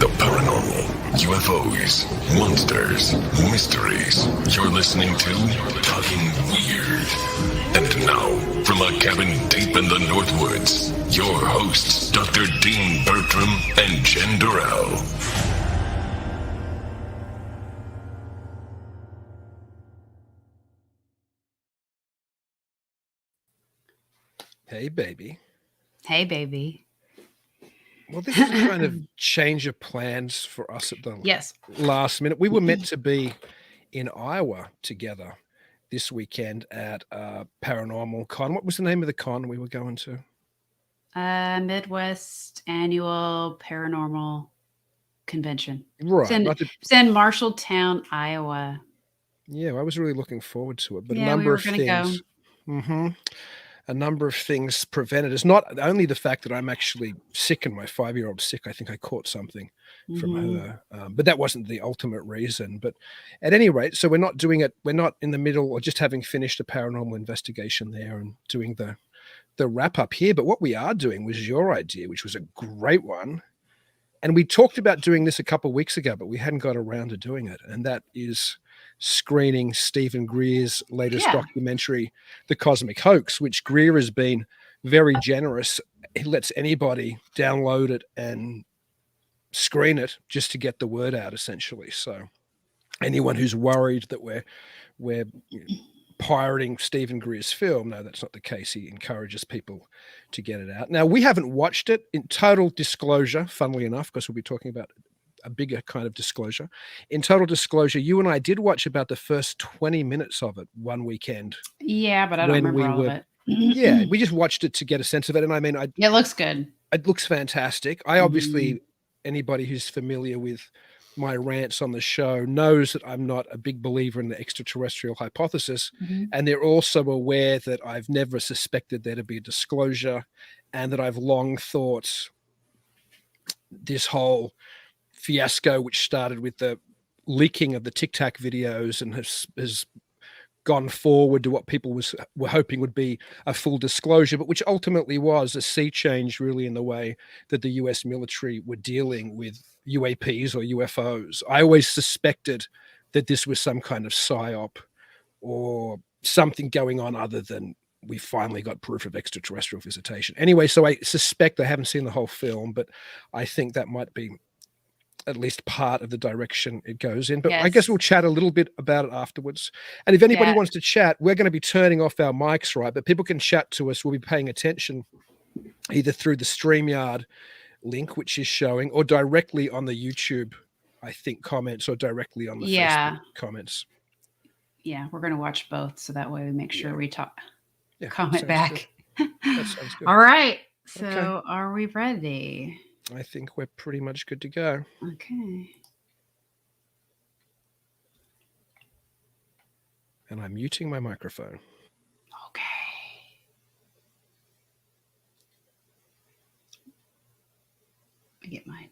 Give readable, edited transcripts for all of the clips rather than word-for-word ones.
The paranormal, UFOs, monsters, mysteries. You're listening to Talking Weird. And now, from a cabin deep in the Northwoods, your hosts, Dr. Dean Bertram and Jenn Durrell. Hey, baby. Hey, baby. Well, this is a kind of change of plans for us at the last minute. We were meant to be in Iowa together this weekend at Paranormal Con. What was the name of the con we were going to? Midwest Annual Paranormal Convention. Right. It's in Marshalltown, Iowa. Yeah, I was really looking forward to it, but yeah, a number we were of things. A number of things prevented us. Not only the fact that I'm actually sick and my 5-year-old's sick. I think I caught something from her, but that wasn't the ultimate reason. But at any rate, so we're not doing it. We're not in the middle or just having finished a paranormal investigation there and doing the wrap up here. But what we are doing was your idea, which was a great one. And we talked about doing this a couple of weeks ago, but we hadn't got around to doing it. And that is screening Stephen Greer's latest documentary, The Cosmic Hoax, which Greer has been very generous. He lets anybody download it and screen it just to get the word out, essentially. So anyone who's worried that we're pirating Stephen Greer's film, no, that's not the case. He encourages people to get it out. Now, we haven't watched it. In total disclosure, funnily enough, because we'll be talking about a bigger kind of disclosure. In total disclosure, you and I did watch about the first 20 minutes of it one weekend. Yeah, but I don't remember all of it. Yeah, we just watched it to get a sense of it. And I mean, it looks good. It looks fantastic. I obviously, anybody who's familiar with my rants on the show knows that I'm not a big believer in the extraterrestrial hypothesis. And they're also aware that I've never suspected there to be a disclosure and that I've long thought this whole fiasco, which started with the leaking of the Tic Tac videos and has gone forward to what people were hoping would be a full disclosure, but which ultimately was a sea change really in the way that the US military were dealing with UAPs or UFOs. I always suspected that this was some kind of psyop or something going on other than we finally got proof of extraterrestrial visitation. Anyway, so I suspect, I haven't seen the whole film, but I think that might be at least part of the direction it goes in. But I guess we'll chat a little bit about it afterwards. And if anybody wants to chat, we're going to be turning off our mics, right? But people can chat to us. We'll be paying attention either through the StreamYard link, which is showing, or directly on the YouTube, I think, comments, or directly on the Facebook comments. Yeah, we're going to watch both. So that way we make sure we comment back. That sounds good. All right. So are we ready? I think we're pretty much good to go. Okay. And I'm muting my microphone. Okay. Let me get mine.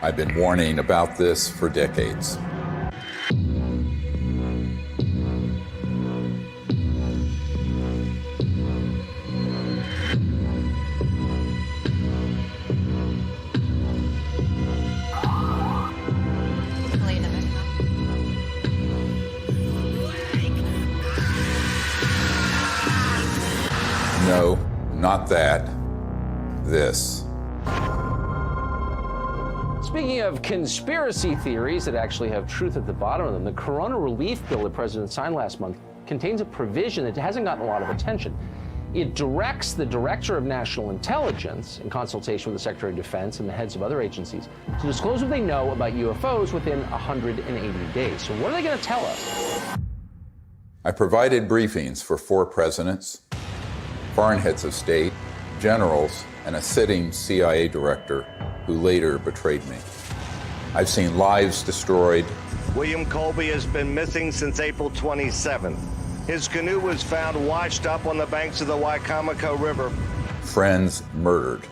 I've been warning about this for decades. No, not that. This. Speaking of conspiracy theories that actually have truth at the bottom of them, the Corona Relief Bill the president signed last month contains a provision that hasn't gotten a lot of attention. It directs the Director of National Intelligence, in consultation with the Secretary of Defense and the heads of other agencies, to disclose what they know about UFOs within 180 days. So what are they going to tell us? I provided briefings for 4 presidents, foreign heads of state, generals, and a sitting CIA director who later betrayed me. I've seen lives destroyed. William Colby has been missing since April 27th. His canoe was found washed up on the banks of the Wicomico River. Friends murdered.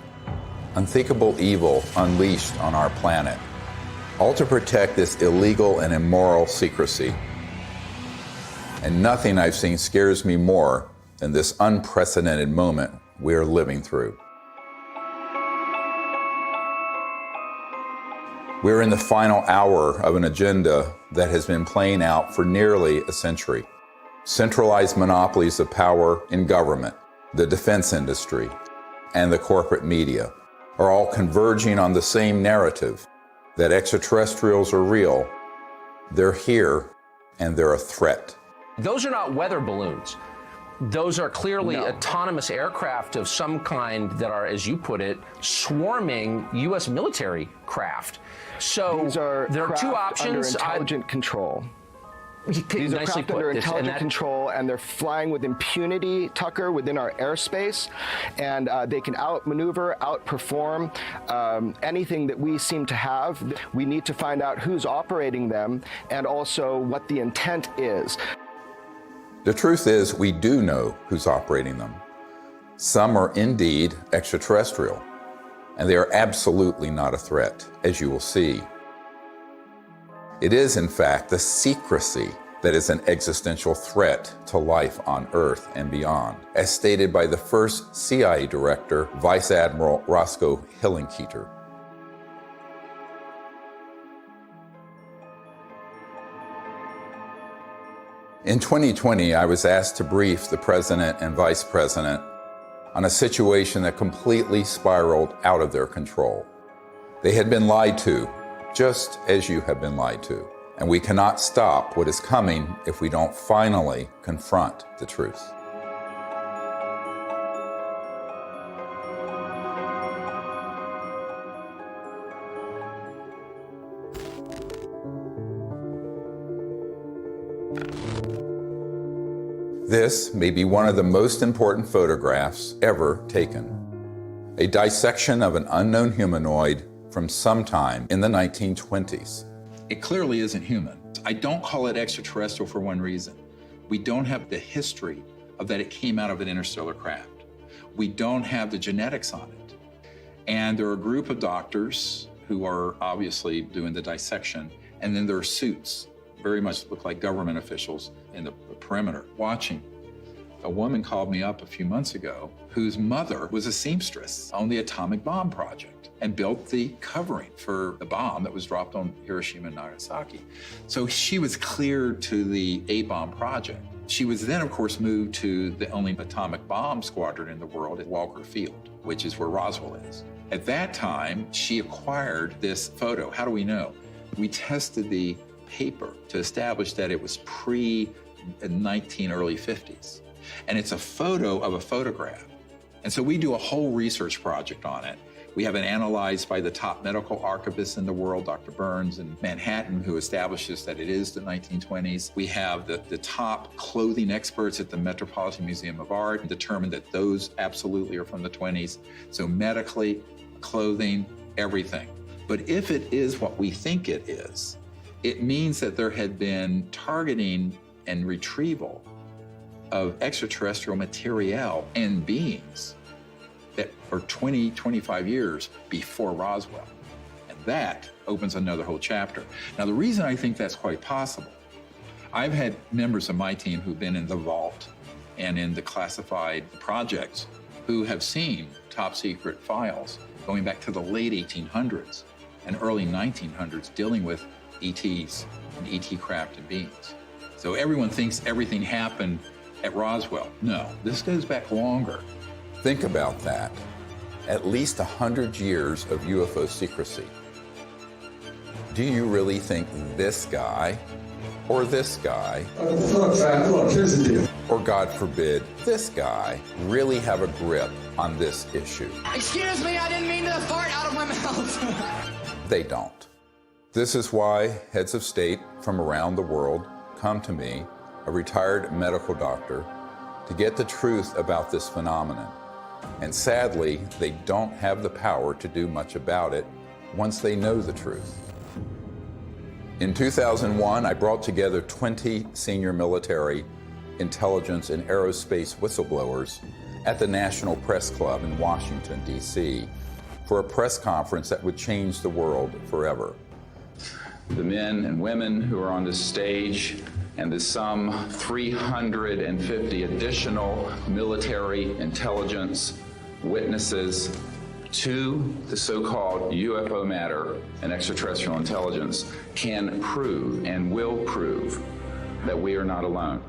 unthinkable evil unleashed on our planet, all to protect this illegal and immoral secrecy. And nothing I've seen scares me more than this unprecedented moment we are living through. We're in the final hour of an agenda that has been playing out for nearly a century. Centralized monopolies of power in government, the defense industry, and the corporate media are all converging on the same narrative that extraterrestrials are real, they're here, and they're a threat. Those are not weather balloons. Those are clearly autonomous aircraft of some kind that are, as you put it, swarming U.S. military craft. So there are two options. Under intelligent control. These are craft under intelligent control, and they're flying with impunity, Tucker, within our airspace, and they can outmaneuver, outperform anything that we seem to have. We need to find out who's operating them and also what the intent is. The truth is, we do know who's operating them. Some are indeed extraterrestrial, and they are absolutely not a threat, as you will see. It is, in fact, the secrecy that is an existential threat to life on Earth and beyond, as stated by the first CIA director, Vice Admiral Roscoe Hillenkoetter. In 2020, I was asked to brief the President and Vice President on a situation that completely spiraled out of their control. They had been lied to, just as you have been lied to. And we cannot stop what is coming if we don't finally confront the truth. This may be one of the most important photographs ever taken. A dissection of an unknown humanoid from sometime in the 1920s. It clearly isn't human. I don't call it extraterrestrial for one reason. We don't have the history of that it came out of an interstellar craft. We don't have the genetics on it. And there are a group of doctors who are obviously doing the dissection, and then there are suits, very much look like government officials in the perimeter watching. A woman called me up a few months ago whose mother was a seamstress on the atomic bomb project and built the covering for the bomb that was dropped on Hiroshima and Nagasaki. So she was cleared to the A-bomb project. She was then, of course, moved to the only atomic bomb squadron in the world at Walker Field, which is where Roswell is. At that time, she acquired this photo. How do we know? We tested the paper to establish that it was early 50s. And it's a photo of a photograph. And so we do a whole research project on it. We have it analyzed by the top medical archivists in the world, Dr. Burns in Manhattan, who establishes that it is the 1920s. We have the top clothing experts at the Metropolitan Museum of Art and determined that those absolutely are from the 20s. So medically, clothing, everything. But if it is what we think it is, it means that there had been targeting and retrieval of extraterrestrial material and beings that are 20, 25 years before Roswell. And that opens another whole chapter. Now, the reason I think that's quite possible, I've had members of my team who've been in the vault and in the classified projects who have seen top secret files going back to the late 1800s and early 1900s dealing with ETs and ET craft and beings. So everyone thinks everything happened at Roswell. No, this goes back longer. Think about that. At least 100 years of UFO secrecy. Do you really think this guy, or this guy, look, here's the deal. or God forbid, this guy, really have a grip on this issue? Excuse me, I didn't mean to fart out of my mouth. They don't. This is why heads of state from around the world come to me, a retired medical doctor, to get the truth about this phenomenon. And sadly, they don't have the power to do much about it once they know the truth. In 2001, I brought together 20 senior military, intelligence, and aerospace whistleblowers at the National Press Club in Washington, D.C. for a press conference that would change the world forever. The men and women who are on this stage and the some 350 additional military intelligence witnesses to the so-called UFO matter and extraterrestrial intelligence can prove and will prove that we are not alone.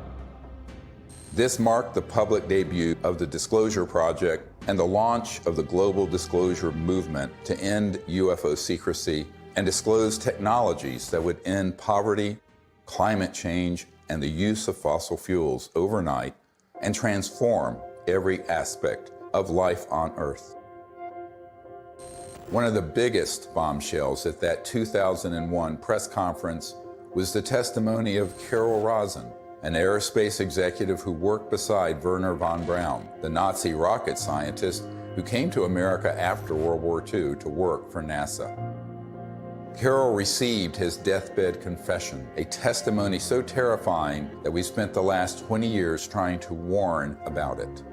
This marked the public debut of the Disclosure Project and the launch of the global disclosure movement to end UFO secrecy and disclose technologies that would end poverty, climate change, and the use of fossil fuels overnight and transform every aspect of life on Earth. One of the biggest bombshells at that 2001 press conference was the testimony of Carol Rosin, an aerospace executive who worked beside Wernher von Braun, the Nazi rocket scientist who came to America after World War II to work for NASA. Carol received his deathbed confession, a testimony so terrifying that we spent the last 20 years trying to warn about it.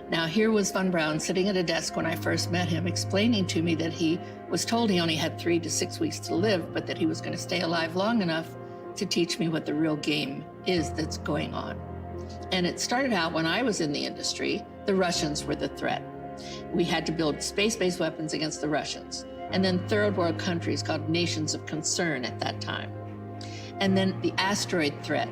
Now, here was von Braun sitting at a desk when I first met him, explaining to me that he was told he only had 3 to 6 weeks to live, but that he was going to stay alive long enough to teach me what the real game is that's going on. And it started out when I was in the industry, the Russians were the threat. We had to build space-based weapons against the Russians. And then third world countries called nations of concern at that time. And then the asteroid threat,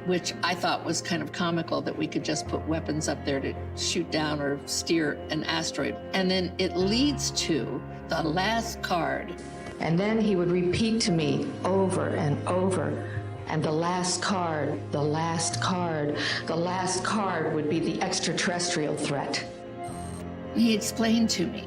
which I thought was kind of comical that we could just put weapons up there to shoot down or steer an asteroid. And then it leads to the last card. And then he would repeat to me over and over, and the last card, the last card, the last card would be the extraterrestrial threat. He explained to me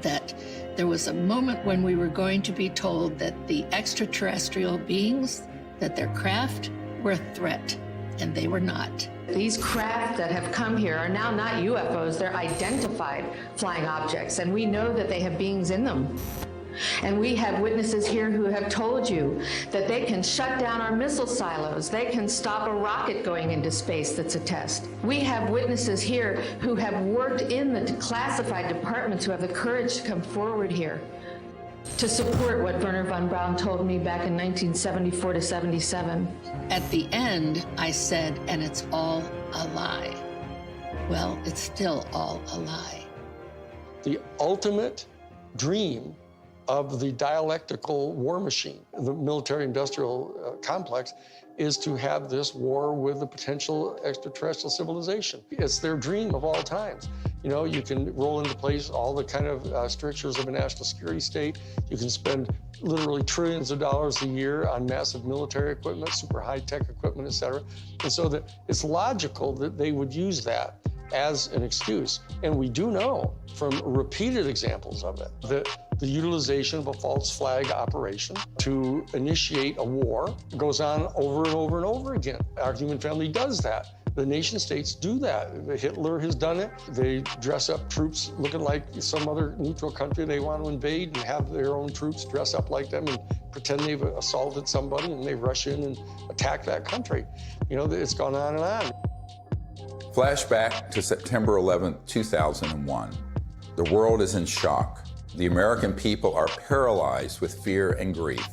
that there was a moment when we were going to be told that the extraterrestrial beings, that their craft were a threat, and they were not. These craft that have come here are now not UFOs, they're identified flying objects, and we know that they have beings in them. And we have witnesses here who have told you that they can shut down our missile silos. They can stop a rocket going into space that's a test. We have witnesses here who have worked in the classified departments who have the courage to come forward here to support what Wernher von Braun told me back in 1974 to 77. At the end, I said, and it's all a lie. Well, it's still all a lie. The ultimate dream of the dialectical war machine, the military-industrial complex, is to have this war with a potential extraterrestrial civilization. It's their dream of all times. You know, you can roll into place all the kind of strictures of a national security state. You can spend literally trillions of dollars a year on massive military equipment, super high-tech equipment, et cetera. And so that it's logical that they would use that as an excuse. And we do know from repeated examples of it that the utilization of a false flag operation to initiate a war goes on over and over and over again. Our human family does that. The nation states do that. Hitler has done it. They dress up troops looking like some other neutral country they want to invade and have their own troops dress up like them and pretend they've assaulted somebody, and they rush in and attack that country. You know, it's gone on and on. Flashback to September 11, 2001. The world is in shock. The American people are paralyzed with fear and grief.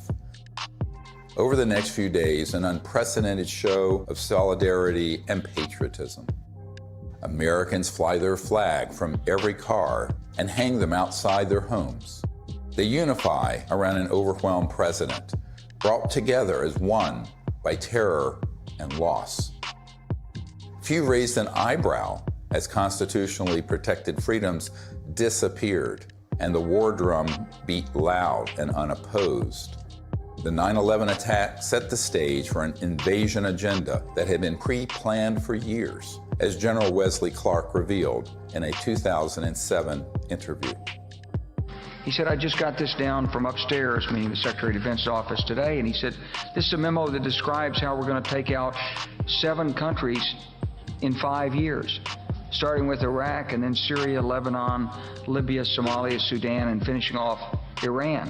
Over the next few days, an unprecedented show of solidarity and patriotism. Americans fly their flag from every car and hang them outside their homes. They unify around an overwhelmed president, brought together as one by terror and loss. Few raised an eyebrow as constitutionally protected freedoms disappeared and the war drum beat loud and unopposed. The 9/11 attack set the stage for an invasion agenda that had been pre-planned for years, as General Wesley Clark revealed in a 2007 interview. He said, I just got this down from upstairs, meaning the Secretary of Defense's office today, and he said, this is a memo that describes how we're going to take out 7 countries in 5 years, starting with Iraq and then Syria, Lebanon, Libya, Somalia, Sudan, and finishing off Iran.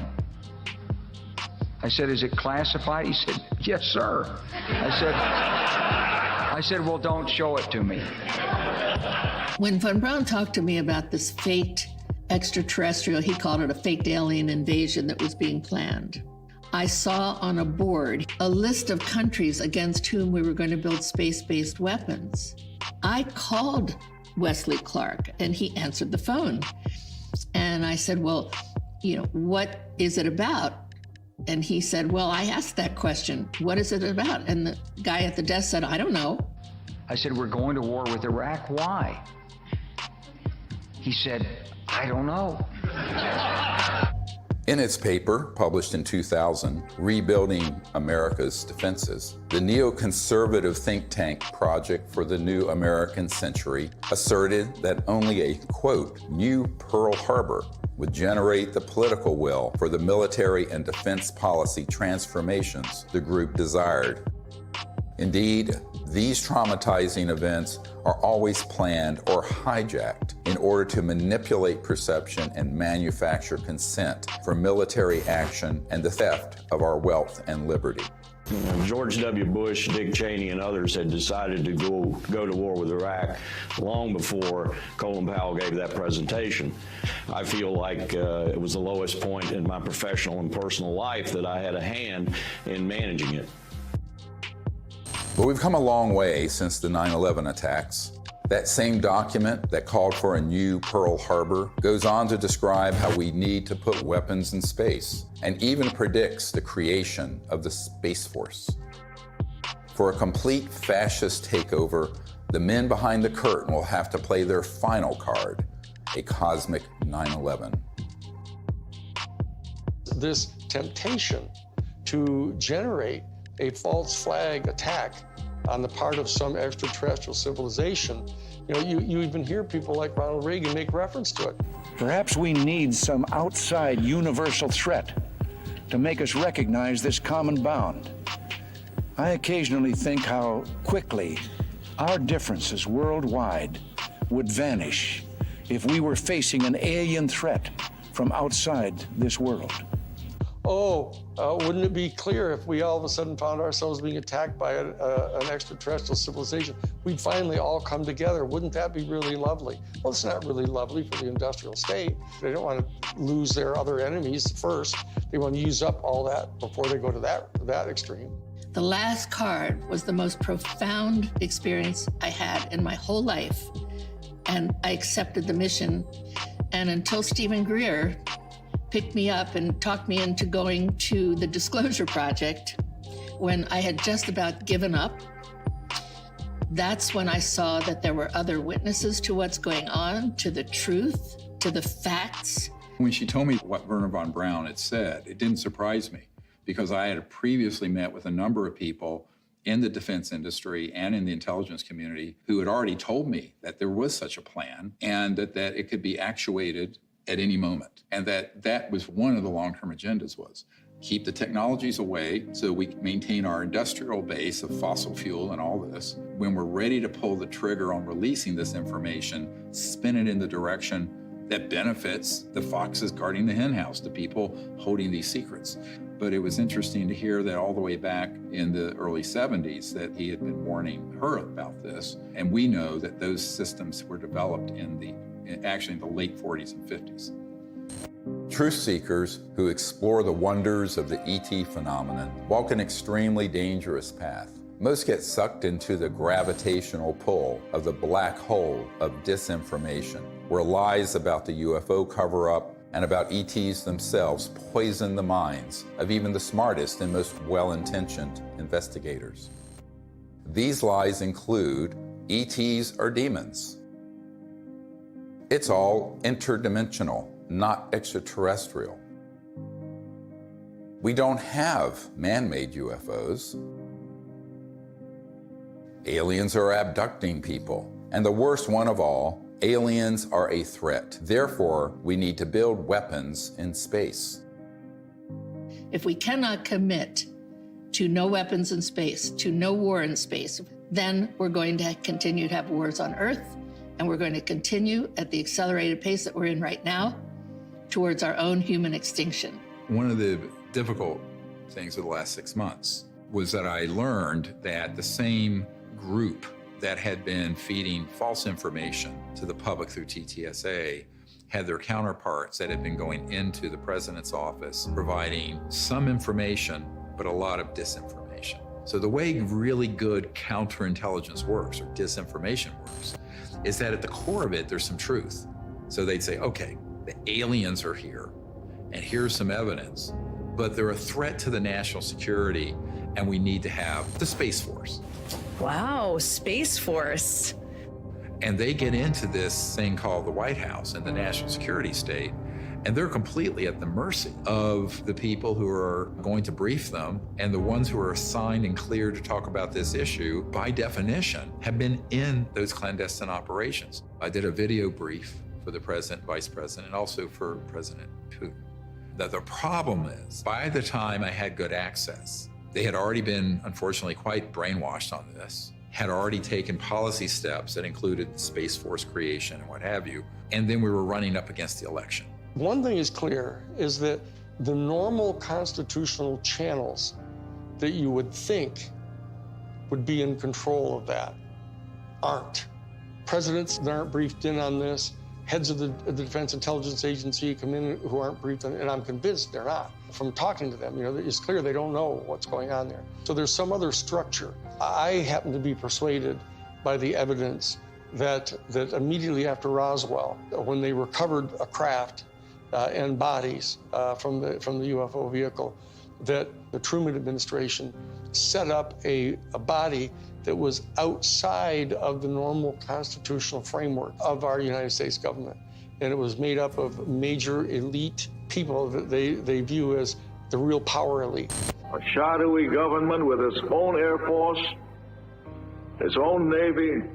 I said, is it classified? He said, yes, sir. I said, well, don't show it to me. When von Braun talked to me about this fate extraterrestrial, he called it a faked alien invasion that was being planned. I saw on a board a list of countries against whom we were going to build space-based weapons. I called Wesley Clark and he answered the phone. And I said, well, what is it about? And he said, well, I asked that question. What is it about? And the guy at the desk said, I don't know. I said, we're going to war with Iraq. Why? He said, I don't know. In its paper, published in 2000, Rebuilding America's Defenses, the neoconservative think tank Project for the New American Century asserted that only a, quote, new Pearl Harbor would generate the political will for the military and defense policy transformations the group desired. Indeed, these traumatizing events are always planned or hijacked in order to manipulate perception and manufacture consent for military action and the theft of our wealth and liberty. George W. Bush, Dick Cheney, and others had decided to go to war with Iraq long before Colin Powell gave that presentation. I feel like it was the lowest point in my professional and personal life that I had a hand in managing it. But we've come a long way since the 9/11 attacks. That same document that called for a new Pearl Harbor goes on to describe how we need to put weapons in space, and even predicts the creation of the Space Force. For a complete fascist takeover, the men behind the curtain will have to play their final card, a cosmic 9/11. This temptation to generate a false flag attack on the part of some extraterrestrial civilization, you even hear people like Ronald Reagan make reference to it. Perhaps we need some outside universal threat to make us recognize this common bound. I occasionally think how quickly our differences worldwide would vanish if we were facing an alien threat from outside this world. Wouldn't it be clear if we all of a sudden found ourselves being attacked by an extraterrestrial civilization? We'd finally all come together. Wouldn't that be really lovely? Well, it's not really lovely for the industrial state. They don't want to lose their other enemies first. They want to use up all that before they go to that extreme. The last card was the most profound experience I had in my whole life. And I accepted the mission. And until Stephen Greer picked me up and talked me into going to the Disclosure Project, when I had just about given up, that's when I saw that there were other witnesses to what's going on, to the truth, to the facts. When she told me what Wernher von Braun had said, it didn't surprise me, because I had previously met with a number of people in the defense industry and in the intelligence community who had already told me that there was such a plan and that it could be actuated at any moment. And that was one of the long-term agendas, was keep the technologies away so we can maintain our industrial base of fossil fuel and all this. When we're ready to pull the trigger on releasing this information, spin it in the direction that benefits the foxes guarding the henhouse, the people holding these secrets. But it was interesting to hear that all the way back in the early 70s that he had been warning her about this. And we know that those systems were developed in the late 40s and 50s. Truth seekers who explore the wonders of the ET phenomenon walk an extremely dangerous path. Most get sucked into the gravitational pull of the black hole of disinformation, where lies about the UFO cover-up and about ETs themselves poison the minds of even the smartest and most well-intentioned investigators. These lies include ETs are demons. It's all interdimensional, not extraterrestrial. We don't have man-made UFOs. Aliens are abducting people. And the worst one of all, aliens are a threat. Therefore, we need to build weapons in space. If we cannot commit to no weapons in space, to no war in space, then we're going to continue to have wars on Earth, and we're going to continue at the accelerated pace that we're in right now towards our own human extinction. One of the difficult things of the last 6 months was that I learned that the same group that had been feeding false information to the public through TTSA had their counterparts that had been going into the president's office providing some information, but a lot of disinformation. So the way really good counterintelligence works, or disinformation works, is that at the core of it, there's some truth. So they'd say, okay, the aliens are here, and here's some evidence, but they're a threat to the national security, and we need to have the Space Force. Wow, Space Force. And they get into this thing called the White House and the national security state, and they're completely at the mercy of the people who are going to brief them, and the ones who are assigned and cleared to talk about this issue, by definition, have been in those clandestine operations. I did a video brief for the president, vice president, and also for President Putin. That the problem is, by the time I had good access, they had already been, unfortunately, quite brainwashed on this, had already taken policy steps that included Space Force creation and what have you, and then we were running up against the election. One thing is clear, is that the normal constitutional channels that you would think would be in control of that aren't. Presidents that aren't briefed in on this, heads of the Defense Intelligence Agency come in who aren't briefed, and I'm convinced they're not. From talking to them, it's clear they don't know what's going on there. So there's some other structure. I happen to be persuaded by the evidence that immediately after Roswell, when they recovered a craft and bodies from the UFO vehicle, that the Truman administration set up a body that was outside of the normal constitutional framework of our United States government. And it was made up of major elite people that they view as the real power elite. A shadowy government with its own Air Force, its own Navy,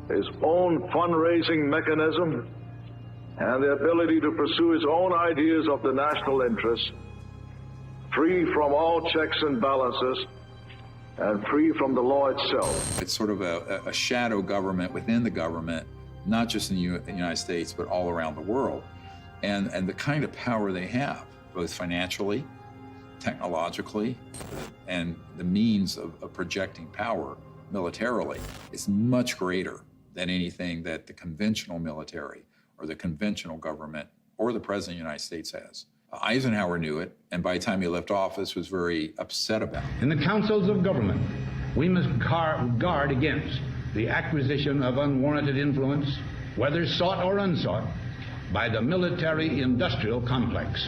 its own fundraising mechanism, and the ability to pursue its own ideas of the national interest, free from all checks and balances, and free from the law itself. It's sort of a shadow government within the government, not just in the United States, but all around the world. And the kind of power they have, both financially, technologically, and the means of projecting power militarily, is much greater than anything that the conventional military or the conventional government or the President of the United States has. Eisenhower knew it, and by the time he left office was very upset about it. In the councils of government, we must guard against the acquisition of unwarranted influence, whether sought or unsought, by the military-industrial complex.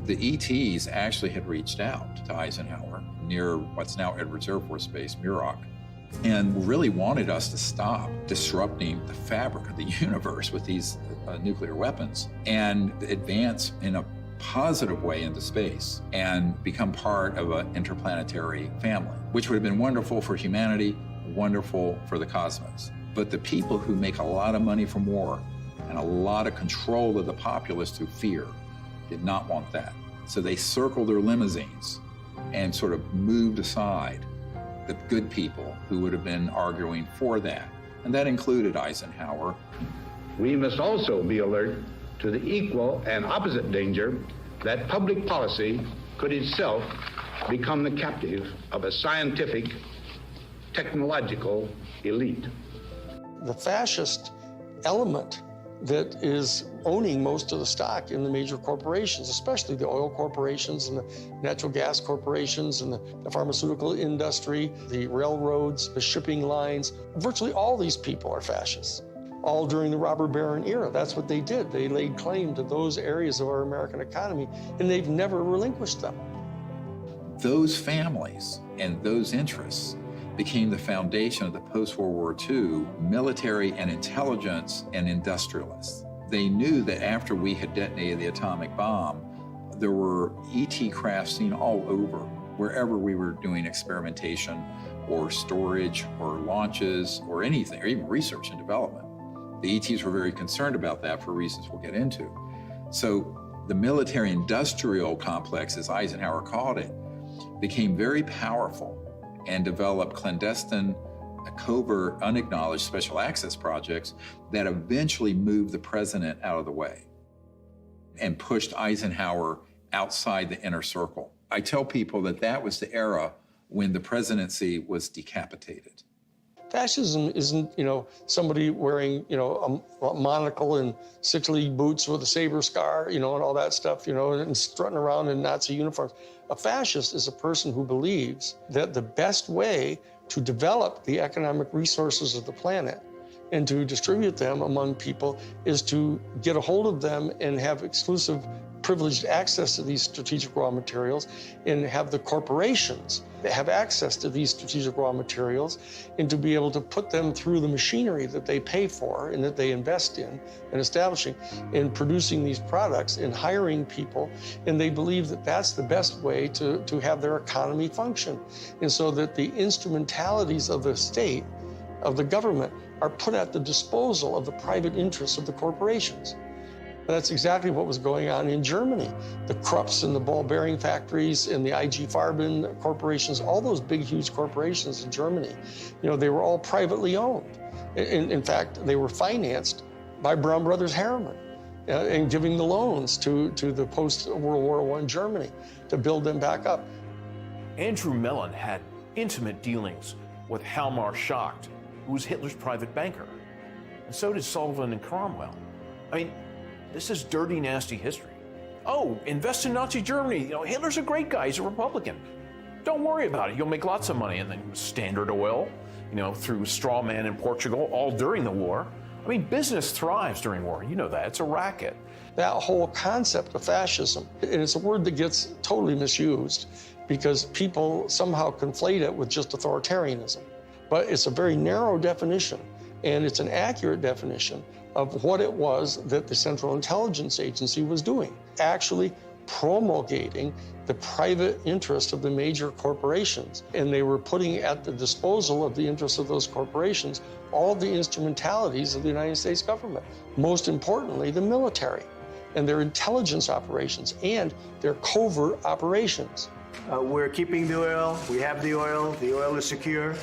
The ETs actually had reached out to Eisenhower near what's now Edwards Air Force Base, Muroc, and really wanted us to stop disrupting the fabric of the universe with these nuclear weapons and advance in a positive way into space and become part of an interplanetary family, which would have been wonderful for humanity, wonderful for the cosmos. But the people who make a lot of money from war and a lot of control of the populace through fear did not want that. So they circled their limousines and sort of moved aside the good people who would have been arguing for that. And that included Eisenhower. We must also be alert to the equal and opposite danger that public policy could itself become the captive of a scientific, technological elite. The fascist element that is owning most of the stock in the major corporations, especially the oil corporations and the natural gas corporations and the pharmaceutical industry, the railroads, the shipping lines. Virtually all these people are fascists, all during the robber baron era. That's what they did. They laid claim to those areas of our American economy, and they've never relinquished them. Those families and those interests became the foundation of the post-World War II military and intelligence and industrialists. They knew that after we had detonated the atomic bomb, there were ET craft seen all over, wherever we were doing experimentation or storage or launches or anything, or even research and development. The ETs were very concerned about that for reasons we'll get into. So the military-industrial complex, as Eisenhower called it, became very powerful and developed clandestine, covert, unacknowledged special access projects that eventually moved the president out of the way and pushed Eisenhower outside the inner circle. I tell people that that was the era when the presidency was decapitated. Fascism isn't, somebody wearing, a monocle and 6-league boots with a saber scar, and all that stuff, and strutting around in Nazi uniforms. A fascist is a person who believes that the best way to develop the economic resources of the planet and to distribute them among people is to get a hold of them and have exclusive privileged access to these strategic raw materials, and have the corporations that have access to these strategic raw materials, and to be able to put them through the machinery that they pay for and that they invest in and establishing in producing these products and hiring people. And they believe that that's the best way to have their economy function. And so that the instrumentalities of the state, of the government, are put at the disposal of the private interests of the corporations. That's exactly what was going on in Germany. The Krupps and the ball bearing factories and the IG Farben corporations, all those big, huge corporations in Germany, they were all privately owned. In fact, they were financed by Brown Brothers Harriman and giving the loans to the post-World War I Germany to build them back up. Andrew Mellon had intimate dealings with Hjalmar Schacht, who was Hitler's private banker. And so did Sullivan and Cromwell. I mean, this is dirty, nasty history. Oh, invest in Nazi Germany. Hitler's a great guy. He's a Republican. Don't worry about it. You'll make lots of money. And then Standard Oil, through straw man in Portugal, all during the war. I mean, business thrives during war. You know that. It's a racket. That whole concept of fascism, and it's a word that gets totally misused because people somehow conflate it with just authoritarianism. But it's a very narrow definition, and it's an accurate definition of what it was that the Central Intelligence Agency was doing, actually promulgating the private interest of the major corporations. And they were putting at the disposal of the interests of those corporations all the instrumentalities of the United States government, most importantly, the military and their intelligence operations and their covert operations. We're keeping the oil. We have the oil. The oil is secure.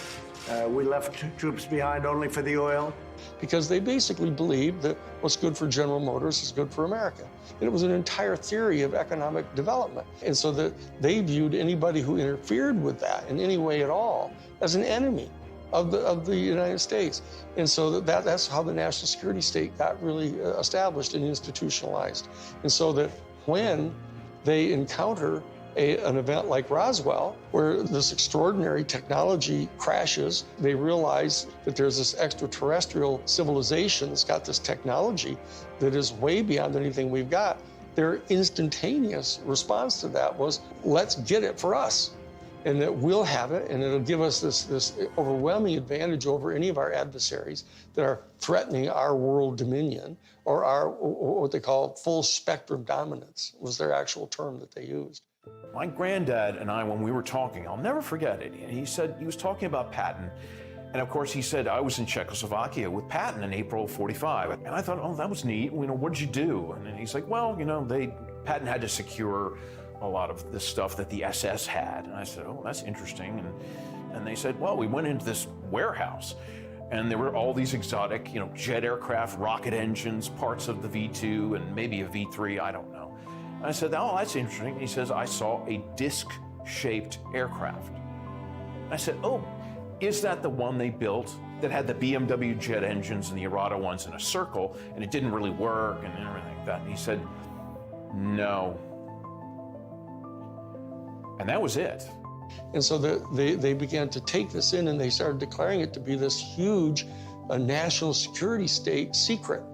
We left troops behind only for the oil. Because they basically believed that what's good for General Motors is good for America. And it was an entire theory of economic development. And so that they viewed anybody who interfered with that in any way at all as an enemy of the United States. And so that's how the national security state got really established and institutionalized. And so that when they encounter an event like Roswell, where this extraordinary technology crashes, they realize that there's this extraterrestrial civilization that's got this technology that is way beyond anything we've got. Their instantaneous response to that was, let's get it for us. And that we'll have it, and it'll give us this overwhelming advantage over any of our adversaries that are threatening our world dominion, or our, what they call full spectrum dominance, was their actual term that they used. My granddad and I, when we were talking, I'll never forget it. He said, he was talking about Patton. And of course, he said, I was in Czechoslovakia with Patton in April of '45. And I thought, oh, that was neat. What did you do? And he's like, well, Patton had to secure a lot of the stuff that the SS had. And I said, oh, that's interesting. And they said, well, we went into this warehouse and there were all these exotic, jet aircraft, rocket engines, parts of the V2 and maybe a V3, I don't know. And I said, oh, that's interesting. And he says, I saw a disc-shaped aircraft. And I said, oh, is that the one they built that had the BMW jet engines and the Arata ones in a circle and it didn't really work and everything like that? And he said, no. And that was it. And so they began to take this in and they started declaring it to be this huge national security state secret.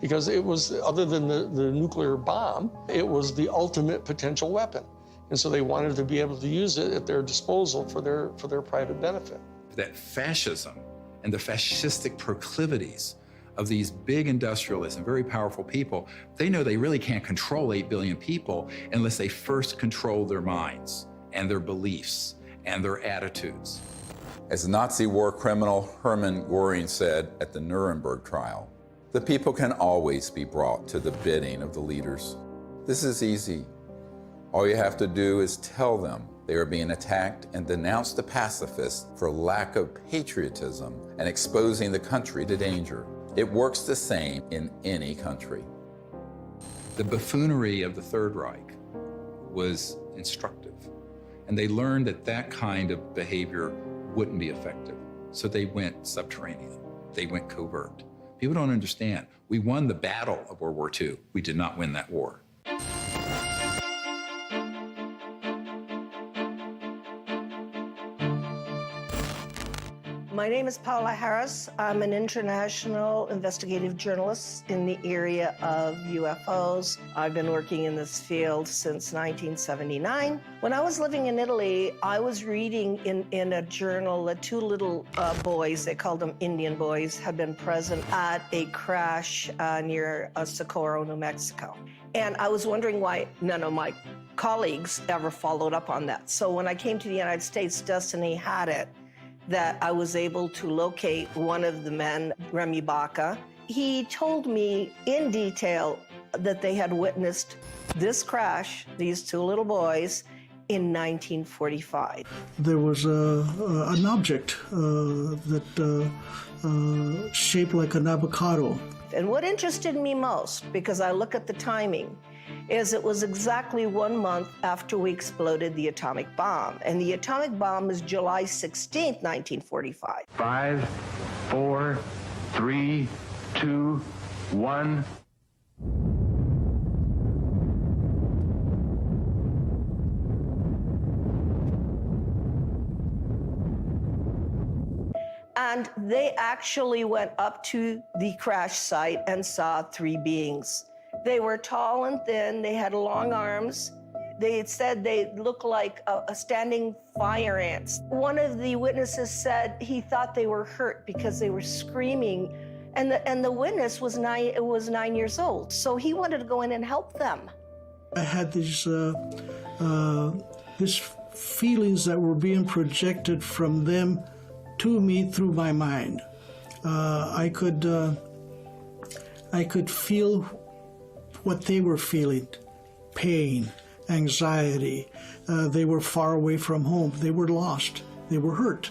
Because it was, other than the nuclear bomb, it was the ultimate potential weapon. And so they wanted to be able to use it at their disposal for their private benefit. That fascism and the fascistic proclivities of these big industrialists and very powerful people, they know they really can't control 8 billion people unless they first control their minds and their beliefs and their attitudes. As Nazi war criminal Hermann Göring said at the Nuremberg trial, the people can always be brought to the bidding of the leaders. This is easy. All you have to do is tell them they are being attacked and denounce the pacifists for lack of patriotism and exposing the country to danger. It works the same in any country. The buffoonery of the Third Reich was instructive, and they learned that that kind of behavior wouldn't be effective. So they went subterranean. They went covert. People don't understand. We won the battle of World War II. We did not win that war. My name is Paula Harris. I'm an international investigative journalist in the area of UFOs. I've been working in this field since 1979. When I was living in Italy, I was reading in a journal that two little boys, they called them Indian boys, had been present at a crash near Socorro, New Mexico. And I was wondering why none of my colleagues ever followed up on that. So when I came to the United States, Destiny had it, that I was able to locate one of the men, Remy Baca. He told me in detail that they had witnessed this crash, these two little boys, in 1945. There was an object that shaped like an avocado. And what interested me most, because I look at the timing, is it was exactly 1 month after we exploded the atomic bomb. And the atomic bomb is July 16th, 1945. 5, 4, 3, 2, 1. And they actually went up to the crash site and saw three beings. They were tall and thin, they had long arms. They said they looked like a standing fire ants. One of the witnesses said he thought they were hurt because they were screaming, and the witness was 9 years old, so he wanted to go in and help them. I had these feelings that were being projected from them to me through my mind. I could feel what they were feeling, pain, anxiety. They were far away from home. They were lost. They were hurt.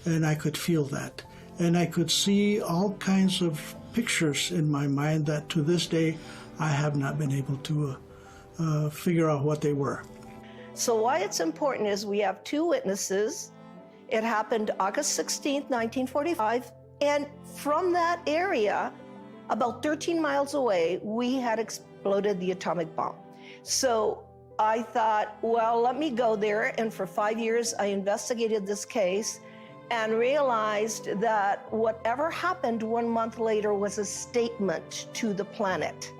And I could feel that. And I could see all kinds of pictures in my mind that to this day I have not been able to figure out what they were. So why it's important is we have two witnesses. It happened August 16th, 1945. And from that area, about 13 miles away, we had exploded the atomic bomb. So I thought, well, let me go there. And for 5 years, I investigated this case and realized that whatever happened 1 month later was a statement to the planet.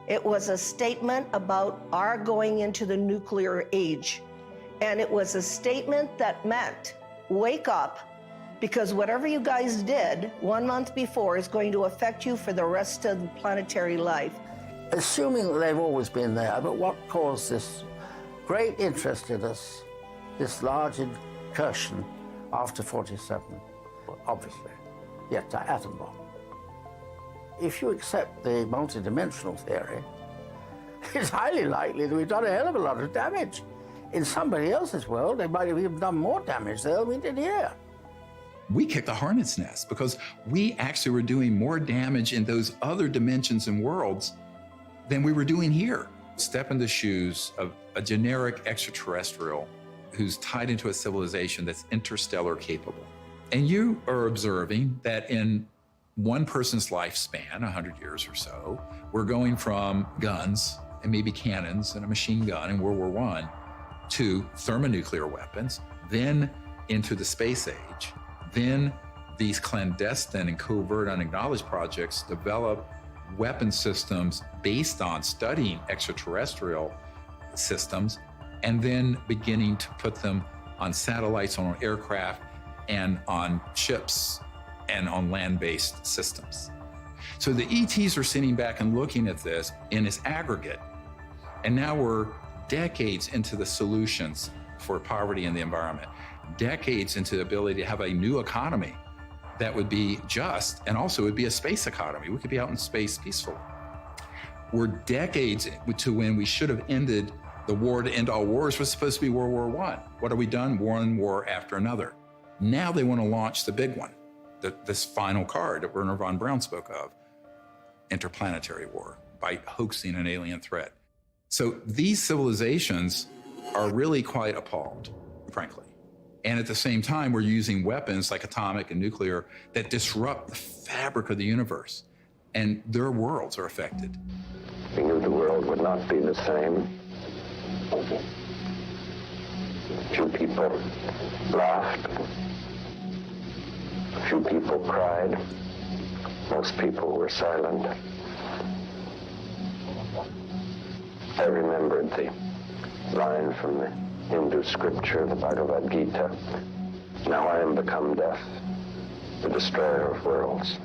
It was a statement about our going into the nuclear age. And it was a statement that meant, wake up, because whatever you guys did 1 month before is going to affect you for the rest of the planetary life. Assuming that they've always been there, but what caused this great interest in us, this large incursion after 47, obviously, yet the atom bomb. If you accept the multidimensional theory, it's highly likely that we've done a hell of a lot of damage. In somebody else's world, they might have even done more damage there than we did here. We kicked the hornet's nest because we actually were doing more damage in those other dimensions and worlds than we were doing here. Step in the shoes of a generic extraterrestrial who's tied into a civilization that's interstellar capable. And you are observing that in one person's lifespan, 100 years or so, we're going from guns and maybe cannons and a machine gun in World War I to thermonuclear weapons, then into the space age. Then these clandestine and covert unacknowledged projects develop weapon systems based on studying extraterrestrial systems and then beginning to put them on satellites, on aircraft, and on ships and on land-based systems. So the ETs are sitting back and looking at this in its aggregate, and now we're decades into the solutions for poverty in the environment, decades into the ability to have a new economy that would be just, and also would be a space economy. We could be out in space peacefully. We're decades to when we should have ended the war to end all wars was supposed to be World War I. What have we done? One war after another. Now they want to launch the big one, this final card that Wernher von Braun spoke of, interplanetary war, by hoaxing an alien threat. So these civilizations are really quite appalled, frankly. And at the same time, we're using weapons like atomic and nuclear that disrupt the fabric of the universe. And their worlds are affected. We knew the world would not be the same. Few people laughed. Few people cried. Most people were silent. I remembered the line from the Hindu scripture, the Bhagavad Gita. Now I am become death, the destroyer of worlds.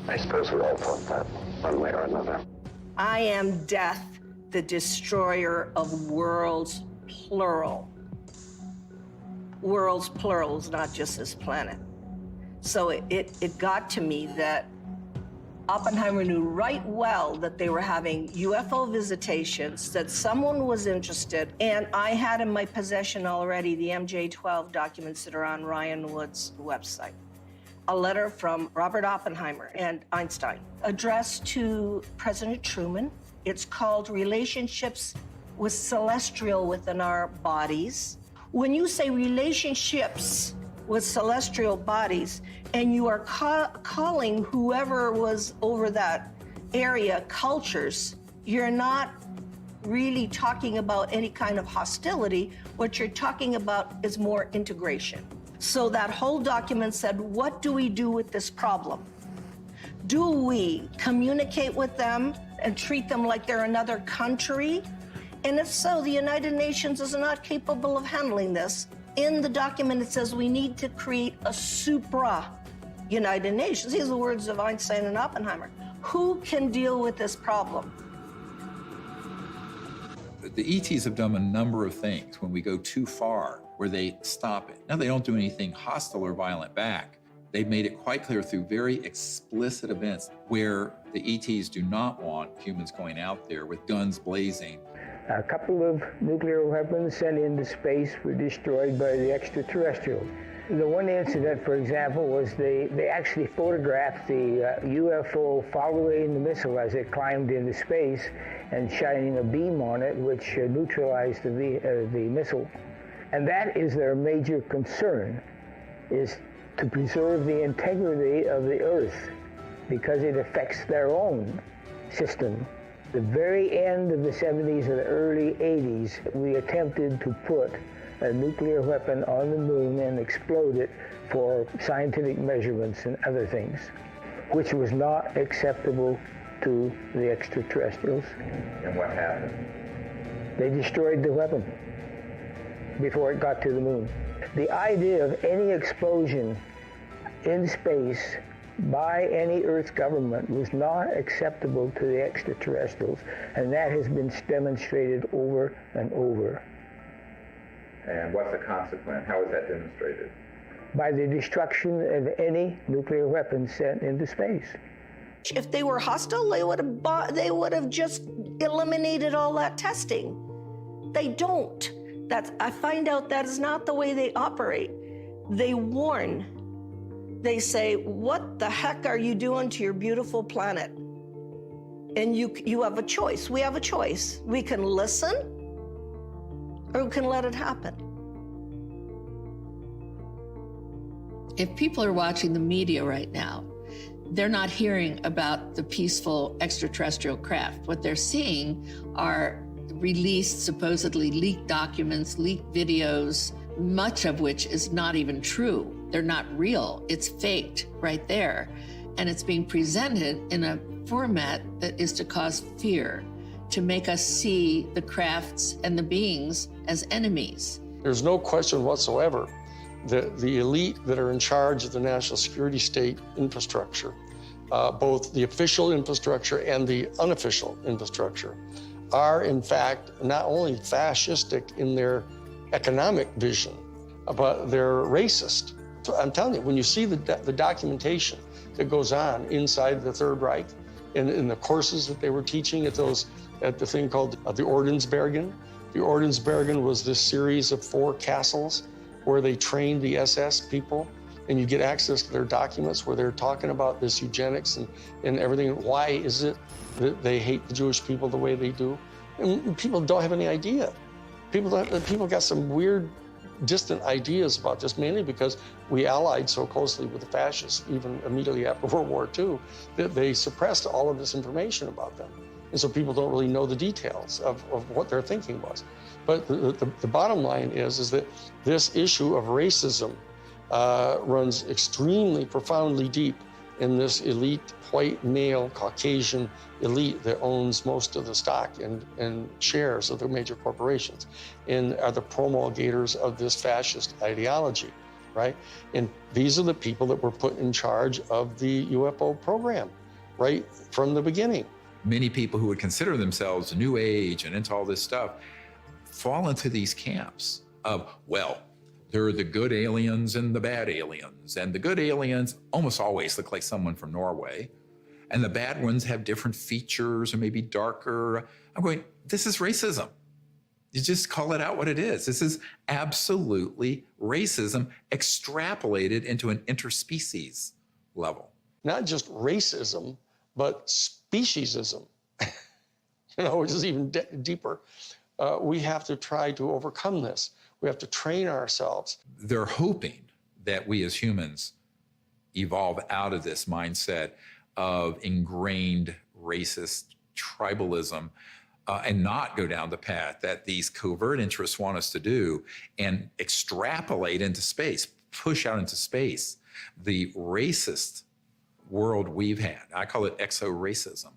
I suppose we all thought that, one way or another. I am death, the destroyer of worlds, plural. Worlds, plurals, not just this planet. So it got to me that Oppenheimer knew right well that they were having UFO visitations, that someone was interested, and I had in my possession already the MJ-12 documents that are on Ryan Wood's website. A letter from Robert Oppenheimer and Einstein addressed to President Truman. It's called Relationships with Celestial Within Our Bodies. When you say relationships with celestial bodies, and you are calling whoever was over that area cultures, you're not really talking about any kind of hostility. What you're talking about is more integration. So that whole document said, what do we do with this problem? Do we communicate with them and treat them like they're another country? And if so, the United Nations is not capable of handling this. In the document, it says we need to create a supra-United Nations. These are the words of Einstein and Oppenheimer. Who can deal with this problem? The ETs have done a number of things when we go too far, where they stop it. Now, they don't do anything hostile or violent back. They've made it quite clear through very explicit events where the ETs do not want humans going out there with guns blazing. A couple of nuclear weapons sent into space were destroyed by the extraterrestrials. The one incident, for example, was they actually photographed the UFO following the missile as it climbed into space and shining a beam on it, which neutralized the missile. And that is their major concern, is to preserve the integrity of the Earth, because it affects their own system. The very end of the 70s and the early 80s, we attempted to put a nuclear weapon on the moon and explode it for scientific measurements and other things, which was not acceptable to the extraterrestrials. And what happened? They destroyed the weapon before it got to the moon. The idea of any explosion in space by any Earth government was not acceptable to the extraterrestrials, and that has been demonstrated over and over. And what's the consequence? How is that demonstrated? By the destruction of any nuclear weapons sent into space. If they were hostile, they would have just eliminated all that testing. They don't. I find out that is not the way they operate. They warn. They say, what the heck are you doing to your beautiful planet? And you have a choice. We have a choice. We can listen, or we can let it happen. If people are watching the media right now, they're not hearing about the peaceful extraterrestrial craft. What they're seeing are released, supposedly leaked documents, leaked videos, much of which is not even true. They're not real. It's faked right there. And it's being presented in a format that is to cause fear, to make us see the crafts and the beings as enemies. There's no question whatsoever that the elite that are in charge of the national security state infrastructure, both the official infrastructure and the unofficial infrastructure, are in fact not only fascistic in their economic vision, but they're racist. So I'm telling you, when you see the documentation that goes on inside the Third Reich, in the courses that they were teaching at the thing called the Ordensbergen. The Ordensbergen was this series of 4 castles where they trained the SS people, and you get access to their documents where they're talking about this eugenics and everything. Why is it that they hate the Jewish people the way they do? And people don't have any idea. People got some weird, distant ideas about this, mainly because we allied so closely with the fascists, even immediately after World War II, that they suppressed all of this information about them. And so people don't really know the details of what their thinking was. But the bottom line is that this issue of racism runs extremely profoundly deep in this elite, white, male, Caucasian elite that owns most of the stock and shares of the major corporations and are the promulgators of this fascist ideology, right? And these are the people that were put in charge of the UFO program right from the beginning. Many people who would consider themselves New Age and into all this stuff fall into these camps of, well, there are the good aliens and the bad aliens. And the good aliens almost always look like someone from Norway. And the bad ones have different features or maybe darker. I'm going, this is racism. You just call it out what it is. This is absolutely racism extrapolated into an interspecies level. Not just racism, but speciesism, which is even deeper. We have to try to overcome this. We have to train ourselves. They're hoping that we as humans evolve out of this mindset of ingrained racist tribalism and not go down the path that these covert interests want us to do and extrapolate into space, push out into space the racist world we've had. I call it exo-racism.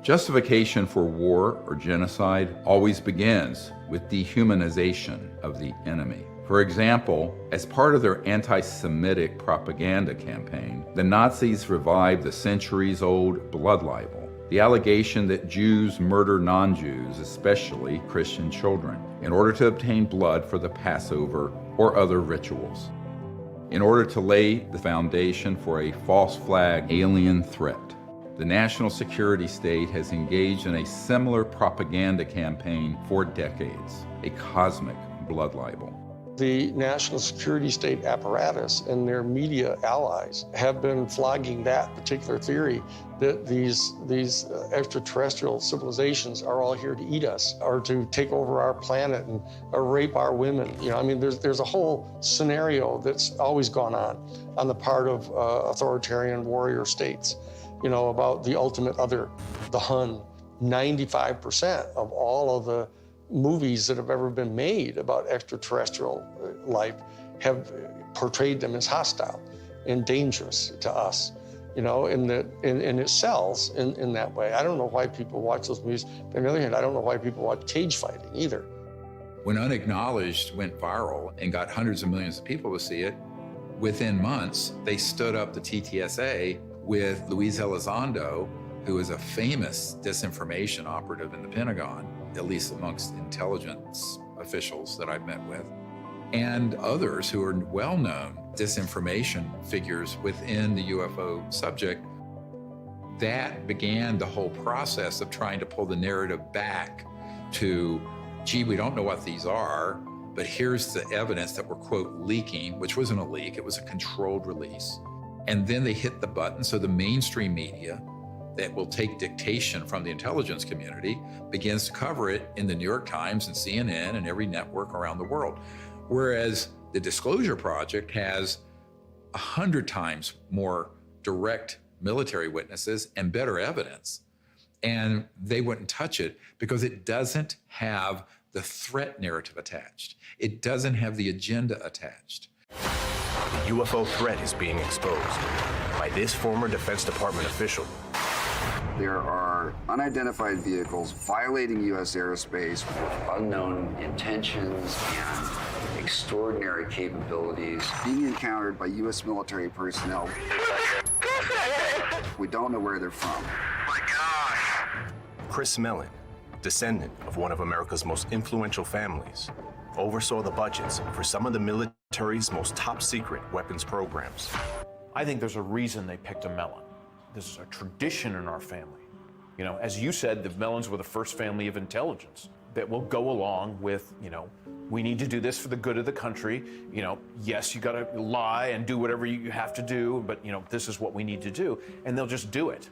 Justification for war or genocide always begins with dehumanization of the enemy. For example, as part of their anti-Semitic propaganda campaign, the Nazis revived the centuries-old blood libel, the allegation that Jews murder non-Jews, especially Christian children, in order to obtain blood for the Passover or other rituals, in order to lay the foundation for a false flag alien threat. The national security state has engaged in a similar propaganda campaign for decades, a cosmic blood libel. The national security state apparatus and their media allies have been flogging that particular theory that these extraterrestrial civilizations are all here to eat us or to take over our planet and rape our women. There's a whole scenario that's always gone on the part of authoritarian warrior states. About the ultimate other, the Hun. 95% of all of the movies that have ever been made about extraterrestrial life have portrayed them as hostile and dangerous to us, and it sells in that way. I don't know why people watch those movies. But on the other hand, I don't know why people watch cage fighting either. When Unacknowledged went viral and got hundreds of millions of people to see it, within months, they stood up the TTSA with Luis Elizondo, who is a famous disinformation operative in the Pentagon, at least amongst intelligence officials that I've met with, and others who are well-known disinformation figures within the UFO subject. That began the whole process of trying to pull the narrative back to, gee, we don't know what these are, but here's the evidence that we're, quote, leaking, which wasn't a leak, it was a controlled release. And then they hit the button, so the mainstream media that will take dictation from the intelligence community begins to cover it in the New York Times and CNN and every network around the world. Whereas the Disclosure Project has 100 times more direct military witnesses and better evidence. And they wouldn't touch it because it doesn't have the threat narrative attached. It doesn't have the agenda attached. The UFO threat is being exposed by this former Defense Department official. There are unidentified vehicles violating U.S. airspace with unknown intentions and extraordinary capabilities being encountered by U.S. military personnel. We don't know where they're from. Chris Mellon, descendant of one of America's most influential families, oversaw the budgets for some of the military's most top-secret weapons programs. I think there's a reason they picked a Mellon. This is a tradition in our family. As you said, the Mellons were the first family of intelligence that will go along with, we need to do this for the good of the country. Yes, you got to lie and do whatever you have to do, but, this is what we need to do. And they'll just do it.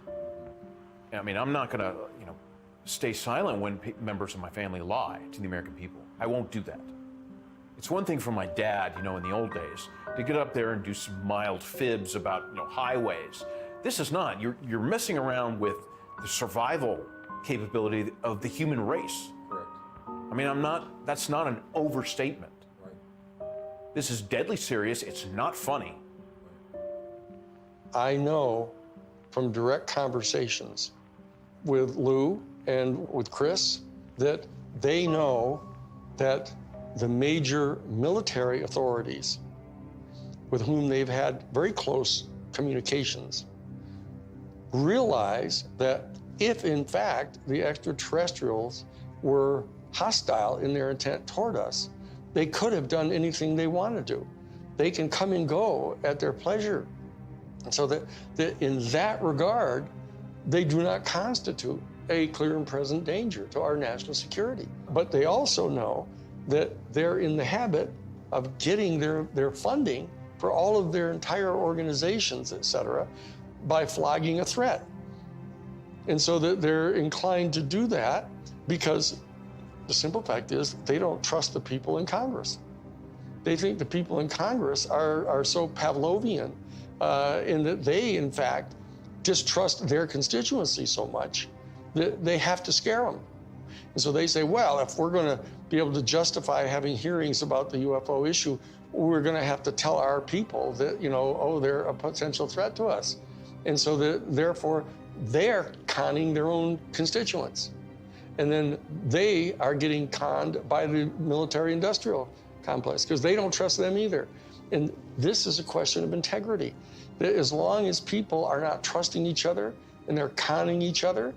I'm not going to, stay silent when members of my family lie to the American people. I won't do that. It's one thing for my dad, in the old days, to get up there and do some mild fibs about, highways. This is not. You're messing around with the survival capability of the human race. Correct. I mean, that's not an overstatement. Right. This is deadly serious. It's not funny. I know from direct conversations with Lou and with Chris that they know that the major military authorities with whom they've had very close communications realize that if in fact the extraterrestrials were hostile in their intent toward us, they could have done anything they wanted to. They can come and go at their pleasure. And so that in that regard, they do not constitute a clear and present danger to our national security. But they also know that they're in the habit of getting their funding for all of their entire organizations, et cetera, by flogging a threat. And so that they're inclined to do that because the simple fact is they don't trust the people in Congress. They think the people in Congress are so Pavlovian in that they, in fact, distrust their constituency so much that they have to scare them. And so they say, well, if we're going to be able to justify having hearings about the UFO issue, we're going to have to tell our people that, they're a potential threat to us. And so therefore, they're conning their own constituents. And then they are getting conned by the military-industrial complex because they don't trust them either. And this is a question of integrity. That as long as people are not trusting each other and they're conning each other,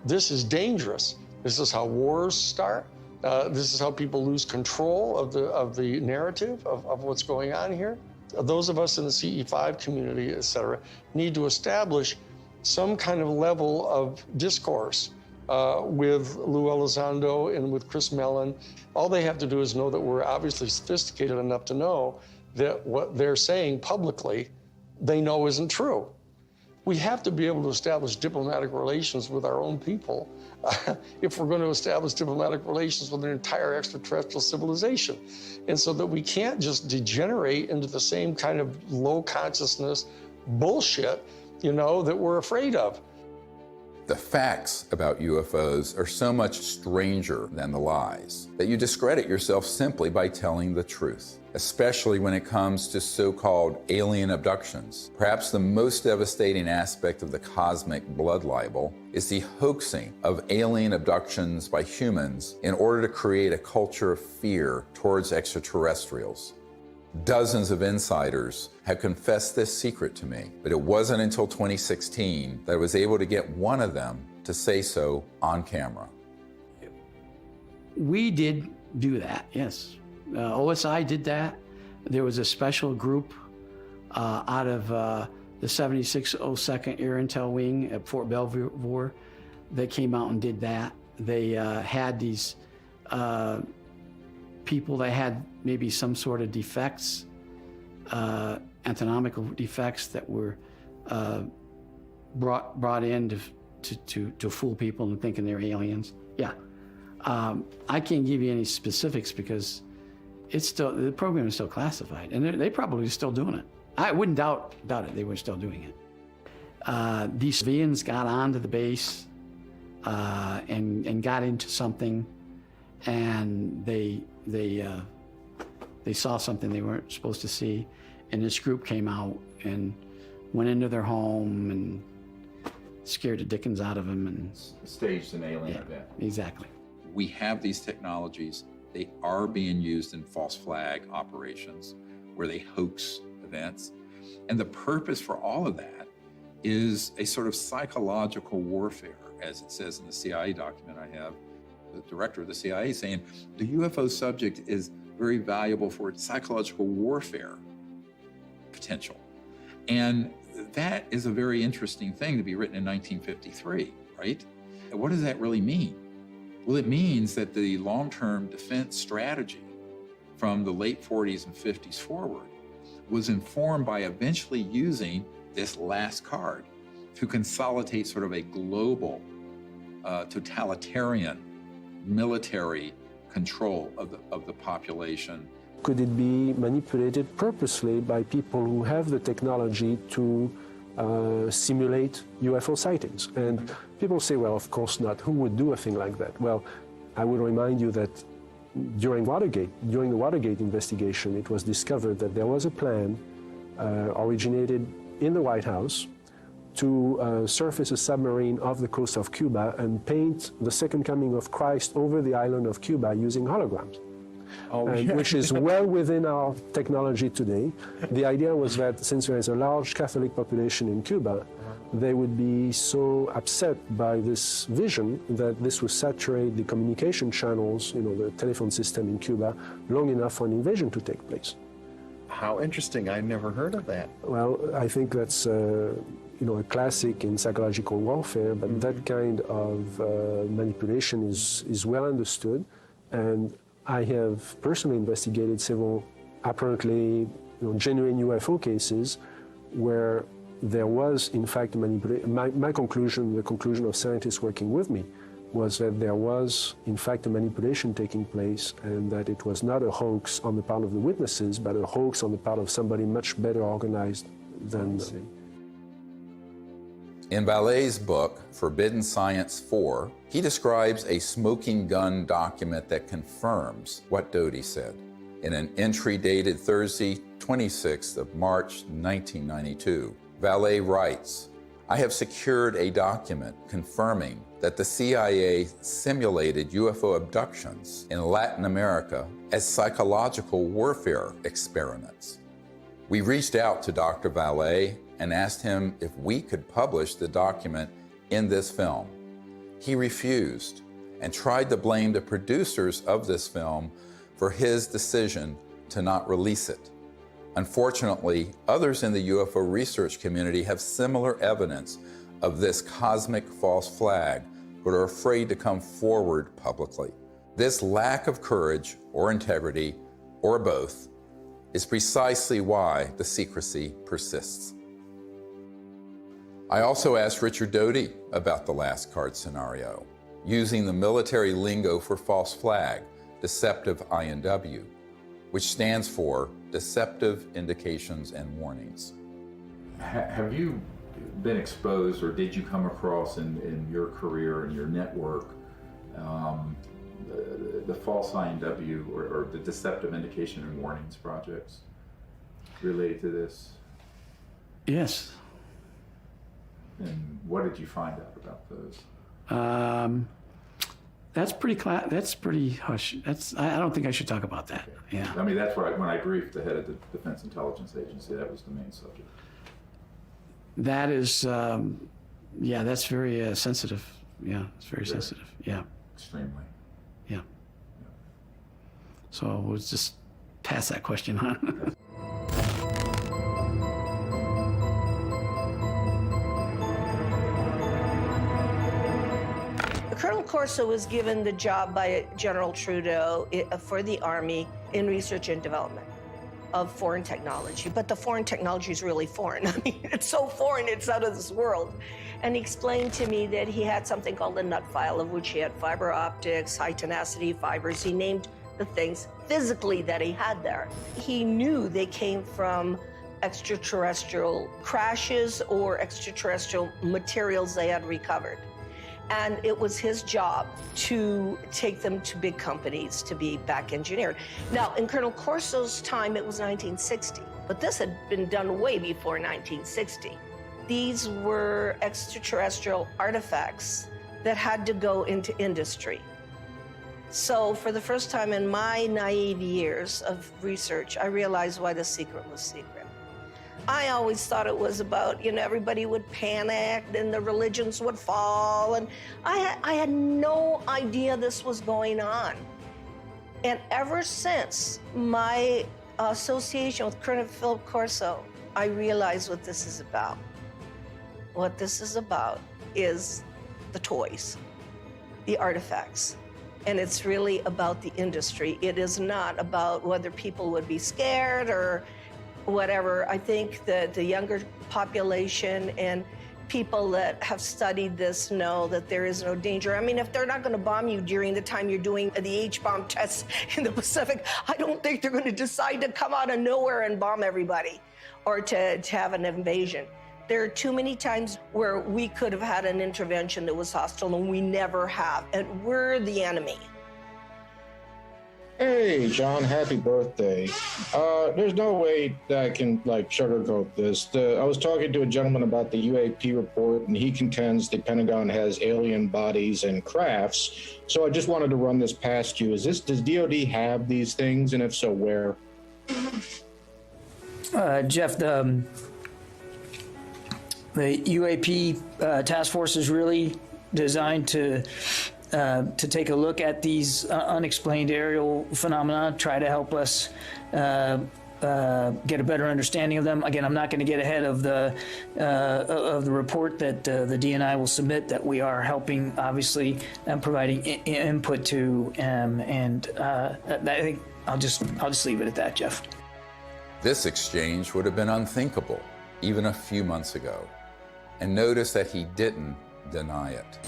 this is dangerous. This is how wars start. This is how people lose control of the narrative of what's going on here. Those of us in the CE5 community, et cetera, need to establish some kind of level of discourse with Lou Elizondo and with Chris Mellon. All they have to do is know that we're obviously sophisticated enough to know that what they're saying publicly, they know isn't true. We have to be able to establish diplomatic relations with our own people if we're going to establish diplomatic relations with an entire extraterrestrial civilization. And so that we can't just degenerate into the same kind of low consciousness bullshit, that we're afraid of. The facts about UFOs are so much stranger than the lies that you discredit yourself simply by telling the truth, especially when it comes to so-called alien abductions. Perhaps the most devastating aspect of the cosmic blood libel is the hoaxing of alien abductions by humans in order to create a culture of fear towards extraterrestrials. Dozens of insiders have confessed this secret to me, but it wasn't until 2016 that I was able to get one of them to say so on camera. We did do that, yes. OSI did that. There was a special group out of the 7602nd Air Intel Wing at Fort Belvoir that came out and did that. They had these people that had maybe some sort of defects, anatomical defects that were brought in to fool people into thinking they're aliens. Yeah, I can't give you any specifics because the program is still classified, and they probably are still doing it. I wouldn't doubt it. They were still doing it. These civilians got onto the base and got into something, and they saw something they weren't supposed to see, and this group came out and went into their home and scared the dickens out of them and staged an alien event. Exactly. We have these technologies. They are being used in false flag operations where they hoax events. And the purpose for all of that is a sort of psychological warfare, as it says in the CIA document I have. The director of the CIA saying the UFO subject is very valuable for its psychological warfare potential. And that is a very interesting thing to be written in 1953, right? And what does that really mean? Well, it means that the long-term defense strategy from the late 40s and 50s forward was informed by eventually using this last card to consolidate sort of a global totalitarian military control of the population. Could it be manipulated purposely by people who have the technology to simulate UFO sightings? And people say, well, of course not. Who would do a thing like that? Well, I would remind you that during the Watergate investigation, it was discovered that there was a plan originated in the White House to surface a submarine off the coast of Cuba and paint the second coming of Christ over the island of Cuba using holograms. Which is well within our technology today. The idea was that since there is a large Catholic population in Cuba, they would be so upset by this vision that this would saturate the communication channels, the telephone system in Cuba, long enough for an invasion to take place. How interesting. I never heard of that. Well, I think that's a classic in psychological warfare, but that kind of manipulation is well understood. And I have personally investigated several apparently genuine UFO cases where there was, in fact, manipulation. My conclusion, the conclusion of scientists working with me, was that there was, in fact, a manipulation taking place and that it was not a hoax on the part of the witnesses, but a hoax on the part of somebody much better organized than them. In Vallee's book, Forbidden Science 4, he describes a smoking gun document that confirms what Doty said. In an entry dated Thursday, 26th of March, 1992, Vallee writes, "I have secured a document confirming that the CIA simulated UFO abductions in Latin America as psychological warfare experiments. We reached out to Dr. Vallee and asked him if we could publish the document in this film. He refused and tried to blame the producers of this film for his decision to not release it. Unfortunately, others in the UFO research community have similar evidence of this cosmic false flag, but are afraid to come forward publicly. This lack of courage or integrity, or both, is precisely why the secrecy persists." I also asked Richard Doty about the last card scenario, using the military lingo for false flag, deceptive INW, which stands for Deceptive Indications and Warnings. Have you been exposed, or did you come across in your career and your network the false INW or the Deceptive Indication and Warnings projects related to this? Yes. And what did you find out about those? That's pretty hush. I don't think I should talk about that. Okay. Yeah. I mean, that's where when I briefed the head of the Defense Intelligence Agency, that was the main subject. That is, that's very sensitive. Yeah, it's very sensitive. Yeah. Extremely. Yeah. So we'll just pass that question on. Colonel Corso was given the job by General Trudeau for the Army in research and development of foreign technology. But the foreign technology is really foreign. I mean, it's so foreign, it's out of this world. And he explained to me that he had something called the nut file, of which he had fiber optics, high tenacity fibers. He named the things physically that he had there. He knew they came from extraterrestrial crashes or extraterrestrial materials they had recovered. And it was his job to take them to big companies to be back engineered. Now, in Colonel Corso's time, it was 1960, but this had been done way before 1960. These were extraterrestrial artifacts that had to go into industry. So for the first time in my naive years of research, I realized why the secret was secret. I always thought it was about, everybody would panic and the religions would fall. And I had no idea this was going on. And ever since my association with Colonel Philip Corso, I realized what this is about. What this is about is the toys, the artifacts. And it's really about the industry. It is not about whether people would be scared or whatever. I think that the younger population and People that have studied this know that there is no danger. I mean, if they're not going to bomb you during the time you're doing the H-bomb tests in the Pacific, I don't think they're going to decide to come out of nowhere and bomb everybody or to have an invasion. There are too many times where we could have had an intervention that was hostile, and we never have, and we're the enemy. Hey, John, happy birthday. There's no way that I can, sugarcoat this. I was talking to a gentleman about the UAP report, and he contends the Pentagon has alien bodies and crafts. So I just wanted to run this past you. Does DOD have these things, and if so, where? Jeff, the UAP task force is really designed to take a look at these unexplained aerial phenomena, try to help us get a better understanding of them. Again, I'm not going to get ahead of the report that the DNI will submit, that we are helping, obviously, and providing input to, and I think I'll just leave it at that, Jeff. This exchange would have been unthinkable even a few months ago. And notice that he didn't deny it.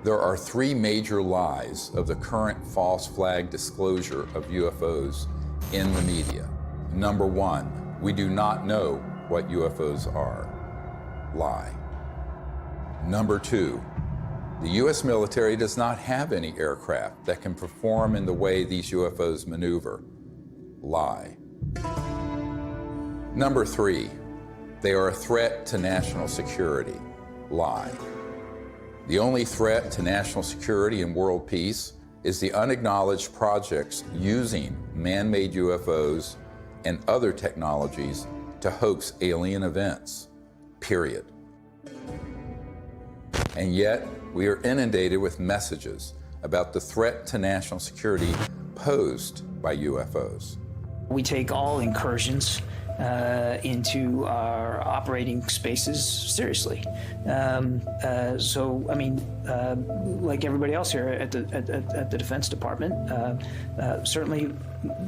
There are three major lies of the current false flag disclosure of UFOs in the media. Number one, we do not know what UFOs are. Lie. Number two, the U.S. military does not have any aircraft that can perform in the way these UFOs maneuver. Lie. Number three, they are a threat to national security. Lie. The only threat to national security and world peace is the unacknowledged projects using man-made UFOs and other technologies to hoax alien events, period. And yet, we are inundated with messages about the threat to national security posed by UFOs. We take all incursions into our operating spaces seriously. So, I mean, like everybody else here at the Defense Department, certainly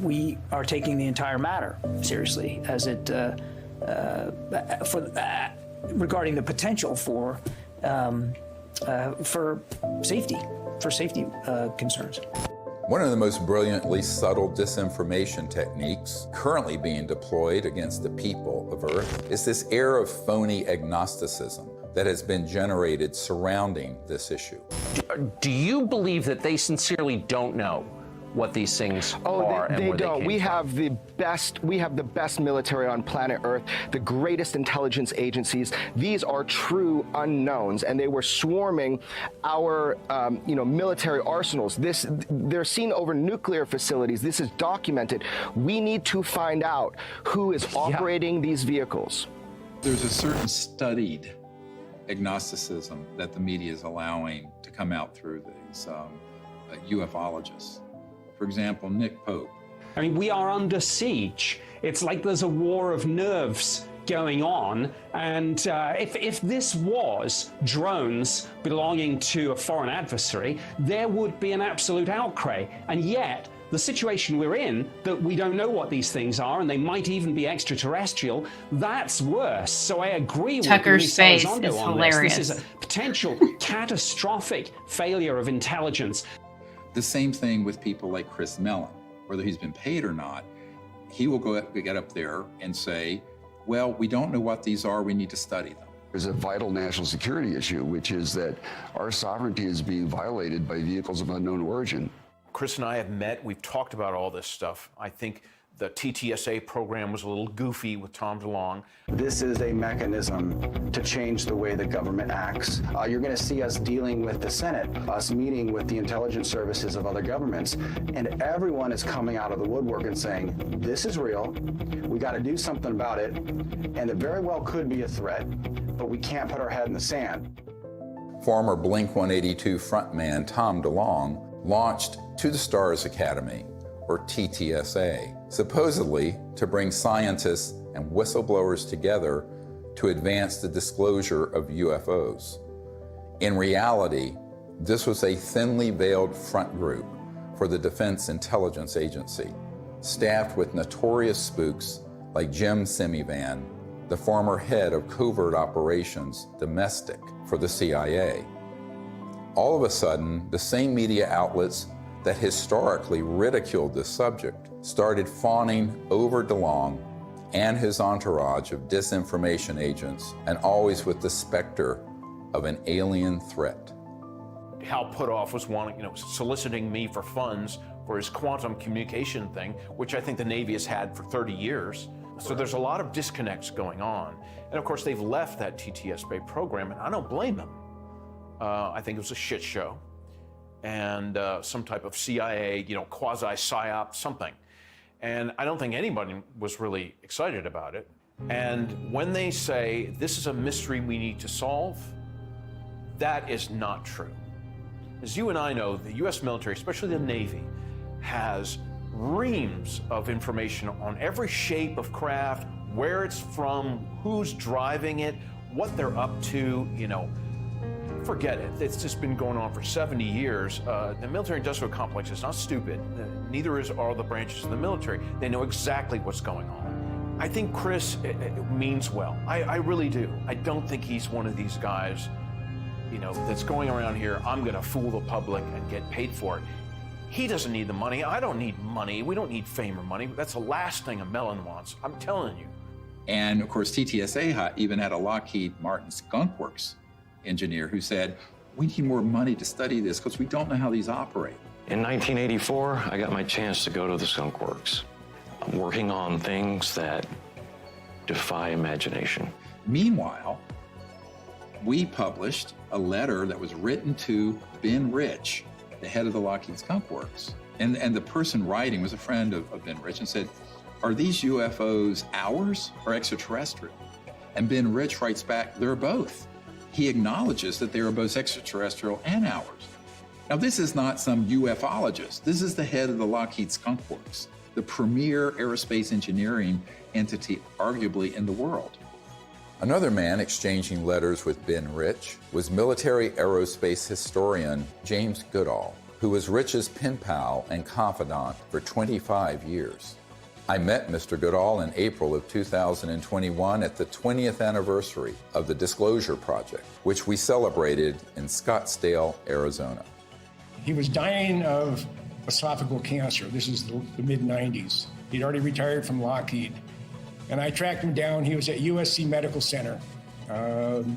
we are taking the entire matter seriously as it regarding the potential for safety concerns. One of the most brilliantly subtle disinformation techniques currently being deployed against the people of Earth is this air of phony agnosticism that has been generated surrounding this issue. Do you believe that they sincerely don't know what these things are? They don't. We have the best military on planet Earth, the greatest intelligence agencies. These are true unknowns, and they were swarming our military arsenals. They're seen over nuclear facilities. This is documented. We need to find out who is operating these vehicles. There's a certain studied agnosticism that the media is allowing to come out through these ufologists. For example, Nick Pope. I mean, we are under siege. It's like there's a war of nerves going on. And if this was drones belonging to a foreign adversary, there would be an absolute outcry. And yet, the situation we're in, that we don't know what these things are, and they might even be extraterrestrial, that's worse. So I agree with Tucker's face is hilarious. This is a potential catastrophic failure of intelligence. The same thing with people like Chris Mellon. Whether he's been paid or not, he will get up there and say, well, we don't know what these are, we need to study them. There's a vital national security issue, which is that our sovereignty is being violated by vehicles of unknown origin. Chris and I have met, we've talked about all this stuff. I think the TTSA program was a little goofy with Tom DeLonge. This is a mechanism to change the way the government acts. You're going to see us dealing with the Senate, us meeting with the intelligence services of other governments, and everyone is coming out of the woodwork and saying, this is real, we got to do something about it, and it very well could be a threat, but we can't put our head in the sand. Former Blink-182 frontman Tom DeLonge launched To the Stars Academy, or TTSA, supposedly to bring scientists and whistleblowers together to advance the disclosure of UFOs. In reality, this was a thinly veiled front group for the Defense Intelligence Agency, staffed with notorious spooks like Jim Semivan the former head of covert operations, domestic, for the CIA. All of a sudden, the same media outlets that historically ridiculed this subject started fawning over DeLong and his entourage of disinformation agents, and always with the specter of an alien threat. Hal Puthoff was soliciting me for funds for his quantum communication thing, which I think the Navy has had for 30 years. So there's a lot of disconnects going on. And of course, they've left that TTS-Bay program, and I don't blame them. I think it was a shit show and some type of CIA, quasi-psyop something. And I don't think anybody was really excited about it. And when they say, this is a mystery we need to solve, that is not true. As you and I know, the US military, especially the Navy, has reams of information on every shape of craft, where it's from, who's driving it, what they're up to, Forget it. It's just been going on for 70 years. The military-industrial complex is not stupid. Neither are the branches of the military. They know exactly what's going on. I think Chris means well. I really do. I don't think he's one of these guys, that's going around here, I'm going to fool the public and get paid for it. He doesn't need the money. I don't need money. We don't need fame or money. That's the last thing a melon wants. I'm telling you. And of course, TTSA even had a Lockheed Martin Skunk Works engineer who said, we need more money to study this because we don't know how these operate. In 1984, I got my chance to go to the Skunk Works. I'm working on things that defy imagination. Meanwhile, we published a letter that was written to Ben Rich, the head of the Lockheed Skunk Works. And the person writing was a friend of Ben Rich and said, are these UFOs ours or extraterrestrial? And Ben Rich writes back, they're both. He acknowledges that they are both extraterrestrial and ours. Now, this is not some ufologist. This is the head of the Lockheed Skunk Works, the premier aerospace engineering entity arguably in the world. Another man exchanging letters with Ben Rich was military aerospace historian James Goodall, who was Rich's pen pal and confidant for 25 years. I met Mr. Goodall in April of 2021 at the 20th anniversary of the Disclosure Project, which we celebrated in Scottsdale, Arizona. He was dying of esophageal cancer. This is the mid-90s. He'd already retired from Lockheed. And I tracked him down. He was at USC Medical Center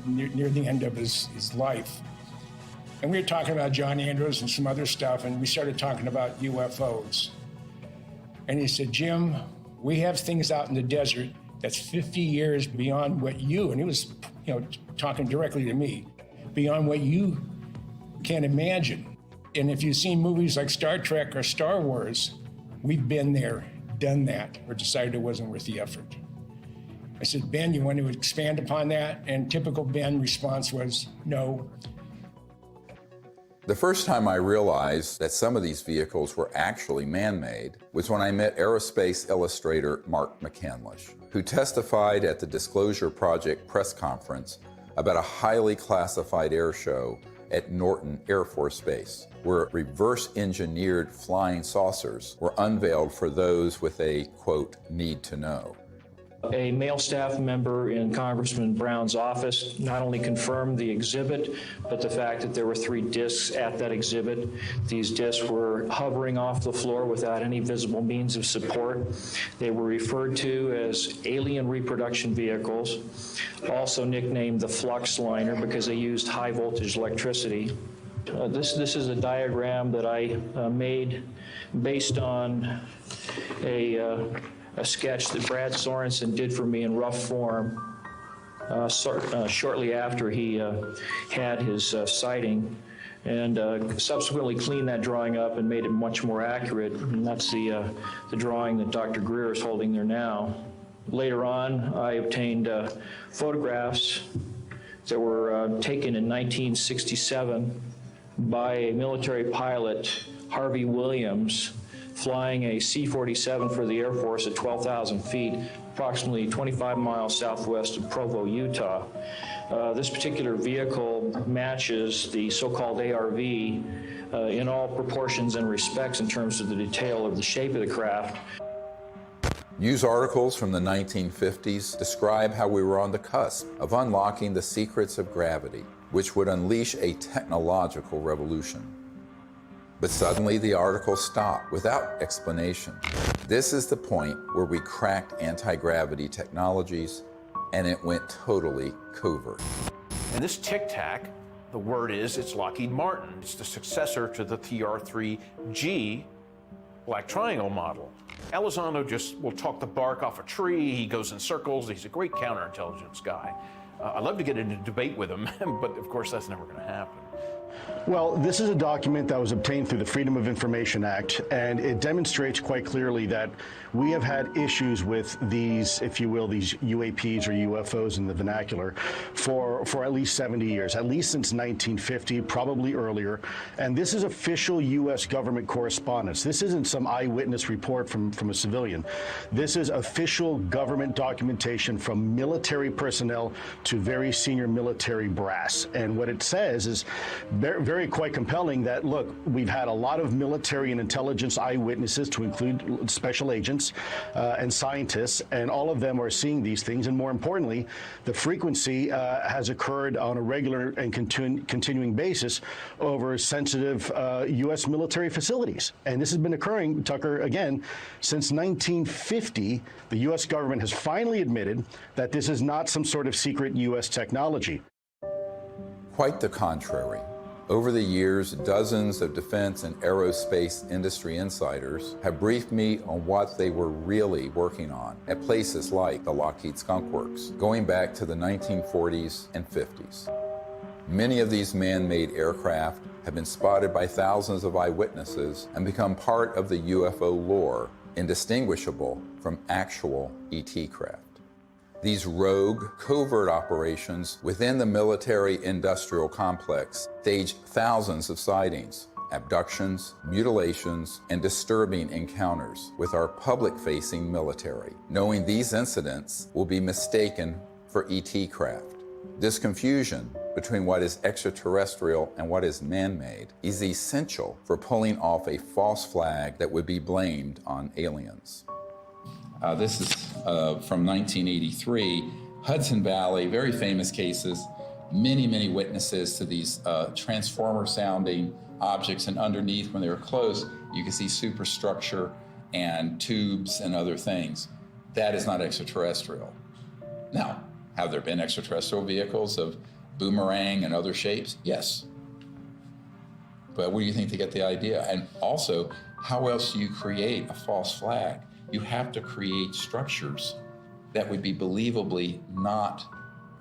near the end of his life. And we were talking about John Andrews and some other stuff, and we started talking about UFOs. And he said, Jim, we have things out in the desert that's 50 years beyond what you, and he was talking directly to me, beyond what you can imagine. And if you've seen movies like Star Trek or Star Wars, we've been there, done that, or decided it wasn't worth the effort. I said, Ben, you want to expand upon that? And typical Ben response was, no. The first time I realized that some of these vehicles were actually man-made was when I met aerospace illustrator Mark McCandlish, who testified at the Disclosure Project press conference about a highly classified air show at Norton Air Force Base, where reverse-engineered flying saucers were unveiled for those with a, quote, need to know. A male staff member in Congressman Brown's office not only confirmed the exhibit, but the fact that there were 3 discs at that exhibit. These discs were hovering off the floor without any visible means of support. They were referred to as alien reproduction vehicles, also nicknamed the flux liner because they used high voltage electricity. This is a diagram that I made based on a sketch that Brad Sorensen did for me in rough form shortly after he had his sighting, and subsequently cleaned that drawing up and made it much more accurate. And that's the drawing that Dr. Greer is holding there now. Later on, I obtained photographs that were taken in 1967 by a military pilot, Harvey Williams, flying a C-47 for the Air Force at 12,000 feet, approximately 25 miles southwest of Provo, Utah. This particular vehicle matches the so-called ARV in all proportions and respects in terms of the detail of the shape of the craft. News articles from the 1950s describe how we were on the cusp of unlocking the secrets of gravity, which would unleash a technological revolution. But suddenly the articles stopped without explanation. This is the point where we cracked anti-gravity technologies and it went totally covert. And this Tic Tac, the word is, it's Lockheed Martin. It's the successor to the TR-3G Black Triangle model. Elizondo just will talk the bark off a tree. He goes in circles. He's a great counterintelligence guy. I'd love to get into a debate with him, but of course that's never going to happen. Well, this is a document that was obtained through the Freedom of Information Act, and it demonstrates quite clearly that we have had issues with these, if you will, these UAPs or UFOs in the vernacular for at least 70 years, at least since 1950, probably earlier. And this is official U.S. government correspondence. This isn't some eyewitness report from a civilian. This is official government documentation from military personnel to very senior military brass. And what it says is very quite compelling that, look, we've had a lot of military and intelligence eyewitnesses, to include special agents and scientists, and all of them are seeing these things. And more importantly, the frequency has occurred on a regular and continuing basis over sensitive U.S. military facilities. And this has been occurring, Tucker, again, since 1950. The U.S. government has finally admitted that this is not some sort of secret U.S. technology. Quite the contrary. Over the years, dozens of defense and aerospace industry insiders have briefed me on what they were really working on at places like the Lockheed Skunk Works, going back to the 1940s and 50s. Many of these man-made aircraft have been spotted by thousands of eyewitnesses and become part of the UFO lore, indistinguishable from actual ET craft. These rogue, covert operations within the military-industrial complex stage thousands of sightings, abductions, mutilations, and disturbing encounters with our public-facing military, knowing these incidents will be mistaken for ET craft. This confusion between what is extraterrestrial and what is man-made is essential for pulling off a false flag that would be blamed on aliens. This is from 1983, Hudson Valley, very famous cases, many witnesses to these transformer-sounding objects, and underneath, when they were close, you can see superstructure and tubes and other things. That is not extraterrestrial. Now, have there been extraterrestrial vehicles of boomerang and other shapes? Yes. But where do you think they get the idea? And also, how else do you create a false flag? You have to create structures that would be believably not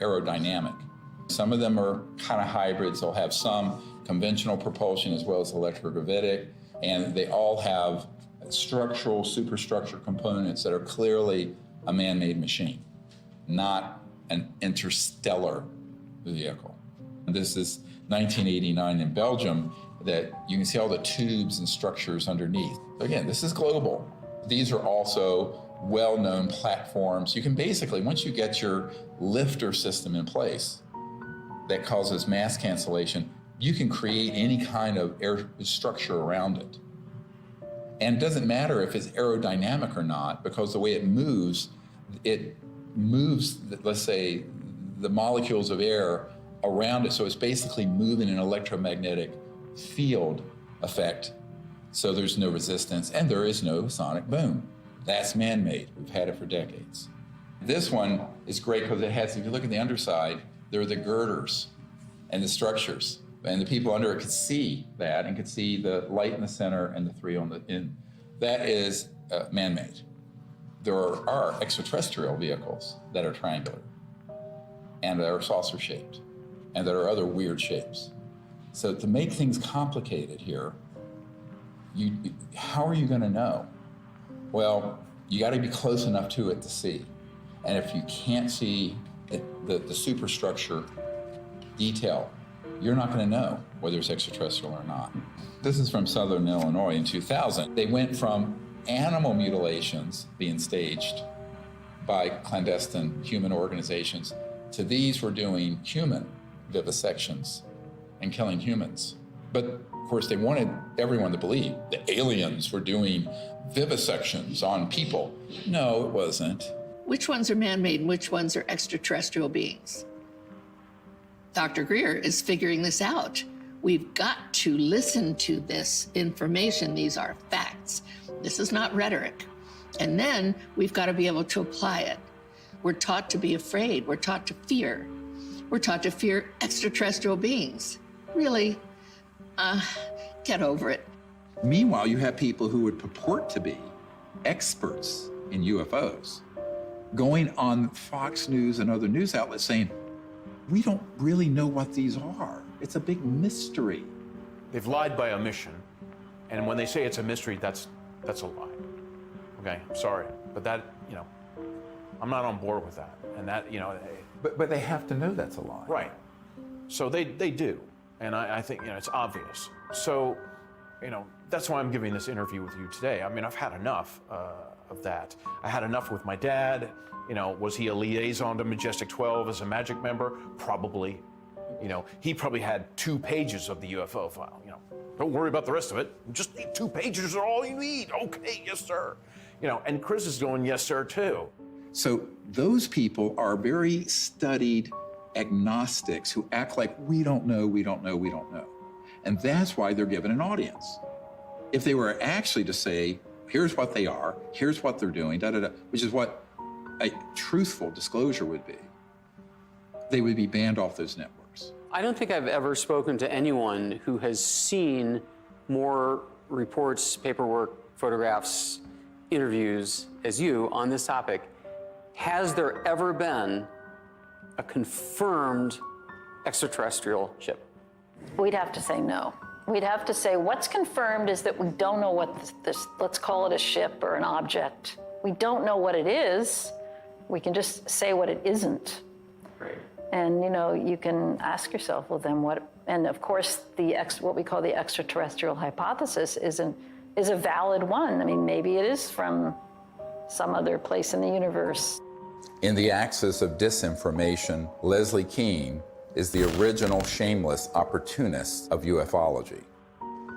aerodynamic. Some of them are kind of hybrids. They'll have some conventional propulsion as well as electrogravitic, and they all have structural, superstructure components that are clearly a man-made machine, not an interstellar vehicle. This is 1989 in Belgium, that you can see all the tubes and structures underneath. Again, this is global. These are also well-known platforms. You can basically, once you get your lifter system in place that causes mass cancellation, you can create any kind of air structure around it. And it doesn't matter if it's aerodynamic or not, because the way it moves, let's say, the molecules of air around it. So it's basically moving an electromagnetic field effect. So there's no resistance and there is no sonic boom. That's man-made. We've had it for decades. This one is great because it has, if you look at the underside, there are the girders and the structures. And the people under it could see that and could see the light in the center and the three on the end. That is man-made. There are extraterrestrial vehicles that are triangular and that are saucer-shaped and that are other weird shapes. So to make things complicated here, how are you going to know? Well, you got to be close enough to it to see. And if you can't see the superstructure detail, you're not going to know whether it's extraterrestrial or not. This is from Southern Illinois in 2000. They went from animal mutilations being staged by clandestine human organizations to these were doing human vivisections and killing humans. But of course, they wanted everyone to believe the aliens were doing vivisections on people. No, it wasn't. Which ones are man-made and which ones are extraterrestrial beings? Dr. Greer is figuring this out. We've got to listen to this information. These are facts. This is not rhetoric. And then we've got to be able to apply it. We're taught to be afraid. We're taught to fear. We're taught to fear extraterrestrial beings. Really? Get over it. Meanwhile, you have people who would purport to be experts in UFOs going on Fox News and other news outlets saying, we don't really know what these are. It's a big mystery. They've lied by omission, and when they say it's a mystery, that's a lie. Okay, I'm sorry, but that, I'm not on board with that. And that, But they have to know that's a lie. Right. So they do, and I think, it's obvious. So, that's why I'm giving this interview with you today. I mean, I've had enough of that. I had enough with my dad. Was he a liaison to Majestic 12 as a Magic member? Probably. He probably had 2 pages of the UFO file. Don't worry about the rest of it. Just 2 pages are all you need. Okay, yes, sir. And Chris is going, yes, sir, too. So those people are very studied agnostics who act like we don't know. And that's why they're given an audience. If they were actually to say, here's what they are, here's what they're doing, which is what a truthful disclosure would be, they would be banned off those networks. I don't think I've ever spoken to anyone who has seen more reports, paperwork, photographs, interviews as you on this topic. Has there ever been a confirmed extraterrestrial ship? We'd have to say no. We'd have to say what's confirmed is that we don't know what this, let's call it a ship or an object. We don't know what it is. We can just say what it isn't. Right. And you can ask yourself, well then what, and of course what we call the extraterrestrial hypothesis is a valid one. I mean, maybe it is from some other place in the universe. In the axis of disinformation, Leslie Kean is the original shameless opportunist of ufology.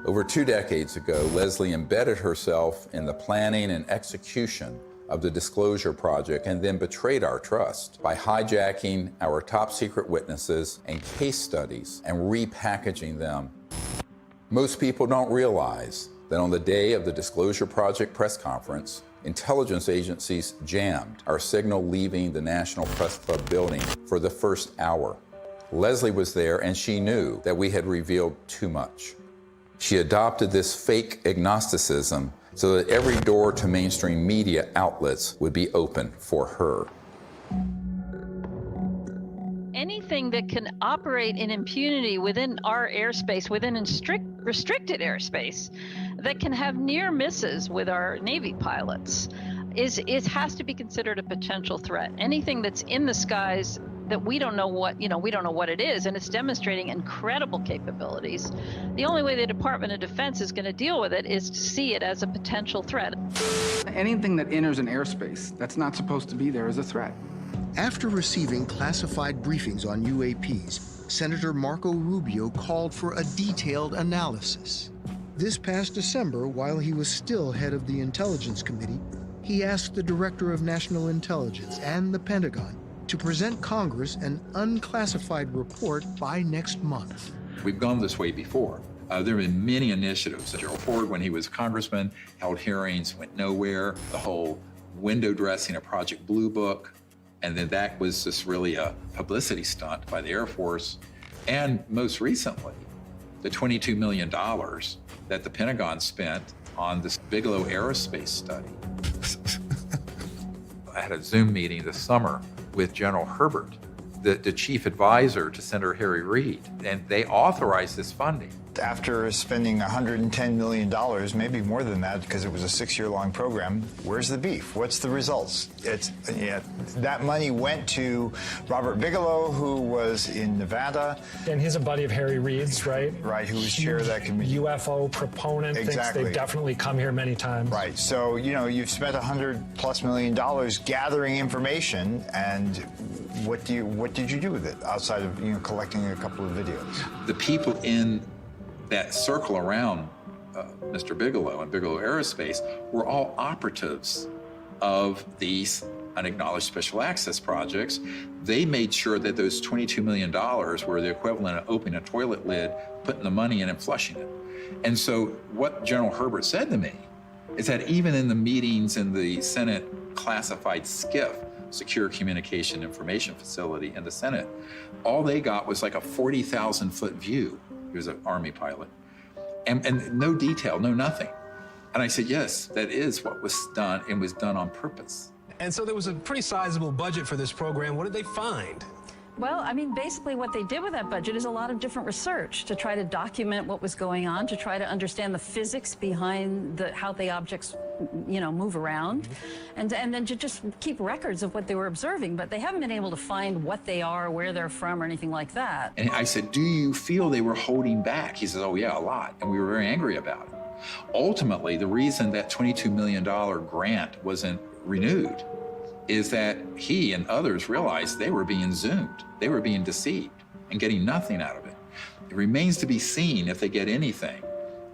Over 2 decades ago, Leslie embedded herself in the planning and execution of the Disclosure Project and then betrayed our trust by hijacking our top secret witnesses and case studies and repackaging them. Most people don't realize that on the day of the Disclosure Project press conference, intelligence agencies jammed our signal leaving the National Press Club building for the first hour. Leslie was there and she knew that we had revealed too much. She adopted this fake agnosticism so that every door to mainstream media outlets would be open for her. Anything that can operate in impunity within our airspace, within restricted airspace, that can have near misses with our Navy pilots, it has to be considered a potential threat. Anything that's in the skies that we don't know what, we don't know what it is, and it's demonstrating incredible capabilities. The only way the Department of Defense is going to deal with it is to see it as a potential threat. Anything that enters an airspace that's not supposed to be there is a threat. After receiving classified briefings on UAPs, Senator Marco Rubio called for a detailed analysis. This past December, while he was still head of the Intelligence Committee, he asked the Director of National Intelligence and the Pentagon to present Congress an unclassified report by next month. We've gone this way before. There have been many initiatives. Gerald Ford, when he was congressman, held hearings, went nowhere. The whole window dressing of Project Blue Book, and then that was just really a publicity stunt by the Air Force. And most recently, the $22 million that the Pentagon spent on this Bigelow aerospace study. I had a Zoom meeting this summer with General Herbert, the chief advisor to Senator Harry Reid, and they authorized this funding. After spending $110 million, maybe more than that, because it was a 6-year-long program, where's the beef? What's the results? That money went to Robert Bigelow, who was in Nevada. And he's a buddy of Harry Reid's, right? Right, who was chair of that committee. UFO proponent, exactly. Thinks they've definitely come here many times. Right, so, you've spent $100+ million gathering information, and what did you do with it, outside of, collecting a couple of videos? The people in that circle around Mr. Bigelow and Bigelow Aerospace were all operatives of these unacknowledged special access projects. They made sure that those $22 million were the equivalent of opening a toilet lid, putting the money in and flushing it. And so what General Herbert said to me is that even in the meetings in the Senate classified SCIF, Secure Communication Information Facility in the Senate, all they got was like a 40,000-foot view. He was an Army pilot. And no detail, no nothing. And I said, yes, that is what was done, and was done on purpose. And so there was a pretty sizable budget for this program. What did they find? Well, I mean, basically what they did with that budget is a lot of different research to try to document what was going on, to try to understand the physics behind how the objects, you know, move around, and then to just keep records of what they were observing. But they haven't been able to find what they are, where they're from, or anything like that. And I said, do you feel they were holding back? He says, oh yeah, a lot. And we were very angry about it. Ultimately, the reason that $22 million grant wasn't renewed is that he and others realized they were being zoomed. They were being deceived and getting nothing out of it. It remains to be seen if they get anything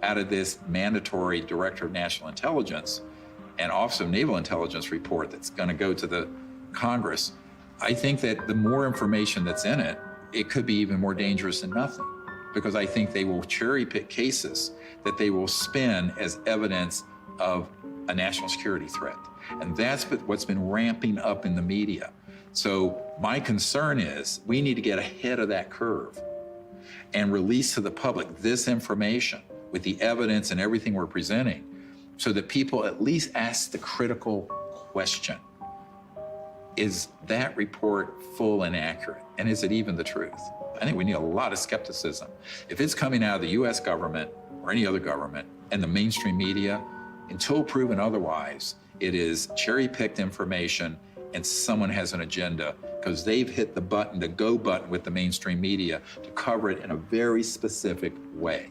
out of this mandatory Director of National Intelligence and Office of Naval Intelligence report that's going to go to the Congress. I think that the more information that's in it, it could be even more dangerous than nothing, because I think they will cherry pick cases that they will spin as evidence of a national security threat. And that's what's been ramping up in the media. So my concern is we need to get ahead of that curve and release to the public this information with the evidence and everything we're presenting, so that people at least ask the critical question: is that report full and accurate? And is it even the truth? I think we need a lot of skepticism. If it's coming out of the US government or any other government and the mainstream media, until proven otherwise, it is cherry-picked information and someone has an agenda because they've hit the button, the go button with the mainstream media to cover it in a very specific way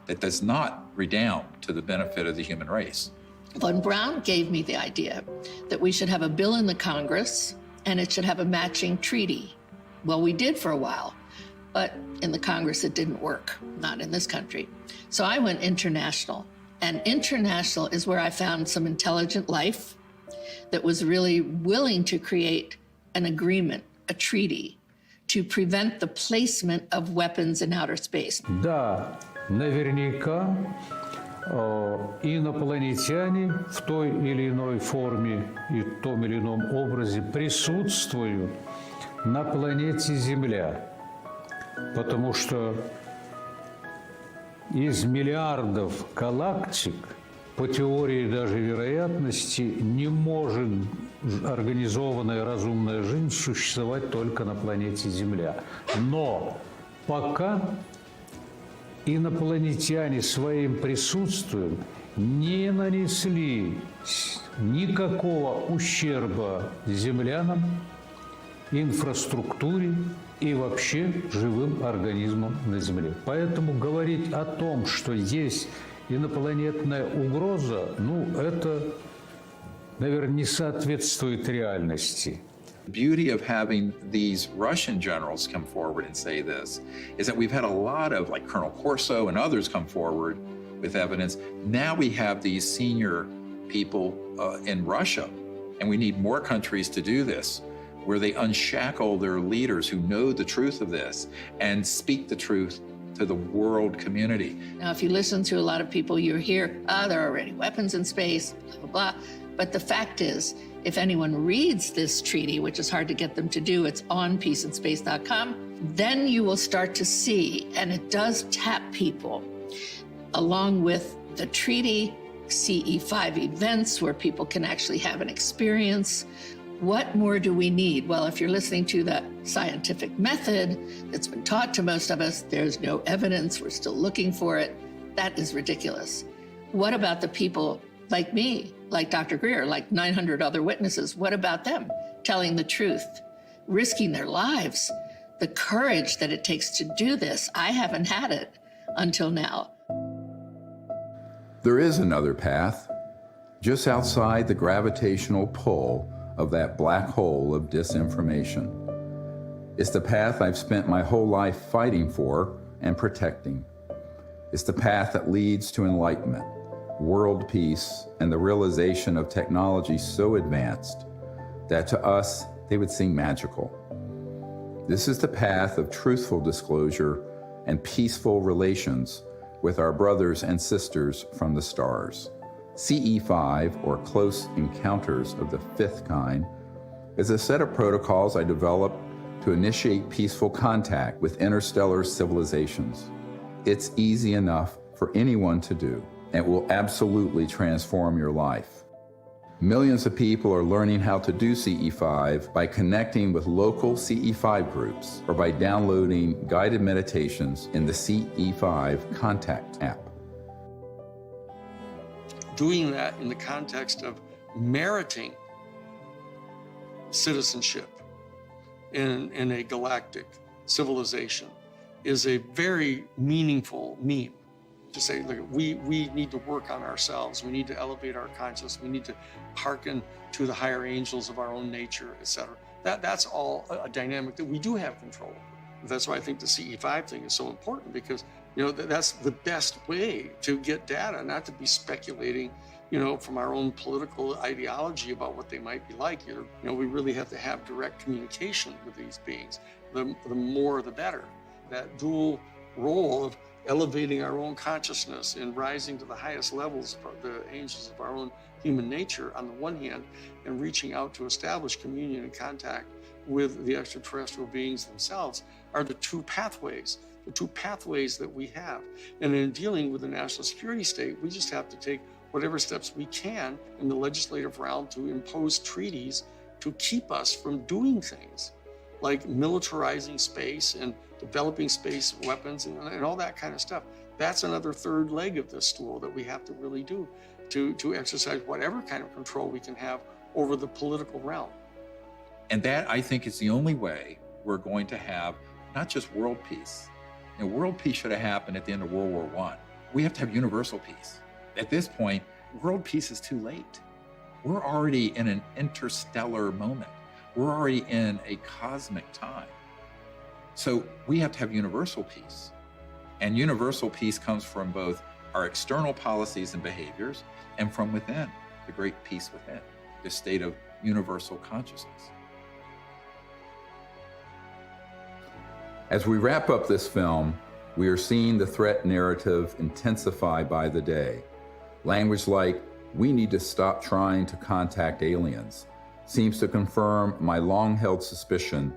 that does not redound to the benefit of the human race. Von Braun gave me the idea that we should have a bill in the Congress and it should have a matching treaty. Well, we did for a while, but in the Congress it didn't work, not in this country. So I went international. And international is where I found some intelligent life that was really willing to create an agreement, a treaty, to prevent the placement of weapons in outer space. Да, наверняка инопланетяне в той или иной форме и том или ином образе присутствуют на планете Земля, потому что из миллиардов галактик, по теории даже вероятности, не может организованная разумная жизнь существовать только на планете Земля. Но пока инопланетяне своим присутствием не нанесли никакого ущерба землянам, инфраструктуре и вообще живым организмам на Земле. Поэтому говорить о том, что есть инопланетная угроза, это, наверное, не соответствует реальности. The beauty of having these Russian generals come forward and say this is that we've had a lot of, like Colonel Corso and others, come forward with evidence. Now we have these senior people in Russia, and we need more countries to do this, where they unshackle their leaders who know the truth of this and speak the truth to the world community. Now, if you listen to a lot of people, you hear, there are already weapons in space, blah, blah, blah. But the fact is, if anyone reads this treaty, which is hard to get them to do, it's on peaceandspace.com, then you will start to see, and it does tap people, along with the treaty, CE5 events where people can actually have an experience. What more do we need? Well, if you're listening to the scientific method that's been taught to most of us, there's no evidence, we're still looking for it. That is ridiculous. What about the people like me, like Dr. Greer, like 900 other witnesses? What about them telling the truth, risking their lives? The courage that it takes to do this, I haven't had it until now. There is another path, just outside the gravitational pull of that black hole of disinformation. It's the path I've spent my whole life fighting for and protecting. It's the path that leads to enlightenment, world peace, and the realization of technology so advanced that to us, they would seem magical. This is the path of truthful disclosure and peaceful relations with our brothers and sisters from the stars. CE5, or Close Encounters of the Fifth Kind, is a set of protocols I developed to initiate peaceful contact with interstellar civilizations. It's easy enough for anyone to do, and will absolutely transform your life. Millions of people are learning how to do CE5 by connecting with local CE5 groups or by downloading guided meditations in the CE5 Contact app. Doing that in the context of meriting citizenship in a galactic civilization is a very meaningful meme. To say, look, we need to work on ourselves. We need to elevate our consciousness. We need to hearken to the higher angels of our own nature, etc. That's all a dynamic that we do have control over. That's why I think the CE5 thing is so important, because that's the best way to get data, not to be speculating, from our own political ideology about what they might be like. We really have to have direct communication with these beings. The more, the better. That dual role of elevating our own consciousness and rising to the highest levels of the angels of our own human nature on the one hand, and reaching out to establish communion and contact with the extraterrestrial beings themselves are the two pathways that we have. And in dealing with the national security state, we just have to take whatever steps we can in the legislative realm to impose treaties to keep us from doing things like militarizing space and developing space weapons and all that kind of stuff. That's another third leg of this stool that we have to really do to exercise whatever kind of control we can have over the political realm. And that, I think, is the only way we're going to have not just world peace. World peace should have happened at the end of World War I. We have to have universal peace. At this point, world peace is too late. We're already in an interstellar moment. We're already in a cosmic time. So we have to have universal peace. And universal peace comes from both our external policies and behaviors and from within, the great peace within, the state of universal consciousness. As we wrap up this film, we are seeing the threat narrative intensify by the day. Language like, "We need to stop trying to contact aliens," seems to confirm my long-held suspicion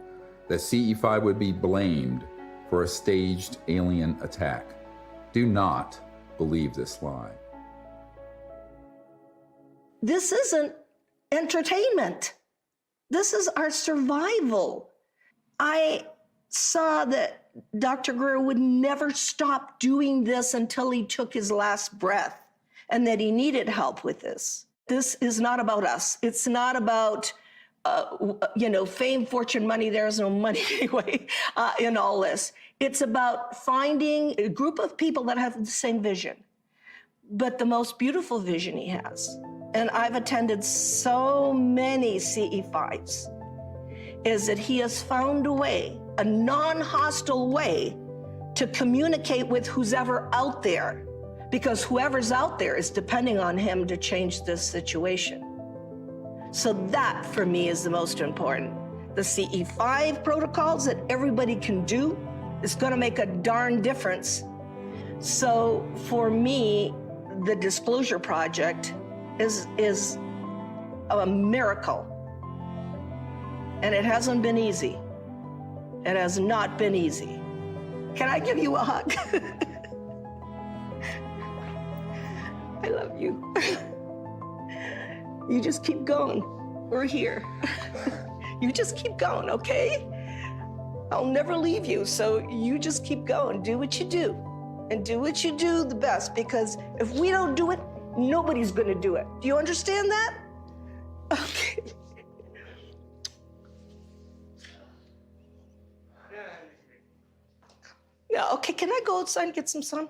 that CE5 would be blamed for a staged alien attack. Do not believe this lie. This isn't entertainment. This is our survival. I saw that Dr. Greer would never stop doing this until he took his last breath, and that he needed help with this. This is not about us. It's not about, fame, fortune, money. There's no money anyway in all this. It's about finding a group of people that have the same vision, but the most beautiful vision he has. And I've attended so many CE5s, is that he has found a way, a non-hostile way, to communicate with who's ever out there, because whoever's out there is depending on him to change this situation. So that, for me, is the most important. The CE5 protocols that everybody can do is going to make a darn difference. So for me, the Disclosure Project is a miracle. And it hasn't been easy. It has not been easy. Can I give you a hug? I love you. You just keep going. We're here. You just keep going, okay? I'll never leave you, so you just keep going. Do what you do. And do what you do the best, because if we don't do it, nobody's gonna do it. Do you understand that? Okay. Yeah, okay, can I go outside and get some sun?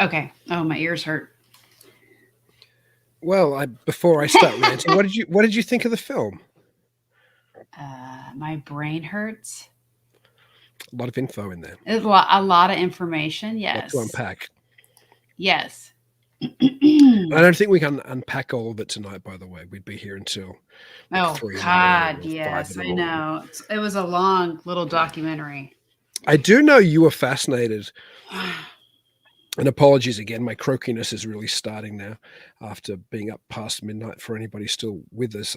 Okay. Oh, my ears hurt. Well, before I start ranting, what did you think of the film? My brain hurts. A lot of info in there. A lot of information. Yes. A lot to unpack. Yes. I don't think we can unpack all of it tonight, by the way. We'd be here until Oh, 3 in the God, morning or 5 yes, in the I morning. know. It was a long little documentary. I do know you were fascinated. And apologies again, my croakiness is really starting now after being up past midnight for anybody still with us.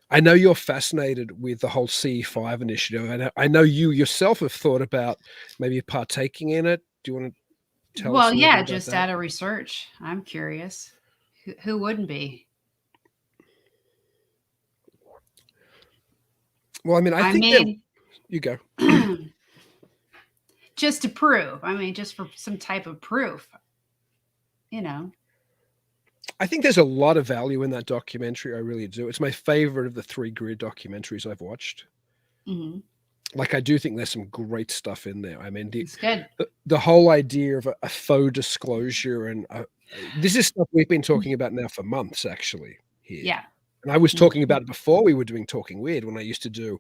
I know you're fascinated with the whole CE5 initiative. I know you yourself have thought about maybe partaking in it. Do you want to tell us Well, a little yeah, bit about just that? out of research. I'm curious. Who wouldn't be? Well, I mean, I think mean, you go. Just to prove. I mean, just for some type of proof. You know. I think there's a lot of value in that documentary. I really do. It's my favorite of the 3 Greer documentaries I've watched. Mm-hmm. Like, I do think there's some great stuff in there. I mean, It's good. The whole idea of a faux disclosure, and this is stuff we've been talking about now for months, actually. Here. Yeah. And I was talking about it before we were doing Talking Weird, when I used to do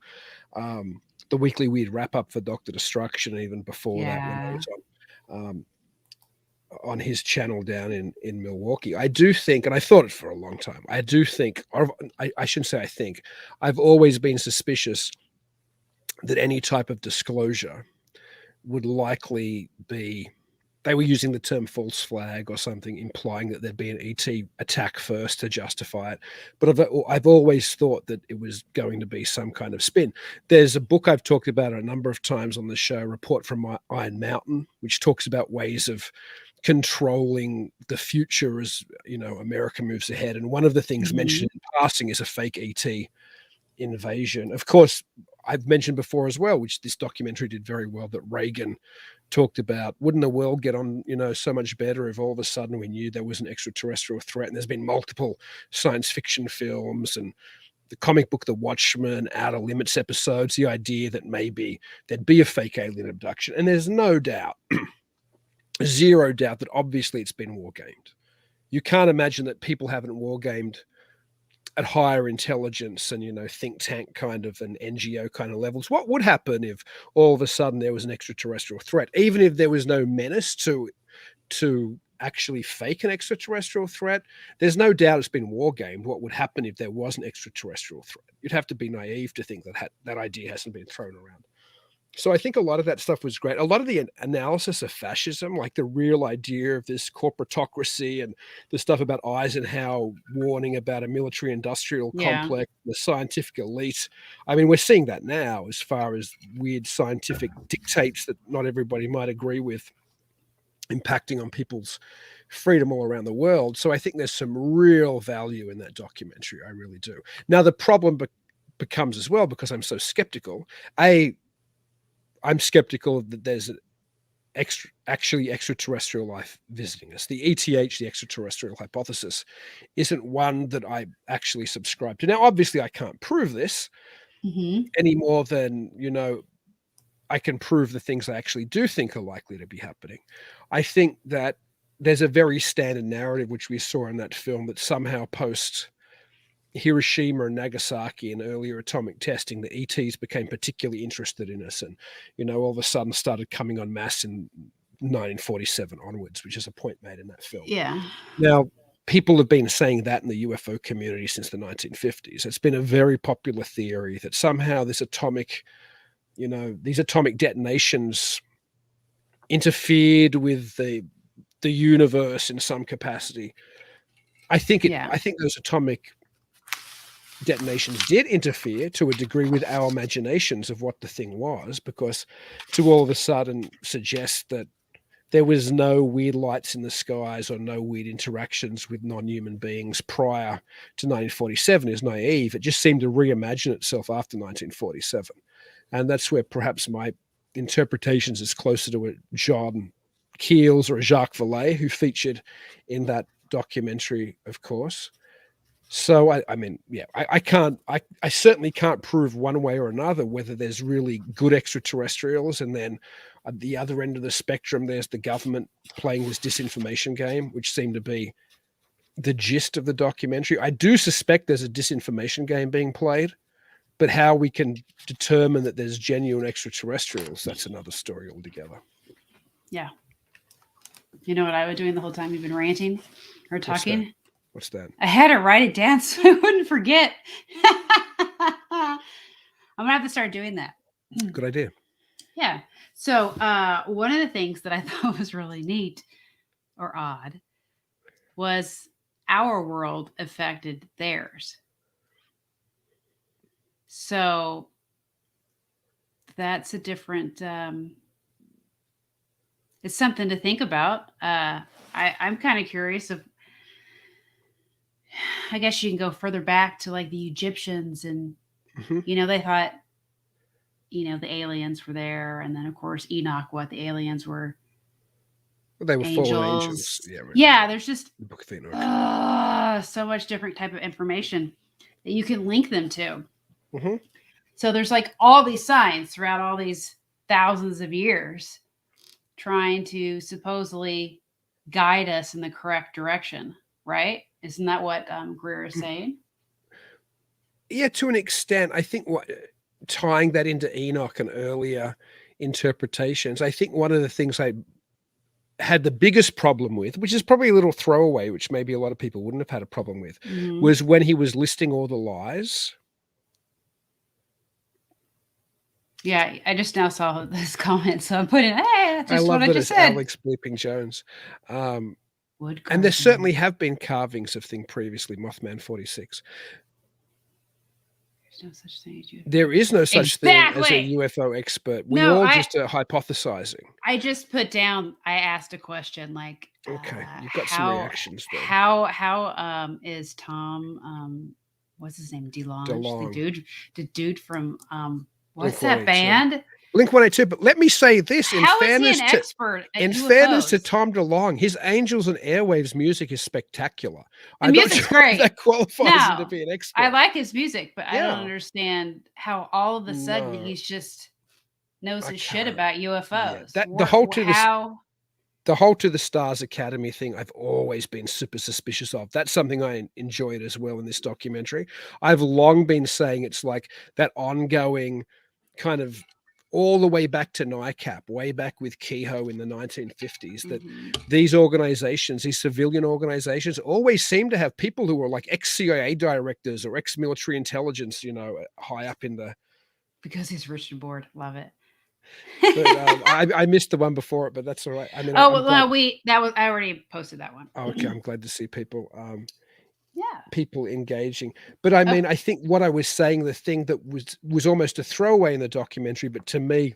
the weekly Weird wrap up for Dr. Destruction, and even before that, when I was on his channel down in Milwaukee. I do think, and I thought it for a long time, I do think, or I shouldn't say I think, I've always been suspicious that any type of disclosure would likely be, they were using the term false flag or something, implying that there'd be an ET attack first to justify it. But I've always thought that it was going to be some kind of spin. There's a book I've talked about a number of times on the show, Report from Iron Mountain, which talks about ways of controlling the future as, you know, America moves ahead. And one of the things mentioned in passing is a fake ET invasion. Of course, I've mentioned before as well, which this documentary did very well, that Reagan talked about, wouldn't the world get on, you know, so much better if all of a sudden we knew there was an extraterrestrial threat? And there's been multiple science fiction films and the comic book The Watchmen, Outer Limits episodes, the idea that maybe there'd be a fake alien abduction. And there's no doubt, zero doubt, that obviously it's been war gamed. You can't imagine that people haven't war gamed at higher intelligence and, you know, think tank kind of and NGO kind of levels. What would happen if all of a sudden there was an extraterrestrial threat, even if there was no menace to actually fake an extraterrestrial threat? There's no doubt it's been war gamed. What would happen if there was an extraterrestrial threat? You'd have to be naive to think that that idea hasn't been thrown around. So I think a lot of that stuff was great. A lot of the analysis of fascism, like the real idea of this corporatocracy and the stuff about Eisenhower warning about a military-industrial complex, the scientific elite. I mean, we're seeing that now as far as weird scientific dictates that not everybody might agree with impacting on people's freedom all around the world. So I think there's some real value in that documentary. I really do. Now, the problem becomes as well, because I'm so skeptical, I'm skeptical that there's actually extraterrestrial life visiting us. The ETH, the extraterrestrial hypothesis, isn't one that I actually subscribe to. Now, obviously, I can't prove this any more than, you know, I can prove the things I actually do think are likely to be happening. I think that there's a very standard narrative, which we saw in that film, that somehow post Hiroshima and Nagasaki and earlier atomic testing, the ETs became particularly interested in us and, you know, all of a sudden started coming en masse in 1947 onwards, which is a point made in that film. Yeah. Now, people have been saying that in the UFO community since the 1950s. It's been a very popular theory that somehow this atomic, you know, these atomic detonations interfered with the universe in some capacity. I think those atomic detonations did interfere to a degree with our imaginations of what the thing was, because to all of a sudden suggest that there was no weird lights in the skies or no weird interactions with non-human beings prior to 1947 is naive. It just seemed to reimagine itself after 1947. And that's where perhaps my interpretations is closer to a John Keels or a Jacques Vallée, who featured in that documentary, of course. So I mean, yeah, I certainly can't prove one way or another whether there's really good extraterrestrials, and then at the other end of the spectrum, there's the government playing this disinformation game, which seemed to be the gist of the documentary. I do suspect there's a disinformation game being played, but how we can determine that there's genuine extraterrestrials, that's another story altogether. Yeah. You know what I was doing the whole time you've been ranting or talking? What's that? I had to write it down so I wouldn't forget. I'm gonna have to start doing that. Good idea. Yeah. So one of the things that I thought was really neat or odd was our world affected theirs. So that's a different it's something to think about. I'm kind of curious of, I guess you can go further back to like the Egyptians and, you know, they thought, you know, the aliens were there. And then of course, Enoch, what the aliens were. Well, they were angels. fallen angels. Yeah, right. Yeah, there's just the Book of Enoch. so much different type of information that you can link them to. Mm-hmm. So there's like all these signs throughout all these thousands of years trying to supposedly guide us in the correct direction, right? Isn't that what Greer is saying? Yeah, to an extent. I think tying that into Enoch and earlier interpretations, I think one of the things I had the biggest problem with, which is probably a little throwaway, which maybe a lot of people wouldn't have had a problem with, was when he was listing all the lies. Yeah, I just now saw this comment, so I'm putting, hey, that's I just love what I that just it's said. Alex Bleeping Jones. Wood And there carving. certainly have been carvings of thing previously, Mothman 46. There's no such thing as UFO. There is no such thing as a Exactly. UFO expert. We No, all I- just are hypothesizing. I just put down, I asked a question like, Okay, you've got some how, reactions there. how is Tom, what's his name? DeLonge, DeLonge. the dude from, what's Blink-182. that band? Blink-182. But let me say this: in How is he fairness an to expert at in fairness to UFOs? Tom DeLonge, his Angels and Airwaves music is spectacular. The I'm not music's sure if great. that qualifies him to No, be an expert. I like his music, but I Yeah. don't understand how all of a sudden No. he's just knows I his shit can't. about UFOs. That the Wha- whole to the how the whole To the Stars Academy thing, I've always been super suspicious of. That's something I enjoyed as well in this documentary. I've long been saying it's like that ongoing kind of all the way back to NICAP, way back with Kehoe in the 1950s, that these organizations, these civilian organizations, always seem to have people who are like ex-CIA directors or ex-military intelligence, you know, high up in the... because he's Richard Board, love it. But, I missed the one before it, but that's all right. I mean, Oh I'm well, glad- I already posted that one. Okay, I'm glad to see people Yeah. people engaging. But I mean, I think what I was saying, the thing that was almost a throwaway in the documentary, but to me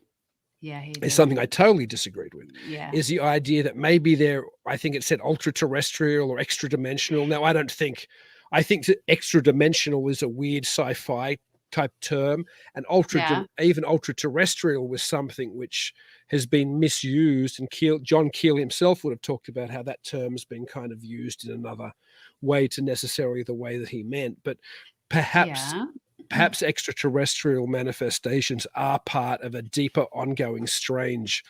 Yeah, he is something I totally disagreed with, Yeah. is the idea that maybe I think it said ultra-terrestrial or extra-dimensional. Now, I think that extra-dimensional is a weird sci-fi type term, and even ultra-terrestrial was something which has been misused, and John Keel himself would have talked about how that term's been kind of used in another way to necessarily the way that he meant. But perhaps extraterrestrial manifestations are part of a deeper, ongoing, strange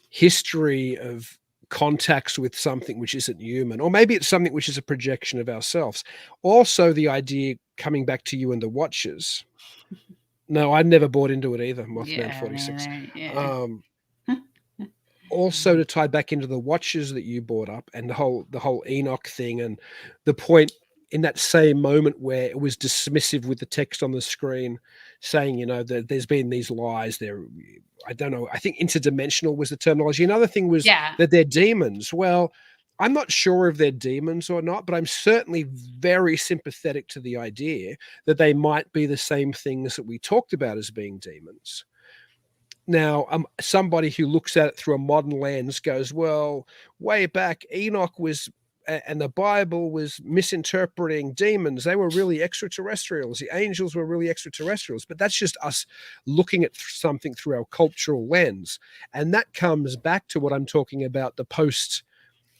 history of contacts with something which isn't human, or maybe it's something which is a projection of ourselves. Also, the idea, coming back to you and the Watchers. No, I never bought into it either, Mothman 46. Also, to tie back into the Watchers that you brought up, and the whole Enoch thing, and the point in that same moment where it was dismissive with the text on the screen saying, you know, that there's been these lies there. I don't know. I think interdimensional was the terminology. Another thing was that they're demons. Well, I'm not sure if they're demons or not, but I'm certainly very sympathetic to the idea that they might be the same things that we talked about as being demons. Now, somebody who looks at it through a modern lens goes, well, way back, Enoch was, and the Bible was misinterpreting demons. They were really extraterrestrials. The angels were really extraterrestrials. But that's just us looking at something through our cultural lens. And that comes back to what I'm talking about, the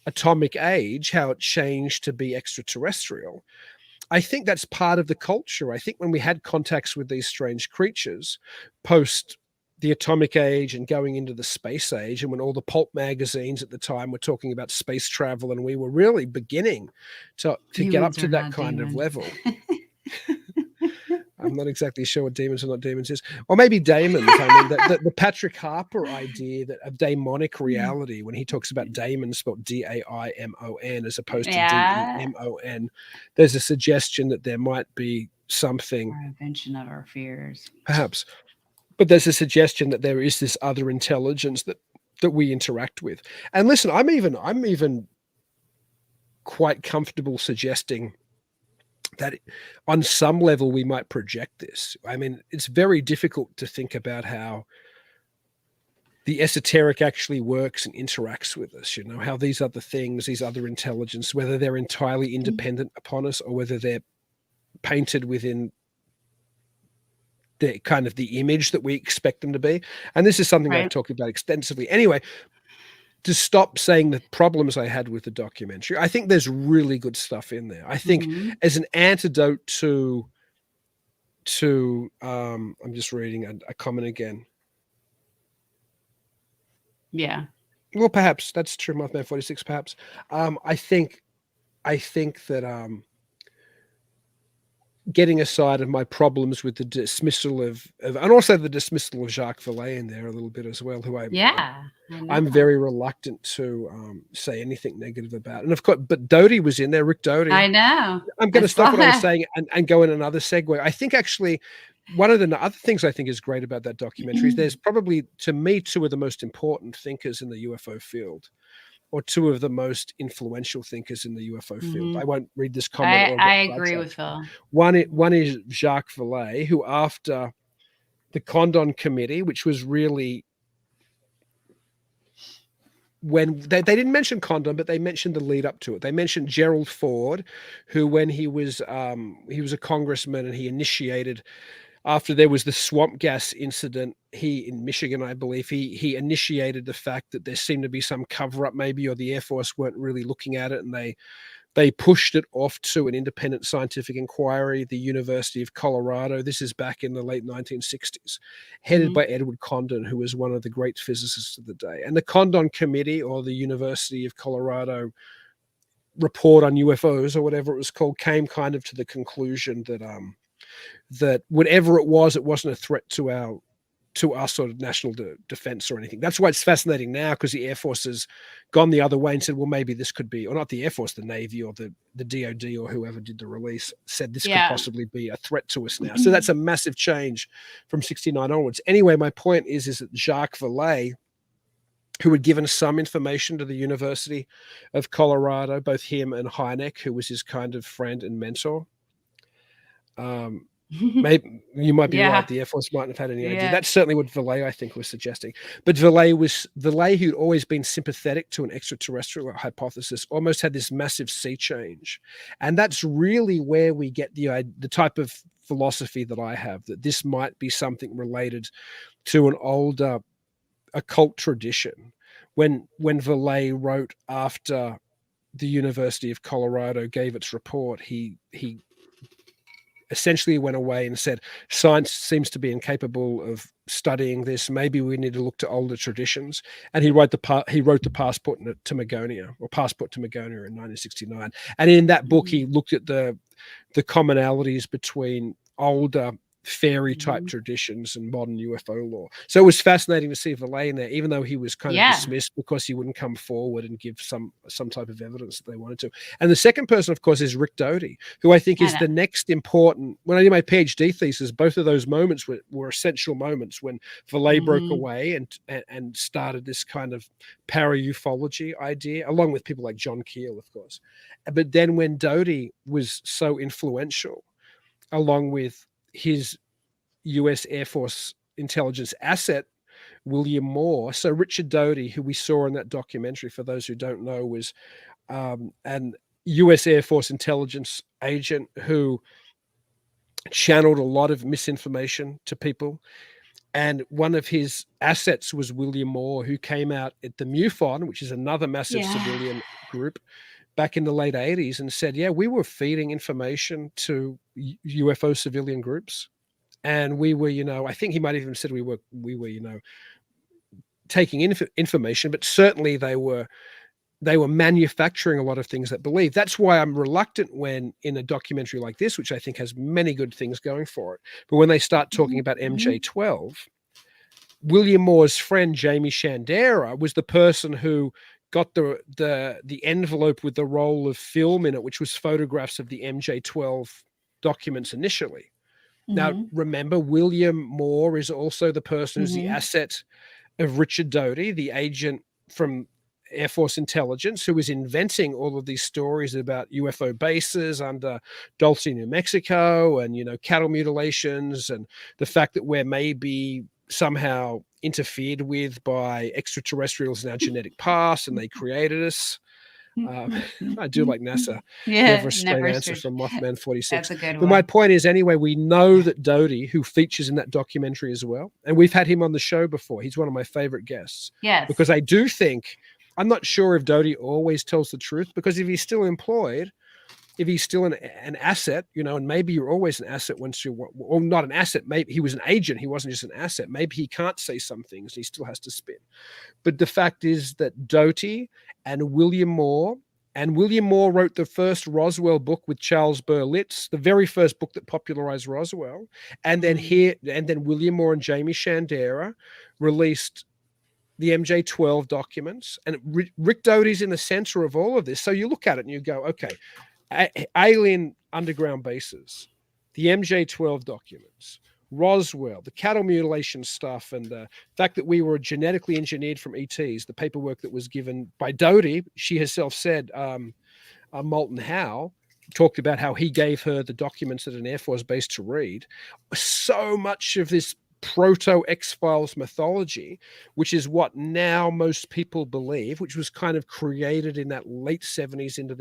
atomic age, how it changed to be extraterrestrial. I think that's part of the culture. I think when we had contacts with these strange creatures post the atomic age and going into the space age, and when all the pulp magazines at the time were talking about space travel, and we were really beginning to get up Demons to are that not kind of demons. level. I'm not exactly sure what demons or not demons is, or maybe daemons. I mean, the Patrick Harper idea that of daemonic reality, when he talks about daemons spelled Daimon as opposed to Yeah. Demon, there's a suggestion that there might be something, Or invention of our fears. perhaps, but there's a suggestion that there is this other intelligence that we interact with. And listen, I'm even quite comfortable suggesting that on some level we might project this. I mean, it's very difficult to think about how the esoteric actually works and interacts with us, you know, how these other things, these other intelligence, whether they're entirely independent upon us or whether they're painted within the kind of the image that we expect them to be. And this is something I've Right. talked about extensively. Anyway, to stop saying the problems I had with the documentary, I think there's really good stuff in there. I think as an antidote to I'm just reading a comment again. Yeah. Well, perhaps that's true. Mothman 46, perhaps. I think that getting aside of my problems with the dismissal of and also the dismissal of Jacques Vallée in there a little bit as well, who Yeah. I'm very reluctant to say anything negative about. And of course, but Doty was in there, Rick Doty. I know. I'm going I to stop saw what I was it. saying and go in another segue. I think actually one of the other things I think is great about that documentary is there's probably, to me, two of the most important thinkers in the UFO field, or two of the most influential thinkers in the UFO field. I won't read this comment. or I get agree with sidetracked. Phil. One is Jacques Vallée, who after the Condon Committee, which was really when they didn't mention Condon, but they mentioned the lead up to it. They mentioned Gerald Ford, who when he was a congressman and he initiated, after there was the swamp gas incident, in Michigan, I believe, he initiated the fact that there seemed to be some cover up maybe, or the Air Force weren't really looking at it, and they pushed it off to an independent scientific inquiry, the University of Colorado. This is back in the late 1960s, headed by Edward Condon, who was one of the great physicists of the day. And the Condon Committee, or the University of Colorado report on UFOs, or whatever it was called, came kind of to the conclusion that that whatever it wasn't a threat to us or national defense or anything. That's why it's fascinating now, because the Air Force has gone the other way and said, well, maybe this could be, or not the Air Force, the Navy or the DOD or whoever did the release said this could possibly be a threat to us now. So that's a massive change from 69 onwards. Anyway, my point is that Jacques Vallée, who had given some information to the University of Colorado, both him and Hynek, who was his kind of friend and mentor, maybe you might be right. The Air Force mightn't have had any idea. That's certainly what Vallée, I think, was suggesting. But Vallée, who'd always been sympathetic to an extraterrestrial hypothesis, almost had this massive sea change. And that's really where we get the type of philosophy that I have, that this might be something related to an older occult tradition. When Vallée wrote after the University of Colorado gave its report, he essentially went away and said, science seems to be incapable of studying this. Maybe we need to look to older traditions. And he wrote the Passport to Magonia, or Passport to Magonia in 1969. And in that book, he looked at the commonalities between older fairy type traditions and modern UFO law. So it was fascinating to see Vallée in there, even though he was kind of dismissed because he wouldn't come forward and give some type of evidence that they wanted to. And the second person, of course, is Rick Doty, who I think is the next important. When I did my PhD thesis, both of those moments were essential moments when Vallée broke away and started this kind of para-ufology idea, along with people like John Keel, of course. But then when Doty was so influential, along with his U.S. Air Force intelligence asset, William Moore. So Richard Doty, who we saw in that documentary, for those who don't know, was an U.S. Air Force intelligence agent who channeled a lot of misinformation to people. And one of his assets was William Moore, who came out at the MUFON, which is another massive civilian group back in the late 80s and said, yeah, we were feeding information to UFO civilian groups. And we were, I think he might have even said we were, taking information, but certainly they were manufacturing a lot of things that believe. That's why I'm reluctant when in a documentary like this, which I think has many good things going for it, but when they start talking about MJ12, William Moore's friend Jamie Shandera was the person who got the envelope with the roll of film in it, which was photographs of the MJ12 documents initially. Now, remember, William Moore is also the person who's the asset of Richard Doty, the agent from Air Force Intelligence, who was inventing all of these stories about UFO bases under Dulce, New Mexico, and, cattle mutilations, and the fact that we're maybe somehow interfered with by extraterrestrials in our genetic past, and they created us. I do like NASA. Never a straight answer from Mothman 46. That's a good but one. my point is, anyway, we know that Doty, who features in that documentary as well, and we've had him on the show before. He's one of my favorite guests. Yes. Because I do think, I'm not sure if Doty always tells the truth, because if he's still employed, if he's still an asset, and maybe you're always an asset once you're, or not an asset, maybe he was an agent, he wasn't just an asset. Maybe he can't say some things, he still has to spin. But the fact is that Doty and William Moore wrote the first Roswell book with Charles Berlitz, the very first book that popularized Roswell. And then William Moore and Jamie Shandera released the MJ12 documents. And Rick Doty's in the center of all of this. So you look at it and you go, okay, alien underground bases, the MJ12 documents, Roswell, the cattle mutilation stuff, and the fact that we were genetically engineered from ETs, the paperwork that was given by Doty, she herself said, Moulton Howe talked about how he gave her the documents at an Air Force base to read. So much of this proto X-Files mythology, which is what now most people believe, which was kind of created in that late 70s into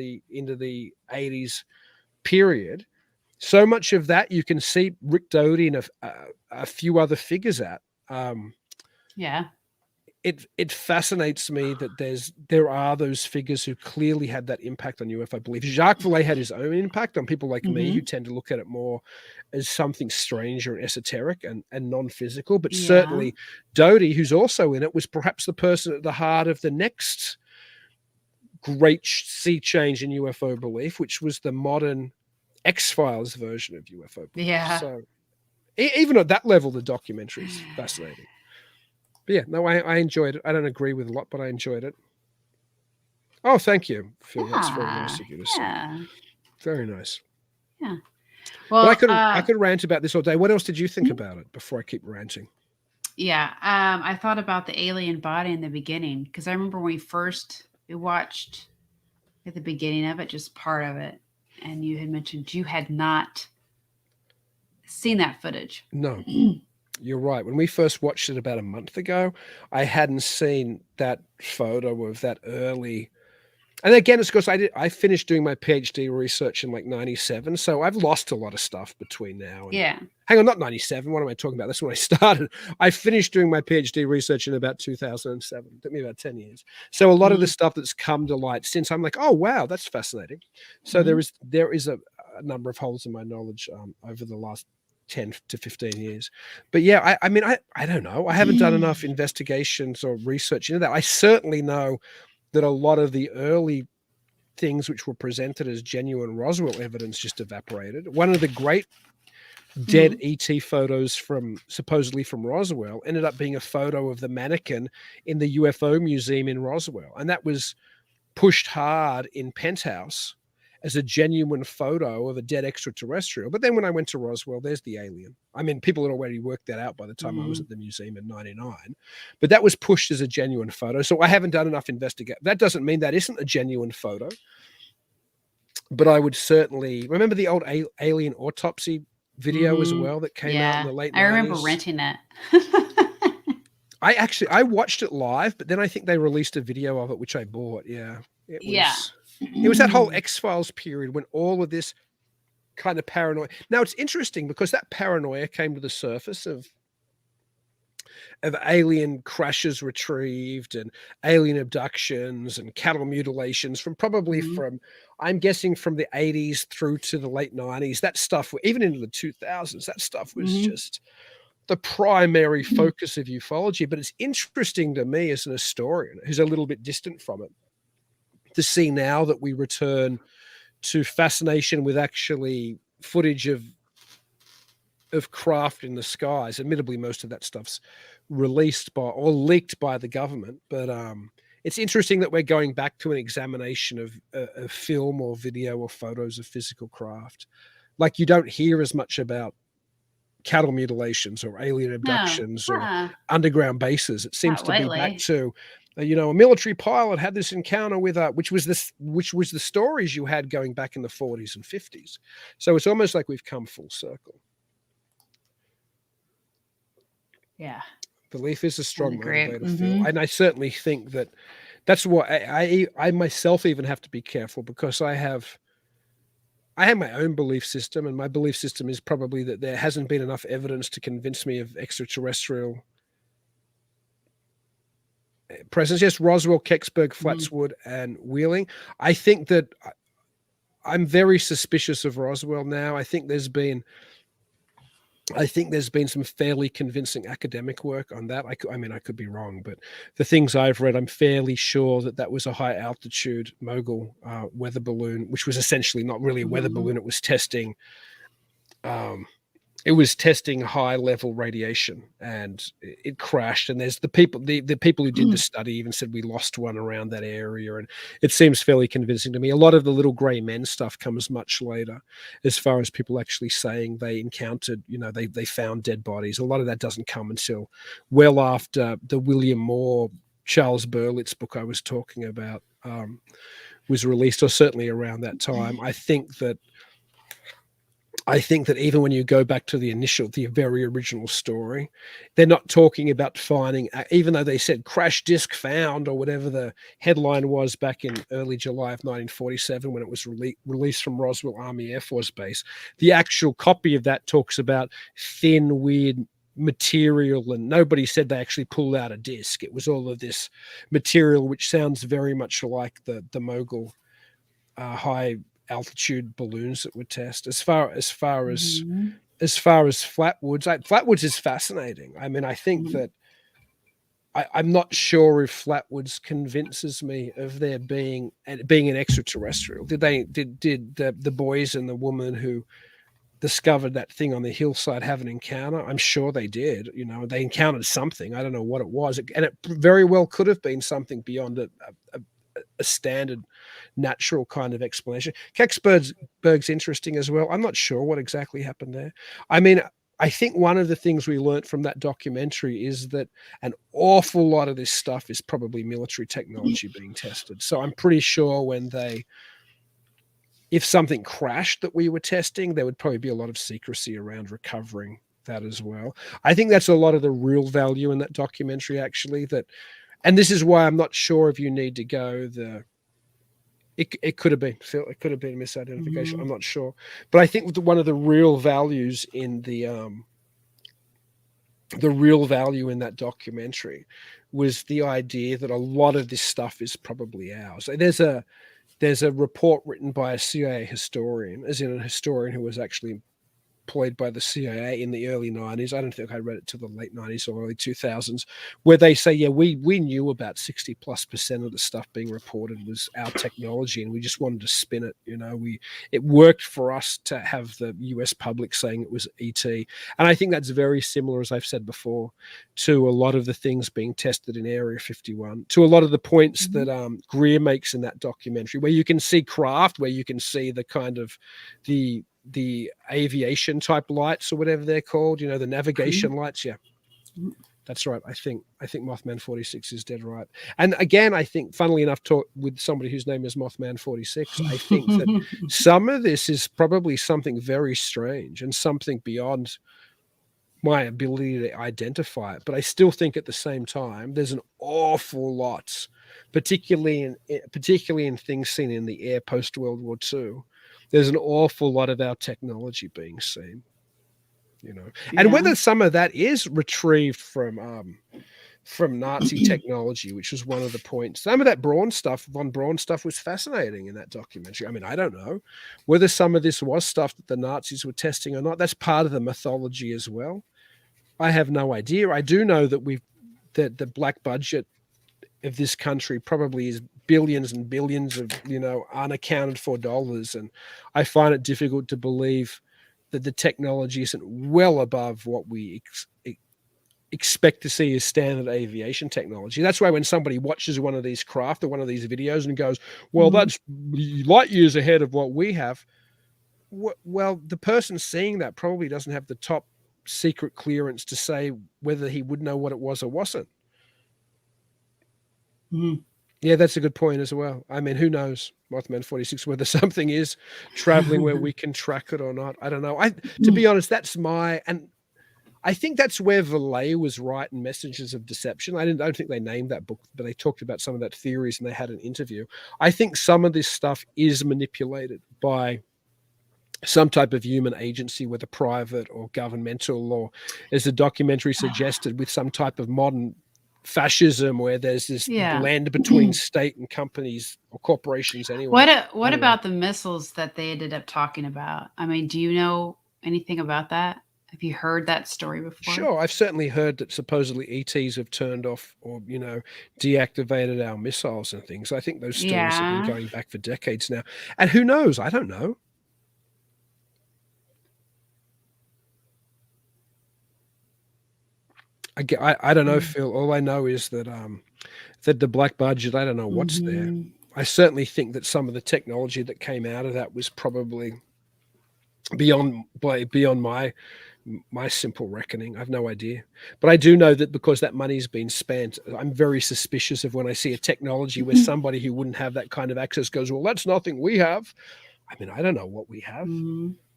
the 80s period. So much of that you can see Rick Doty and a few other figures at. Yeah. It fascinates me that there are those figures who clearly had that impact on UFO belief. Jacques Vallée had his own impact on people like me, who tend to look at it more as something strange or esoteric and non-physical. But certainly Doty, who's also in it, was perhaps the person at the heart of the next great sea change in UFO belief, which was the modern X-Files version of UFO belief. Yeah. So even at that level, the documentary is fascinating. But yeah, no, I enjoyed it. I don't agree with a lot, but I enjoyed it. Oh, thank you, Phil. That's very nice of you to say. Very nice. Yeah. Well, but I could rant about this all day. What else did you think about it before I keep ranting? Yeah. I thought about the alien body in the beginning, because I remember when we watched at the beginning of it, just part of it, and you had mentioned you had not seen that footage. No. You're right. When we first watched it about a month ago, I hadn't seen that photo of that early. And again, it's because I finished doing my PhD research in like 97. So I've lost a lot of stuff between now and hang on, not 97. What am I talking about? That's when I started. I finished doing my PhD research in about 2007. It took me about 10 years. So a lot of the stuff that's come to light since, I'm like, oh, wow, that's fascinating. So there is a number of holes in my knowledge over the last 10 to 15 years. But yeah, I mean, I don't know. I haven't done enough investigations or research into that. I certainly know that a lot of the early things which were presented as genuine Roswell evidence just evaporated. One of the great dead ET photos supposedly from Roswell ended up being a photo of the mannequin in the UFO museum in Roswell. And that was pushed hard in Penthouse as a genuine photo of a dead extraterrestrial. But then when I went to Roswell, there's the alien. I mean, people had already worked that out by the time I was at the museum in 99. But that was pushed as a genuine photo. So I haven't done enough investigation. That doesn't mean that isn't a genuine photo. But I would certainly remember the old alien autopsy video as well that came out in the late 90s. I remember renting it. I watched it live, but then I think they released a video of it, which I bought. Yeah. It was that whole X-Files period when all of this kind of paranoia. Now, it's interesting because that paranoia came to the surface of alien crashes retrieved and alien abductions and cattle mutilations from probably from, I'm guessing, from the 80s through to the late 90s. That stuff, even into the 2000s, that stuff was just the primary focus of ufology. But it's interesting to me as an historian who's a little bit distant from it to see now that we return to fascination with actually footage of craft in the skies. Admittedly, most of that stuff's released by or leaked by the government, but it's interesting that we're going back to an examination of film or video or photos of physical craft. Like, you don't hear as much about cattle mutilations or alien abductions or underground bases. It seems to be back to, a military pilot had this encounter with which was the stories you had going back in the 40s and 50s. So it's almost like we've come full circle. Yeah. Belief is a strong motivator, Phil. And I certainly think that's why I myself even have to be careful, because I have my own belief system, and my belief system is probably that there hasn't been enough evidence to convince me of extraterrestrial presence. Yes, Roswell, Kecksburg, Flatswood, and Wheeling. I think that I'm very suspicious of Roswell now. I think there's been some fairly convincing academic work on that. I mean, I could be wrong, but the things I've read, I'm fairly sure that was a high altitude mogul weather balloon, which was essentially not really a weather balloon. It was testing high level radiation, and it crashed. And there's the people who did the study even said we lost one around that area, and it seems fairly convincing to me. A lot of the little gray men stuff comes much later, as far as people actually saying they encountered, they found dead bodies. A lot of that doesn't come until well after the William Moore, Charles Berlitz book I was talking about was released, or certainly around that time. I think that even when you go back to the very original story, they're not talking about finding, even though they said crash disk found or whatever the headline was back in early July of 1947 when it was released from Roswell Army Air Force Base. The actual copy of that talks about thin, weird material, and nobody said they actually pulled out a disk. It was all of this material, which sounds very much like the mogul high altitude balloons that would test. As far as Flatwoods, Flatwoods is fascinating. I mean, I think that I'm not sure if Flatwoods convinces me of there being an extraterrestrial. Did the boys and the woman who discovered that thing on the hillside have an encounter? I'm sure they did. They encountered something. I don't know what it was, and it very well could have been something beyond a standard natural kind of explanation. Kecksburg's interesting as well. I'm not sure what exactly happened there. I mean, I think one of the things we learned from that documentary is that an awful lot of this stuff is probably military technology being tested. So I'm pretty sure if something crashed that we were testing, there would probably be a lot of secrecy around recovering that as well. I think that's a lot of the real value in that documentary, actually, and this is why I'm not sure if you need to go it could have been, Phil, it could have been misidentification. I'm not sure. But I think one of the real values in the real value in that documentary was the idea that a lot of this stuff is probably ours. There's a report written by a CIA historian, as in a historian who was actually employed by the CIA in the early 90s. I don't think I read it till the late 90s or early 2000s, where they say, we knew about 60+% of the stuff being reported was our technology, and we just wanted to spin it. It worked for us to have the US public saying it was ET. And I think that's very similar, as I've said before, to a lot of the things being tested in Area 51, to a lot of the points that Greer makes in that documentary, where you can see craft, where you can see the kind of the aviation type lights or whatever they're called, the navigation lights. Yeah, that's right. I think Mothman 46 is dead right. And again, I think, funnily enough, talk with somebody whose name is Mothman 46, I think that some of this is probably something very strange and something beyond my ability to identify it. But I still think at the same time, there's an awful lot, particularly in things seen in the air post World War II. There's an awful lot of our technology being seen. you know, and Yeah. whether some of that is retrieved from Nazi technology, which was one of the points. Some of that von Braun stuff was fascinating in that documentary. I mean, I don't know whether some of this was stuff that the Nazis were testing or not. That's part of the mythology as well. I have no idea. I do know that that the black budget of this country probably is billions and billions of, unaccounted for dollars. And I find it difficult to believe that the technology isn't well above what we expect to see as standard aviation technology. That's why when somebody watches one of these craft or one of these videos and goes, well, that's light years ahead of what we have. Well, the person seeing that probably doesn't have the top secret clearance to say whether he would know what it was or wasn't. Yeah, that's a good point as well. I mean, who knows, Mothman 46, whether something is traveling where we can track it or not. I don't know. To be honest, and I think that's where Vallée was right in Messengers of Deception. I don't think they named that book, but they talked about some of that theories and they had an interview. I think some of this stuff is manipulated by some type of human agency, whether private or governmental, or as the documentary suggested, with some type of modern fascism where there's this blend between state and companies or corporations anyway. What about the missiles that they ended up talking about? I mean, do you know anything about that? Have you heard that story before? Sure. I've certainly heard that supposedly ETs have turned off or, deactivated our missiles and things. I think those stories have been going back for decades now. And who knows? I don't know. I don't know, Phil. All I know is that the black budget, I don't know what's there. I certainly think that some of the technology that came out of that was probably beyond my simple reckoning. I have no idea. But I do know that because that money's been spent, I'm very suspicious of when I see a technology where somebody who wouldn't have that kind of access goes, well, that's nothing we have. I mean, I don't know what we have.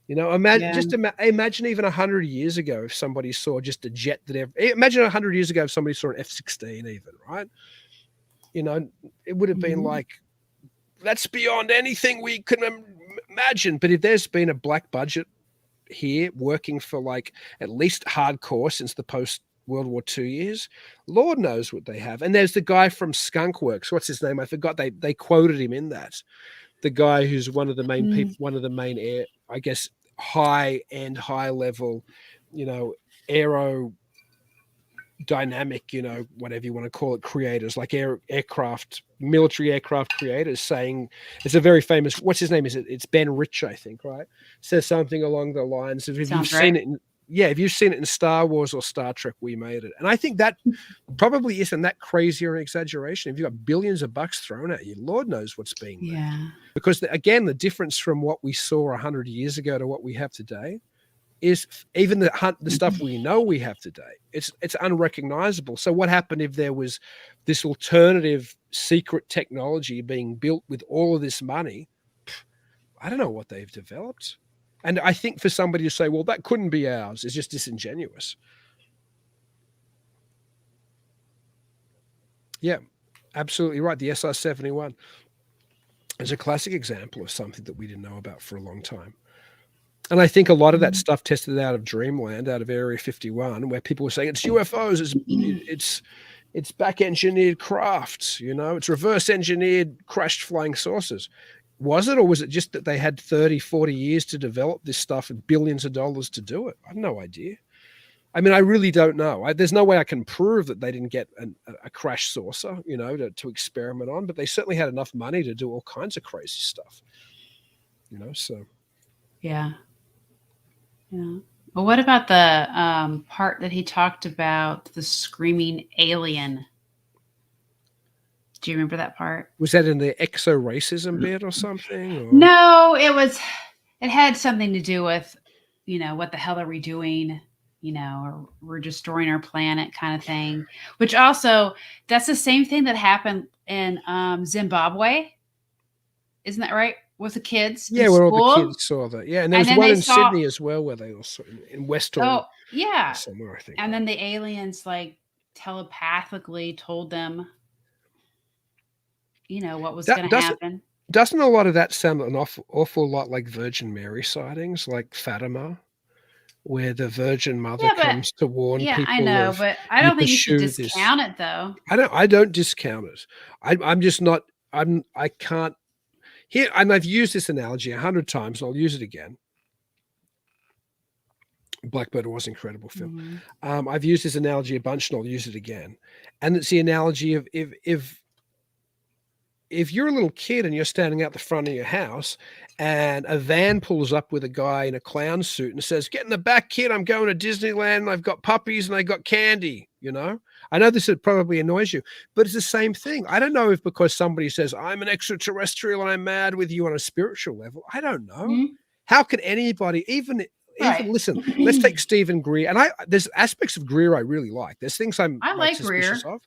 Imagine even 100 years ago if somebody saw just a jet imagine 100 years ago if somebody saw an F-16 even, right? It would have been like, that's beyond anything we could imagine. But if there's been a black budget here working for like at least hardcore since the post-World War II years, Lord knows what they have. And there's the guy from Skunk Works. What's his name? I forgot. They quoted him in that. The guy who's one of the main people, one of the main high-end, high-level, aerodynamic, whatever you want to call it, creators, like military aircraft creators, saying, it's a very famous, what's his name? It's Ben Rich, I think, right? Says something along the lines of, if you've seen it in Star Wars or Star Trek, we made it. And I think that probably isn't that crazy or an exaggeration. If you've got billions of bucks thrown at you, Lord knows what's being made. Yeah. Because again, the difference from what we saw 100 years ago to what we have today is even the stuff we know we have today. It's unrecognizable. So what happened if there was this alternative secret technology being built with all of this money? I don't know what they've developed. And I think for somebody to say, well, that couldn't be ours, is just disingenuous. Yeah, absolutely right. The SR-71 is a classic example of something that we didn't know about for a long time. And I think a lot of that stuff tested out of Dreamland, out of Area 51, where people were saying it's UFOs, it's back-engineered crafts, it's reverse-engineered crashed flying saucers. Was it, or was it just that they had 30, 40 years to develop this stuff and billions of dollars to do it? I have no idea. I mean, I really don't know. There's no way I can prove that they didn't get a crash saucer, to experiment on, but they certainly had enough money to do all kinds of crazy stuff, so. Yeah. Yeah. Well, what about the part that he talked about the screaming alien? Do you remember that part? Was that in the exo-racism bit or something? Or? No, it had something to do with, what the hell are we doing? Or we're destroying our planet kind of thing, which also, that's the same thing that happened in Zimbabwe. Isn't that right? With the kids? Yeah, where all the kids saw that. Yeah, and there was one in Sydney as well where they also, in Western. Oh, yeah. Somewhere, I think. And then the aliens telepathically told them, what was going to happen. Doesn't a lot of that sound an awful lot like Virgin Mary sightings, like Fatima? where the Virgin Mother comes to warn people. I know, of, but I don't think you should pursue this. discount it, though. I don't discount it. I'm just not. I can't. Here, and I've used this analogy 100 times, and I'll use it again. Blackbird was incredible film. I've used this analogy a bunch, and I'll use it again. And it's the analogy of if you're a little kid and you're standing out the front of your house, and a van pulls up with a guy in a clown suit and says, "Get in the back, kid. I'm going to Disneyland. And I've got puppies and I got candy." You know, I know this probably annoys you, but it's the same thing. I don't know if because somebody says I'm an extraterrestrial and I'm mad with you on a spiritual level. I don't know. How could anybody even listen? Let's take Stephen Greer, and there's aspects of Greer I really like. There's things I like suspicious Greer, of.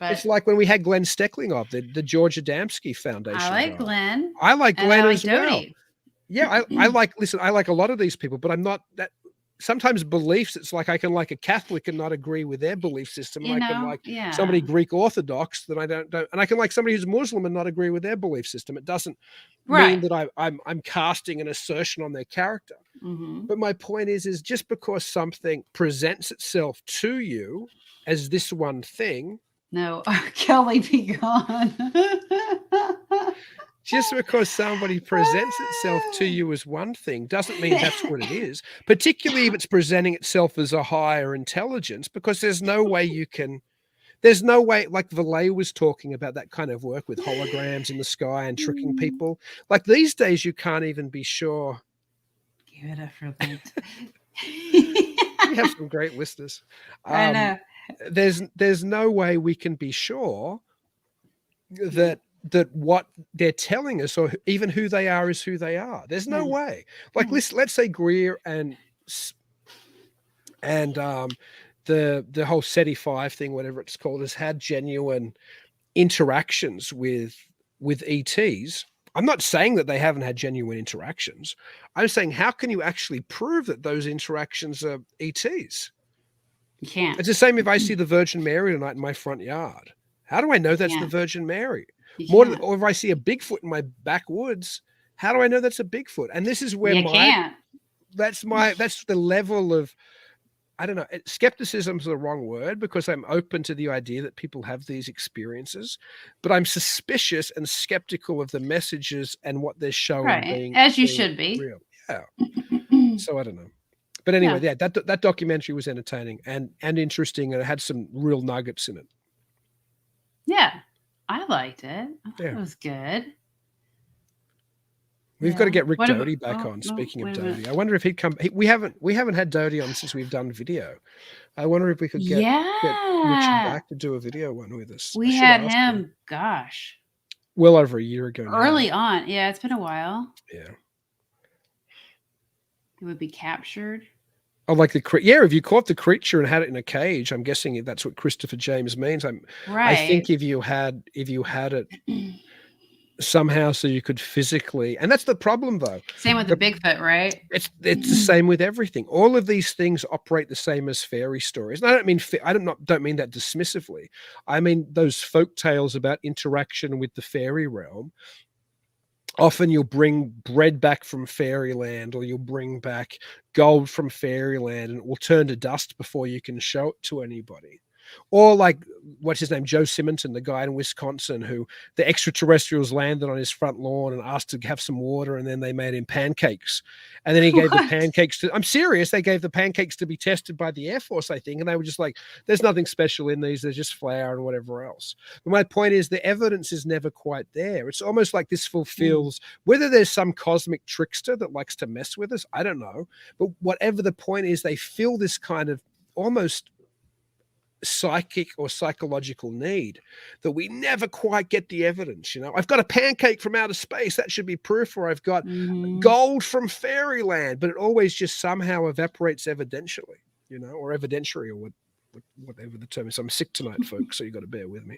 It's like when we had Glenn Steckling of the George Adamski Foundation. I like Glenn. I like Glenn as well. Dodie. Yeah, I like. Listen, I like a lot of these people, but I'm not that. Sometimes beliefs, it's like I can like a Catholic and not agree with their belief system. I can like somebody Greek Orthodox that I don't, and I can like somebody who's Muslim and not agree with their belief system. It doesn't mean that I'm casting an assertion on their character. But my point is just because something presents itself to you as this one thing. No, Kelly, be gone. Just because somebody presents itself to you as one thing doesn't mean that's what it is, particularly if it's presenting itself as a higher intelligence, because there's no way, like Valet was talking about that kind of work with holograms in the sky and tricking people. Like these days, you can't even be sure. Give it up for that. We have some great listeners. I know. There's no way we can be sure that what they're telling us or even who they are is who they are. There's no way. Like let's say Greer and the whole SETI 5 thing, whatever it's called, has had genuine interactions with ETs. I'm not saying that they haven't had genuine interactions. I'm saying, how can you actually prove that those interactions are ETs? You can't. It's the same if I see the Virgin Mary tonight in my front yard. How do I know that's the Virgin Mary? Or if I see a Bigfoot in my backwoods, how do I know that's a Bigfoot? And this is where that's the level of, I don't know, skepticism is the wrong word, because I'm open to the idea that people have these experiences, but I'm suspicious and skeptical of the messages and what they're showing. As you should be. Real. Yeah. So I don't know. But anyway, that documentary was entertaining and interesting, and it had some real nuggets in it. Yeah, I liked it. I thought it was good. We've got to get Rick Doty back on. Speaking of Doty, I wonder if he'd come. We haven't had Doty on since we've done video. I wonder if we could get Richard back to do a video one with us. We had him. Gosh, well over a year ago. Early on, yeah, it's been a while. Yeah, it would be captured. Oh, like if you caught the creature and had it in a cage, I'm guessing that's what Christopher James means. I think if you had it somehow so you could physically, and that's the problem though. Same with the Bigfoot, right? It's the same with everything. All of these things operate the same as fairy stories. And I don't mean that dismissively. I mean those folk tales about interaction with the fairy realm. Often you'll bring bread back from fairyland, or you'll bring back gold from fairyland, and it will turn to dust before you can show it to anybody. Or like, what's his name? Joe Simonton, the guy in Wisconsin who the extraterrestrials landed on his front lawn and asked to have some water, and then they made him pancakes. And then he gave the pancakes to, I'm serious, they gave the pancakes to be tested by the Air Force, I think. And they were just like, there's nothing special in these. There's just flour and whatever else. But my point is the evidence is never quite there. It's almost like this fulfills, whether there's some cosmic trickster that likes to mess with us, I don't know. But whatever the point is, they feel this kind of almost psychic or psychological need that we never quite get the evidence. I've got a pancake from outer space, that should be proof, or I've got gold from fairyland, but it always just somehow evaporates evidentially, or evidentiary, or whatever the term is. I'm sick tonight, folks, so you got to bear with me.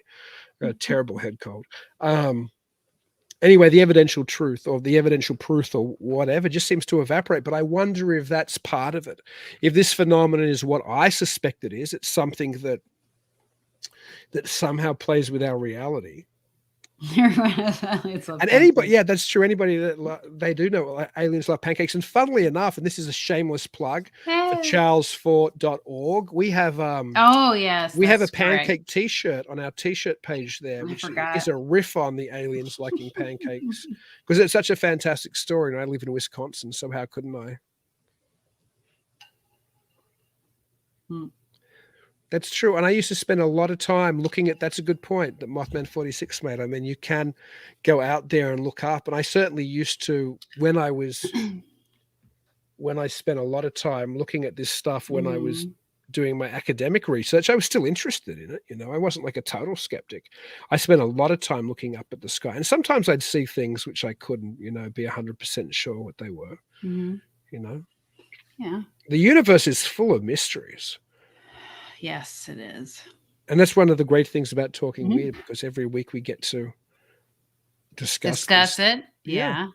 I've got a terrible head cold. Anyway, the evidential truth or the evidential proof or whatever just seems to evaporate. But I wonder if that's part of it. If this phenomenon is what I suspect it is, it's something that somehow plays with our reality. And anybody, yeah, that's true. Anybody that they do know aliens love pancakes. And funnily enough, and this is a shameless plug for charlesfort.org, we have oh yes, we have a that's correct. pancake T-shirt on our T-shirt page there, which is a riff on the aliens liking pancakes because it's such a fantastic story. And I live in Wisconsin, so how couldn't I? That's true. And I used to spend a lot of time looking at, that's a good point that Mothman 46 made. I mean, you can go out there and look up. And I certainly used to, when I spent a lot of time looking at this stuff, when I was doing my academic research, I was still interested in it. You know, I wasn't like a total skeptic. I spent a lot of time looking up at the sky. And sometimes I'd see things which I couldn't, you know, be 100% sure what they were, you know. Yeah. The universe is full of mysteries. Yes, it is. And that's one of the great things about Talking Weird, because every week we get to discuss it. Yeah.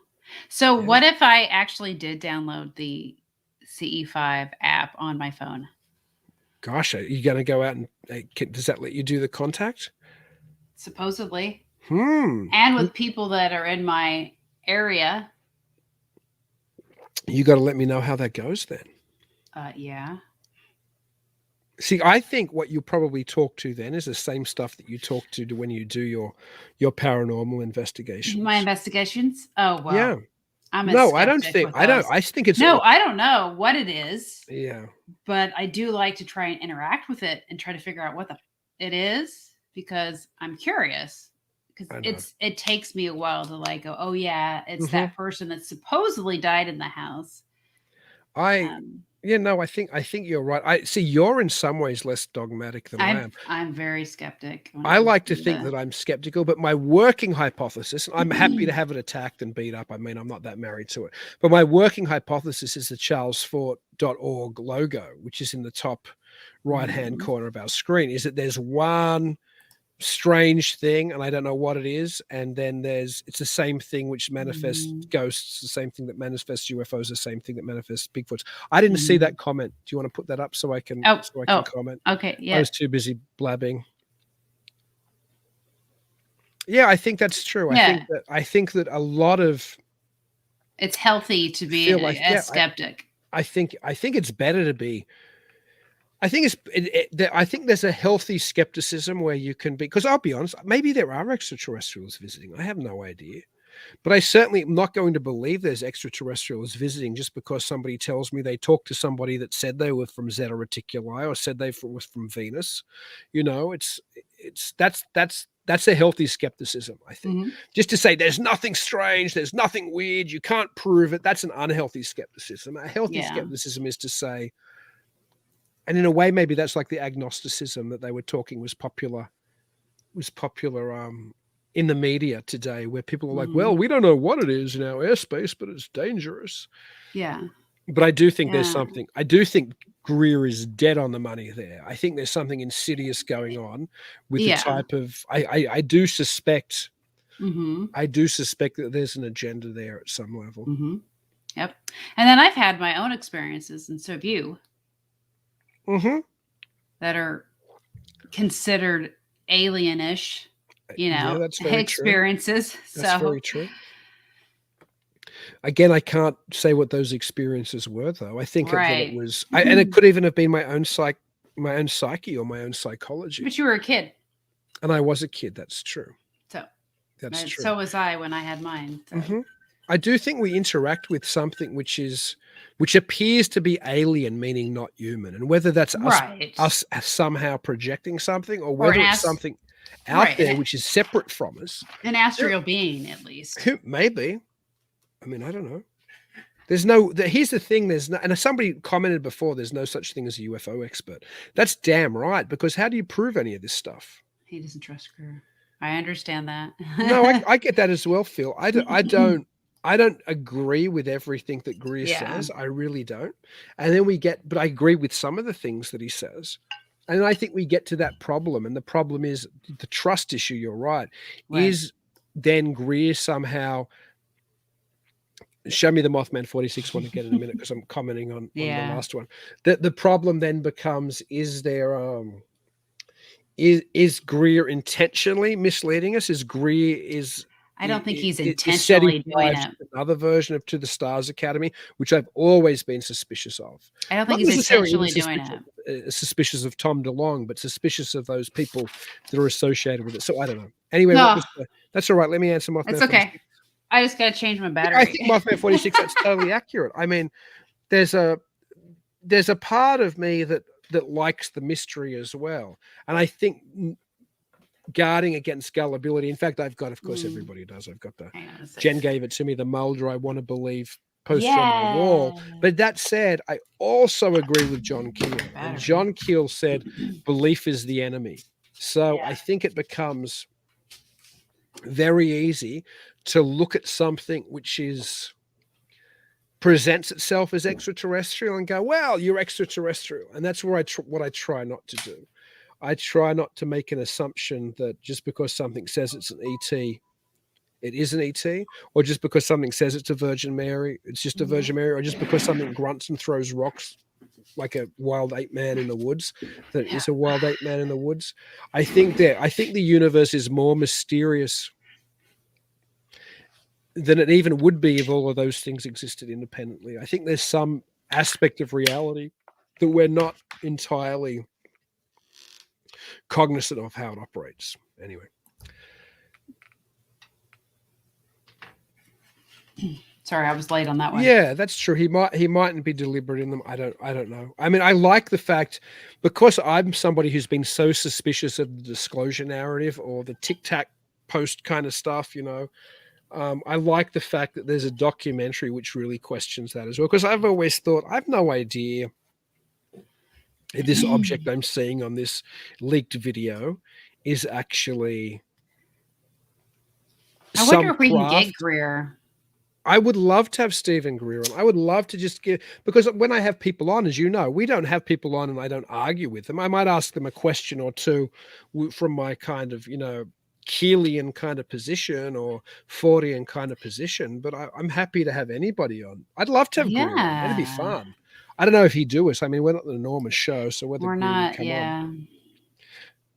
So what if I actually did download the CE5 app on my phone? Gosh, are you going to go out and does that let you do the contact? Supposedly. And with people that are in my area. You got to let me know how that goes then. Yeah. See, I think what you probably talk to then is the same stuff that you talk to when you do your paranormal investigations. My investigations? Oh, well. Yeah. I'm a no, I don't skeptic think. with I don't. those. I think it's. No, I don't know what it is. Yeah. But I do like to try and interact with it and try to figure out what it is because I'm curious. Because it takes me a while to like go, oh yeah, it's that person that supposedly died in the house. Yeah, no, I think you're right. I see you're in some ways less dogmatic than I am. I'm very skeptic. I like to think that I'm skeptical, but my working hypothesis, I'm happy to have it attacked and beat up. I mean, I'm not that married to it. But my working hypothesis is the charlesfort.org logo, which is in the top right-hand corner of our screen, is that there's one strange thing, and I don't know what it is, and then it's the same thing which manifests ghosts, the same thing that manifests UFOs, the same thing that manifests Bigfoots. I didn't see that comment. Do you want to put that up so I can comment? Okay, yeah. I was too busy blabbing. Yeah, I think that's true. I think that a lot of it's healthy to be a skeptic. I think it's better to be. I think I think there's a healthy skepticism where you can be, because I'll be honest, maybe there are extraterrestrials visiting. I have no idea, but I certainly am not going to believe there's extraterrestrials visiting just because somebody tells me they talked to somebody that said they were from Zeta Reticuli or said they were from Venus. You know, that's a healthy skepticism, I think. Just to say there's nothing strange, there's nothing weird, you can't prove it. That's an unhealthy skepticism. A healthy skepticism is to say. And in a way, maybe that's like the agnosticism that they were talking was popular in the media today, where people are like, well, we don't know what it is in our airspace, but it's dangerous. Yeah. But I do think there's something. I do think Greer is dead on the money there. I think there's something insidious going on with the type of. I do suspect. I do suspect that there's an agenda there at some level. Yep. And then I've had my own experiences, and so have you. That are considered alienish, you know, that's very experiences. True. That's very true. Again, I can't say what those experiences were, though. I think that it was, and it could even have been my own psyche or my own psychology. But you were a kid, and I was a kid. That's true. So that's true. So was I when I had mine. So. I do think we interact with something which appears to be alien, meaning not human, and whether that's us somehow projecting something, or whether it's something out there which is separate from us, an astral being, at least. Maybe. I mean, I don't know. Here's the thing. And somebody commented before, there's no such thing as a UFO expert. That's damn right, because how do you prove any of this stuff? He doesn't trust Greer. I understand that. No, I get that as well, Phil. I don't agree with everything that Greer says. I really don't. And then but I agree with some of the things that he says. And I think we get to that problem. And the problem is the trust issue. You're right. Is then Greer somehow, show me the Mothman 46 one again in a minute, because I'm commenting on the last one. The problem then becomes, is there Is Greer intentionally misleading us? I don't think he's setting intentionally doing lives it. to another version of To the Stars Academy, which I've always been suspicious of. I don't Not think he's necessarily even intentionally doing it. suspicious of Tom DeLonge, but suspicious of those people that are associated with it. So I don't know. Anyway, No. that's all right. Let me answer Mothman. It's okay. I just got to change my battery. I think Mothman 46. That's totally accurate. I mean, there's a part of me that likes the mystery as well, and I think guarding against gullibility. In fact, I've got, of course, everybody does. I've got Jenn gave it to me, the Mulder I Want to Believe poster on my wall. But that said, I also agree with John Keel. And John Keel said, belief is the enemy. So I think it becomes very easy to look at something which presents itself as extraterrestrial and go, well, you're extraterrestrial. And that's where what I try not to do. I try not to make an assumption that just because something says it's an ET, it is an ET, or just because something says it's a Virgin Mary, it's just a Virgin Mary, or just because something grunts and throws rocks like a wild ape man in the woods, that is a wild ape man in the woods. I think the universe is more mysterious than it even would be if all of those things existed independently. I think there's some aspect of reality that we're not entirely cognizant of how it operates. Anyway. Sorry, I was late on that one. Yeah, that's true. He mightn't be deliberate in them. I don't know. I mean, I like the fact, because I'm somebody who's been so suspicious of the disclosure narrative or the Tic Tac post kind of stuff, I like the fact that there's a documentary which really questions that as well. Because I've always thought, I've no idea if this object I'm seeing on this leaked video is actually I wonder if we can get Greer. I would love to have Stephen Greer on. I would love to just because when I have people on, as you know, we don't have people on and I don't argue with them. I might ask them a question or two from my kind of, Keelian kind of position or Fordian kind of position, but I'm happy to have anybody on. I'd love to have Greer on. That'd be fun. I don't know if he'd do us. I mean, we're not an enormous show, so whether we're Greer not, would come on.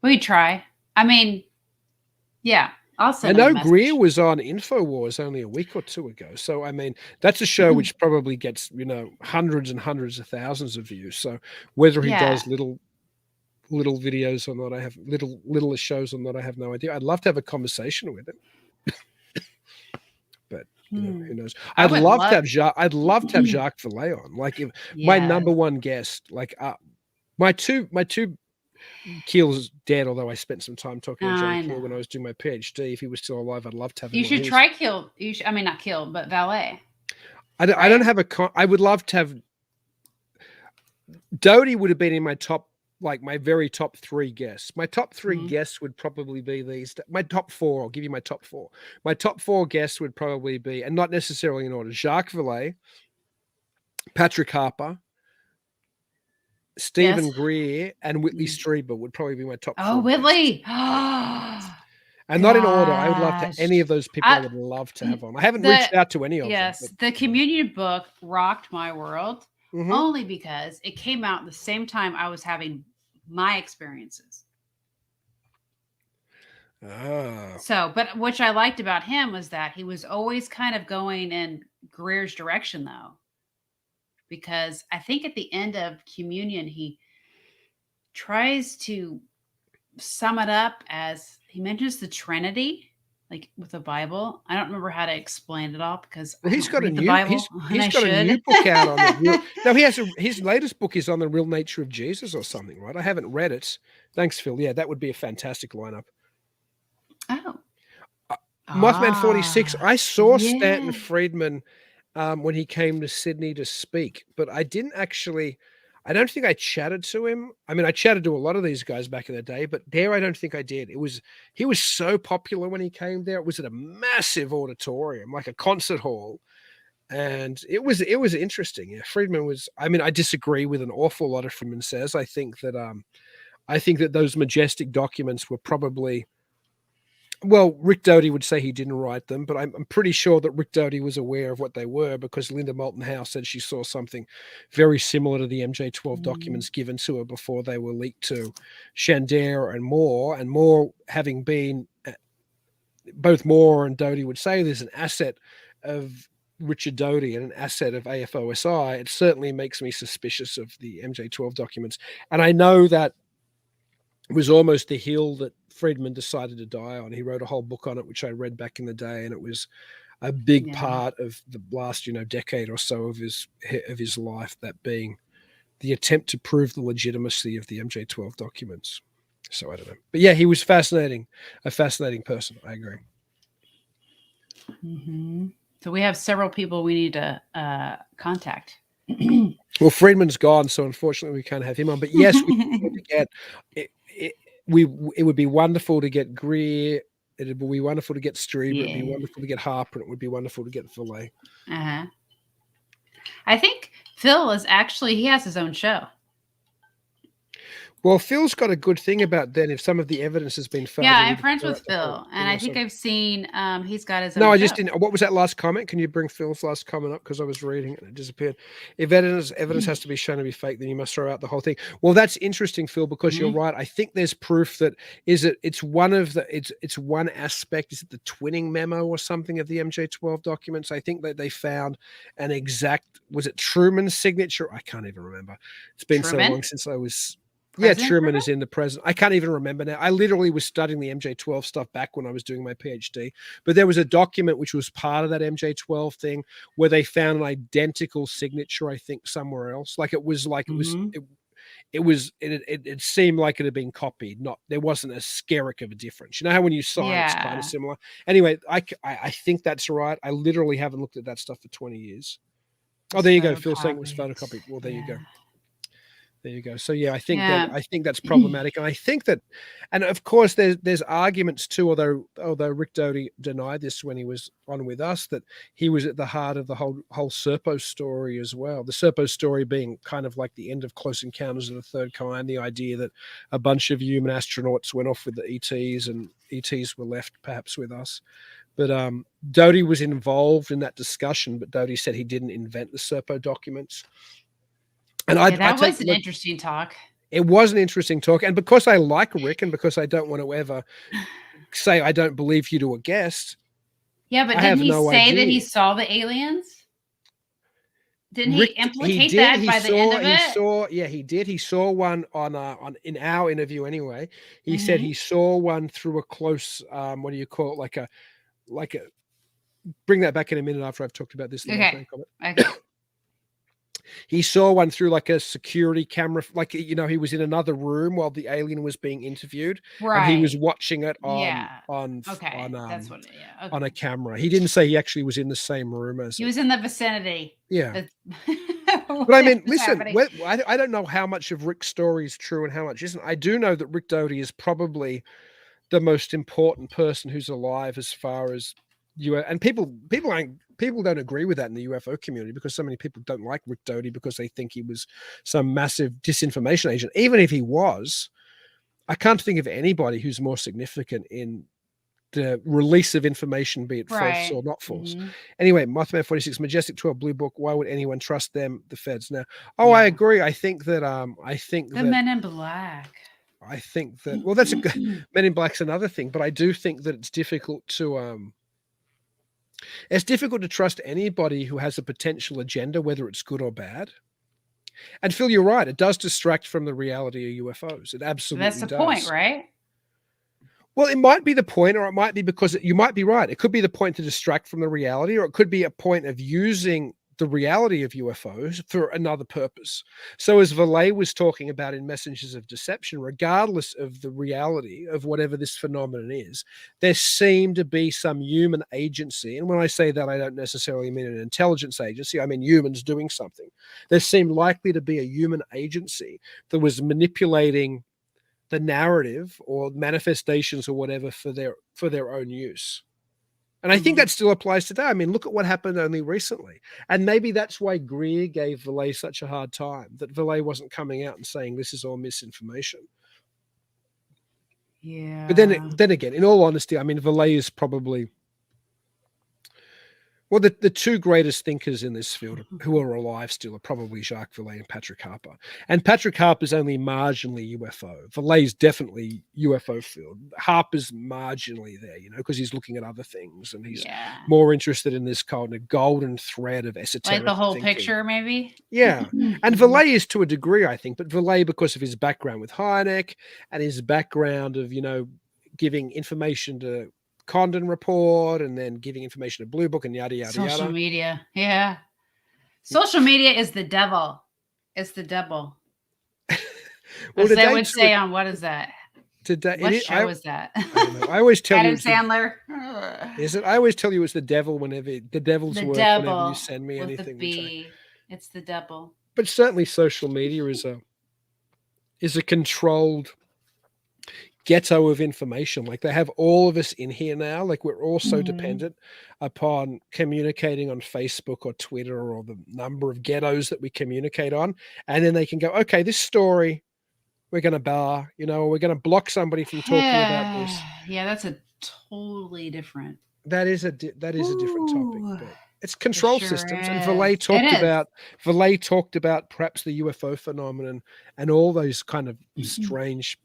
We'd try. I mean, yeah. I know Greer was on InfoWars only a week or two ago. So, I mean, that's a show which probably gets, hundreds and hundreds of thousands of views. So whether he does little videos or not, I have little shows or not, I have no idea. I'd love to have a conversation with him. But who knows? I'd love to have Jacques Vallée on. Like my number one guest, like my two Keel's dead, although I spent some time talking to John Keel when I was doing my PhD. If he was still alive, I'd love to have him. You should try Keel. I mean, not Keel, but Vallée. I don't have I would love to have. Doty would have been in my top, like my very top three guests. My top three guests would probably be these. My top four. I'll give you my top four. My top four guests would probably be, and not necessarily in order: Jacques Vallée, Patrick Harper, Stephen Greer, and Whitley Strieber would probably be my top four. Oh, Whitley. And not in order. I would love to any of those people. I would love to have on. I haven't reached out to any of them. Yes, the Communion book rocked my world only because it came out at the same time I was having my experiences. So, but which I liked about him was that he was always kind of going in Greer's direction, though. Because I think at the end of Communion, he tries to sum it up as he mentions the Trinity, like with the Bible. I don't remember how to explain it all because he's got a new Bible, he's got a new book out on the real, no, he has his latest book is on the real nature of Jesus or something, right? I haven't read it. Thanks, Phil. Yeah, that would be a fantastic lineup. Oh. Mothman 46. I saw Stanton Friedman when he came to Sydney to speak, but I don't think I chatted to him. I mean, I chatted to a lot of these guys back in the day, but there I don't think I did. He was so popular when he came there. It was at a massive auditorium, like a concert hall. And it was interesting. Yeah, Friedman was, I mean, I disagree with an awful lot of Friedman says. I think that those majestic documents were probably Well, Rick Doty would say he didn't write them, but I'm pretty sure that Rick Doty was aware of what they were because Linda Moulton Howe said she saw something very similar to the MJ12 documents given to her before they were leaked to Shandera and Moore having been, both Moore and Doty would say there's an asset of Richard Doty and an asset of AFOSI. It certainly makes me suspicious of the MJ12 documents. And I know that it was almost the hill that Friedman decided to die on. He wrote a whole book on it, which I read back in the day, and it was a big part of the last, decade or so of his life, that being the attempt to prove the legitimacy of the MJ12 documents. So I don't know. But yeah, he was a fascinating person. I agree. Mm-hmm. So we have several people we need to contact. Well, Friedman's gone, so unfortunately we can't have him on. But yes, it would be wonderful to get Greer. It would be wonderful to get Strieber. It'd be wonderful to get Harper. And it would be wonderful to get Valet. I think Phil he has his own show. Well, Phil's got a good thing about then if some of the evidence has been found. Yeah, I'm friends with Phil, and I think I've seen he's got his own No, I show. just didn't. What was that last comment? Can you bring Phil's last comment up? Because I was reading it and it disappeared. If evidence has to be shown to be fake, then you must throw out the whole thing. Well, that's interesting, Phil, because you're right. I think there's proof that it's one aspect. Is it the twinning memo or something of the MJ12 documents? I think that they found an exact, was it Truman's signature? I can't even remember. It's been so long since I was. President Truman is in the present. I can't even remember now. I literally was studying the MJ12 stuff back when I was doing my PhD. But there was a document which was part of that MJ12 thing where they found an identical signature, I think, somewhere else. Like it seemed like it had been copied. There wasn't a skerrick of a difference. You know how when you sign, it's kind of similar. Anyway, I think that's right. I literally haven't looked at that stuff for 20 years. Oh, there you go. Phil saying it was photocopied. Well, there you go. There you go. So yeah, I think that's problematic, and I think that, and of course there's arguments too. Although Rick Doty denied this when he was on with us, that he was at the heart of the whole Serpo story as well. The Serpo story being kind of like the end of Close Encounters of the Third Kind, the idea that a bunch of human astronauts went off with the ETs and ETs were left perhaps with us. But Doty was involved in that discussion, but Doty said he didn't invent the Serpo documents. And that was an interesting talk. It was an interesting talk. And because I like Rick and because I don't want to ever say I don't believe you to a guest. Yeah, but didn't he say that he saw the aliens? Didn't he implicate that by the end of it? He did. He saw one on in our interview anyway. He said he saw one through a close what do you call it? Like a bring that back in a minute after I've talked about this. Okay. He saw one through like a security camera, like, he was in another room while the alien was being interviewed. Right. And he was watching it on a camera. He didn't say he actually was in the same room as he was in the vicinity. Yeah. But I mean, listen, I don't know how much of Rick's story is true and how much isn't. I do know that Rick Doty is probably the most important person who's alive as far as and people don't agree with that in the UFO community because so many people don't like Rick Doty because they think he was some massive disinformation agent. Even if he was, I can't think of anybody who's more significant in the release of information, be it false or not false. Anyway, Mothman 46, Majestic 12, Blue Book. Why would anyone trust them? The feds. Now, I agree. I think that the Men in Black. I think that that's a Men in Black's another thing, but I do think that it's difficult to trust anybody who has a potential agenda, whether it's good or bad. And Phil, you're right. It does distract from the reality of UFOs. It absolutely does. That's the point, right? Well, it might be the point, or it might be because you might be right. It could be the point to distract from the reality, or it could be a point of using the reality of UFOs for another purpose. So as Valet was talking about in Messengers of Deception, regardless of the reality of whatever this phenomenon is, there seemed to be some human agency. And when I say that, I don't necessarily mean an intelligence agency. I mean humans doing something. There seemed likely to be a human agency that was manipulating the narrative or manifestations or whatever for their own use. And I think that still applies today. I mean, look at what happened only recently. And maybe that's why Greer gave Valet such a hard time, that Valet wasn't coming out and saying this is all misinformation. Yeah. But then again, in all honesty, I mean, Vallée is probably the two greatest thinkers in this field who are alive still are probably Jacques Vallée and Patrick Harper. And Patrick Harper's only marginally UFO. Vallée's definitely UFO field. Harper's marginally there, because he's looking at other things and he's more interested in this kind of golden thread of esoteric Like the whole thinking. picture, maybe? Yeah. And Vallée is to a degree, I think, but Vallée, because of his background with Hynek and his background of, giving information to Condon Report and then giving information to Blue Book and yada, yada, Social yada. media. Yeah. Social media is the devil. It's the devil. Well, As they would say on, what is that? Today, what show is that? I don't know. I always tell Adam you. Sandler. Is it? I always tell you it's the devil whenever the devil's work whenever you send me with anything. The B. It's the devil. But certainly social media is a controlled ghetto of information. Like they have all of us in here now. Like we're all so dependent upon communicating on Facebook or Twitter or the number of ghettos that we communicate on. And then they can go, okay, this story we're going to bar, we're going to block somebody from talking about this. Yeah, that's a totally different. That is a different topic. But it's control systems. And Vallée talked about perhaps the UFO phenomenon and all those kind of strange,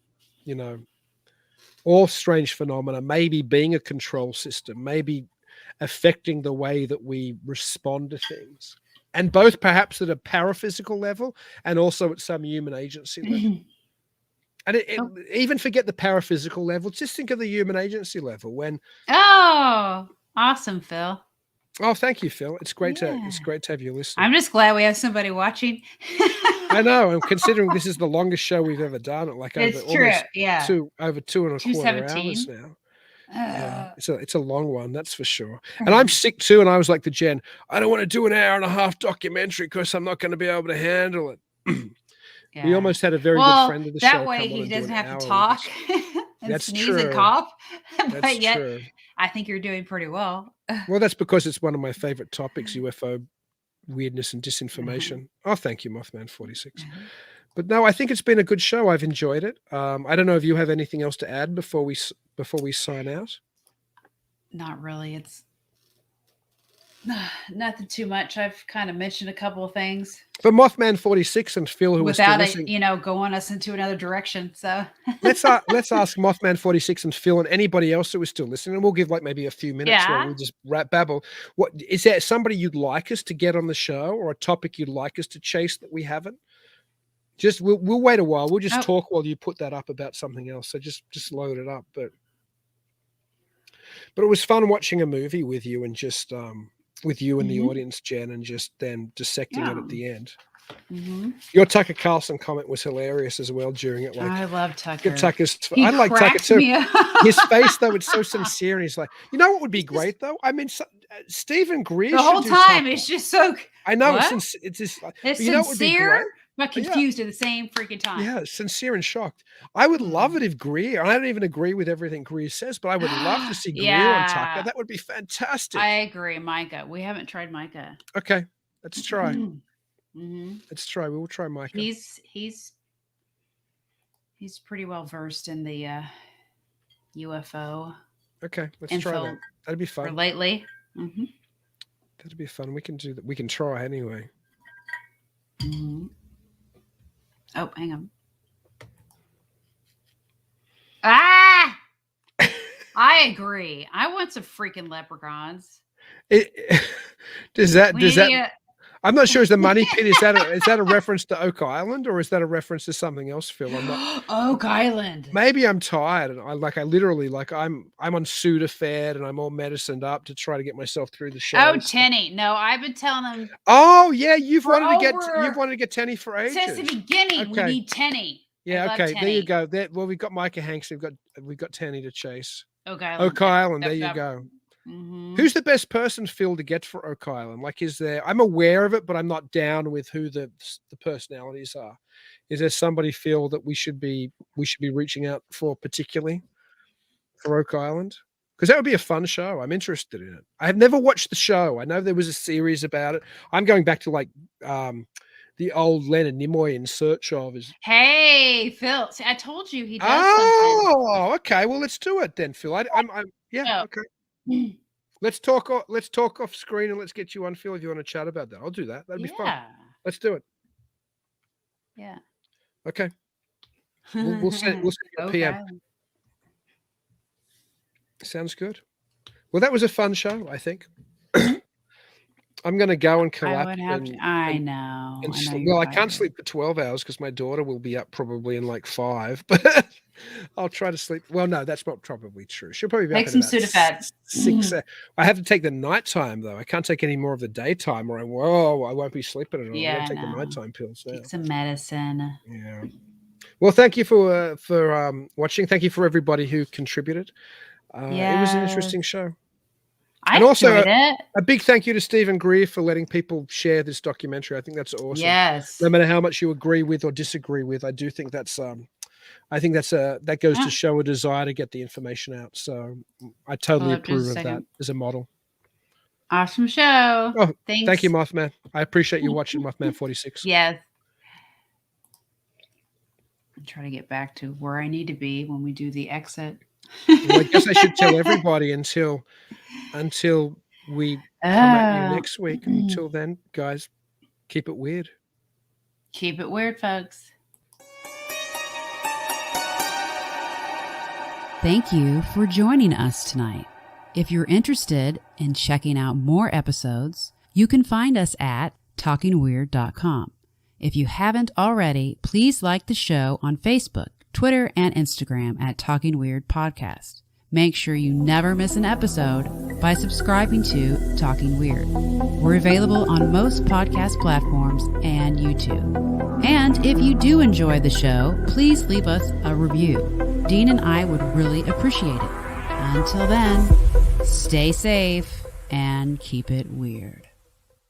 all strange phenomena, maybe being a control system, maybe affecting the way that we respond to things. And both perhaps at a paraphysical level and also at some human agency level. And even forget the paraphysical level. Just think of the human agency level when. Oh, awesome, Phil. Oh, thank you, Phil. It's great to have you listening. I'm just glad we have somebody watching. I know. I'm considering this is the longest show we've ever done. Like it's over true. Over 2.25 hours now. Yeah, it's a long one, that's for sure. And I'm sick too. And I was like to Jen, I don't want to do an 1.5-hour documentary because I'm not going to be able to handle it. Yeah. We almost had a very good friend of the show. That way he doesn't have to talk and sneeze and cough. But yet, true. I think you're doing pretty well. Well, that's because it's one of my favorite topics, UFO weirdness and disinformation. Oh, thank you, Mothman 46. But no, I think it's been a good show. I've enjoyed it. I don't know if you have anything else to add before we sign out. Not really. It's nothing too much. I've kind of mentioned a couple of things. But Mothman 46 and Phil, who without was still listening, going us into another direction. So let's ask Mothman 46 and Phil and anybody else who is still listening, and we'll give like maybe a few minutes where we'll just babble. What is there? Somebody you'd like us to get on the show, or a topic you'd like us to chase that we haven't? Just we'll wait a while. We'll just talk while you put that up about something else. So just load it up. But it was fun watching a movie with you and just with you and the audience, Jen, and just then dissecting it at the end. Your Tucker Carlson comment was hilarious as well during it. Like, I love Tucker. I like Tucker too. His face though, it's so sincere. And he's like, what would be great though? I mean, Stephen Greer. The whole time it's just so. I know it's just. It's sincere, but confused at the same freaking time. Yeah, sincere and shocked. I would love it if Greer. I don't even agree with everything Greer says, but I would love to see Greer on Tucker. That would be fantastic. I agree, Micah. We haven't tried Micah. Okay, let's try. Let's try. We will try Micah. He's pretty well versed in the UFO. Okay, let's try that. That'd be fun. For lately. That'd be fun. We can do that. We can try anyway. Oh, hang on. I agree. I want some freaking leprechauns. Does that? I'm not sure. Is the money pit? Is that a reference to Oak Island, or is that a reference to something else, Phil? I'm not. Oak Island. Maybe I'm tired, and I'm on Sudafed, and I'm all medicined up to try to get myself through the show. Oh, Tenny. No, I've been telling them. Oh yeah, you've wanted to get Tenny for ages. Since the beginning, we need Tenny. Yeah. Okay. There you go. Well, we've got Micah Hanks. We've got Tenny to chase. Oak Island. Oak Island. There you go. Who's the best person, Phil, to get for Oak Island? Like, is there? I'm aware of it, but I'm not down with who the personalities are. Is there somebody, Phil, that we should be reaching out for particularly for Oak Island? Because that would be a fun show. I'm interested in it. I have never watched the show. I know there was a series about it. I'm going back to like the the old Leonard Nimoy In Search Of is. Hey, Phil. See, I told you he does something. Oh, okay. Well, let's do it then, Phil. Yeah, okay. Let's talk off screen and let's get you on, Phil, if you want to chat about that. I'll do that. That'd be fun. Let's do it. Yeah. Okay. We'll send you a PM. Okay. Sounds good. Well, that was a fun show, I think. I'm going to go and collapse. I know. I can't sleep for 12 hours because my daughter will be up probably in like 5, but I'll try to sleep. Well, no, that's not probably true. She'll probably be Take up some at about Sudafed. 6. I have to take the nighttime though. I can't take any more of the daytime, or I won't be sleeping at all. Yeah, I take the nighttime pills now. Take some medicine. Yeah. Well, thank you for watching. Thank you for everybody who contributed. It was an interesting show. I enjoyed it. A big thank you to Stephen Greer for letting people share this documentary. I think that's awesome. Yes. No matter how much you agree with or disagree with, I do think that goes to show a desire to get the information out. So I totally approve of that as a model. Awesome show. Oh, thanks. Thank you, Mothman. I appreciate you watching Mothman 46. Yes. I'm trying to get back to where I need to be when we do the exit. Well, I guess I should tell everybody until we come at you next week. Until then, guys, keep it weird. Keep it weird, folks. Thank you for joining us tonight. If you're interested in checking out more episodes, you can find us at talkingweird.com. If you haven't already, please like the show on Facebook, Twitter, and Instagram at Talking Weird Podcast. Make sure you never miss an episode by subscribing to Talking Weird. We're available on most podcast platforms and YouTube. And if you do enjoy the show, please leave us a review. Dean and I would really appreciate it. Until then, stay safe and keep it weird.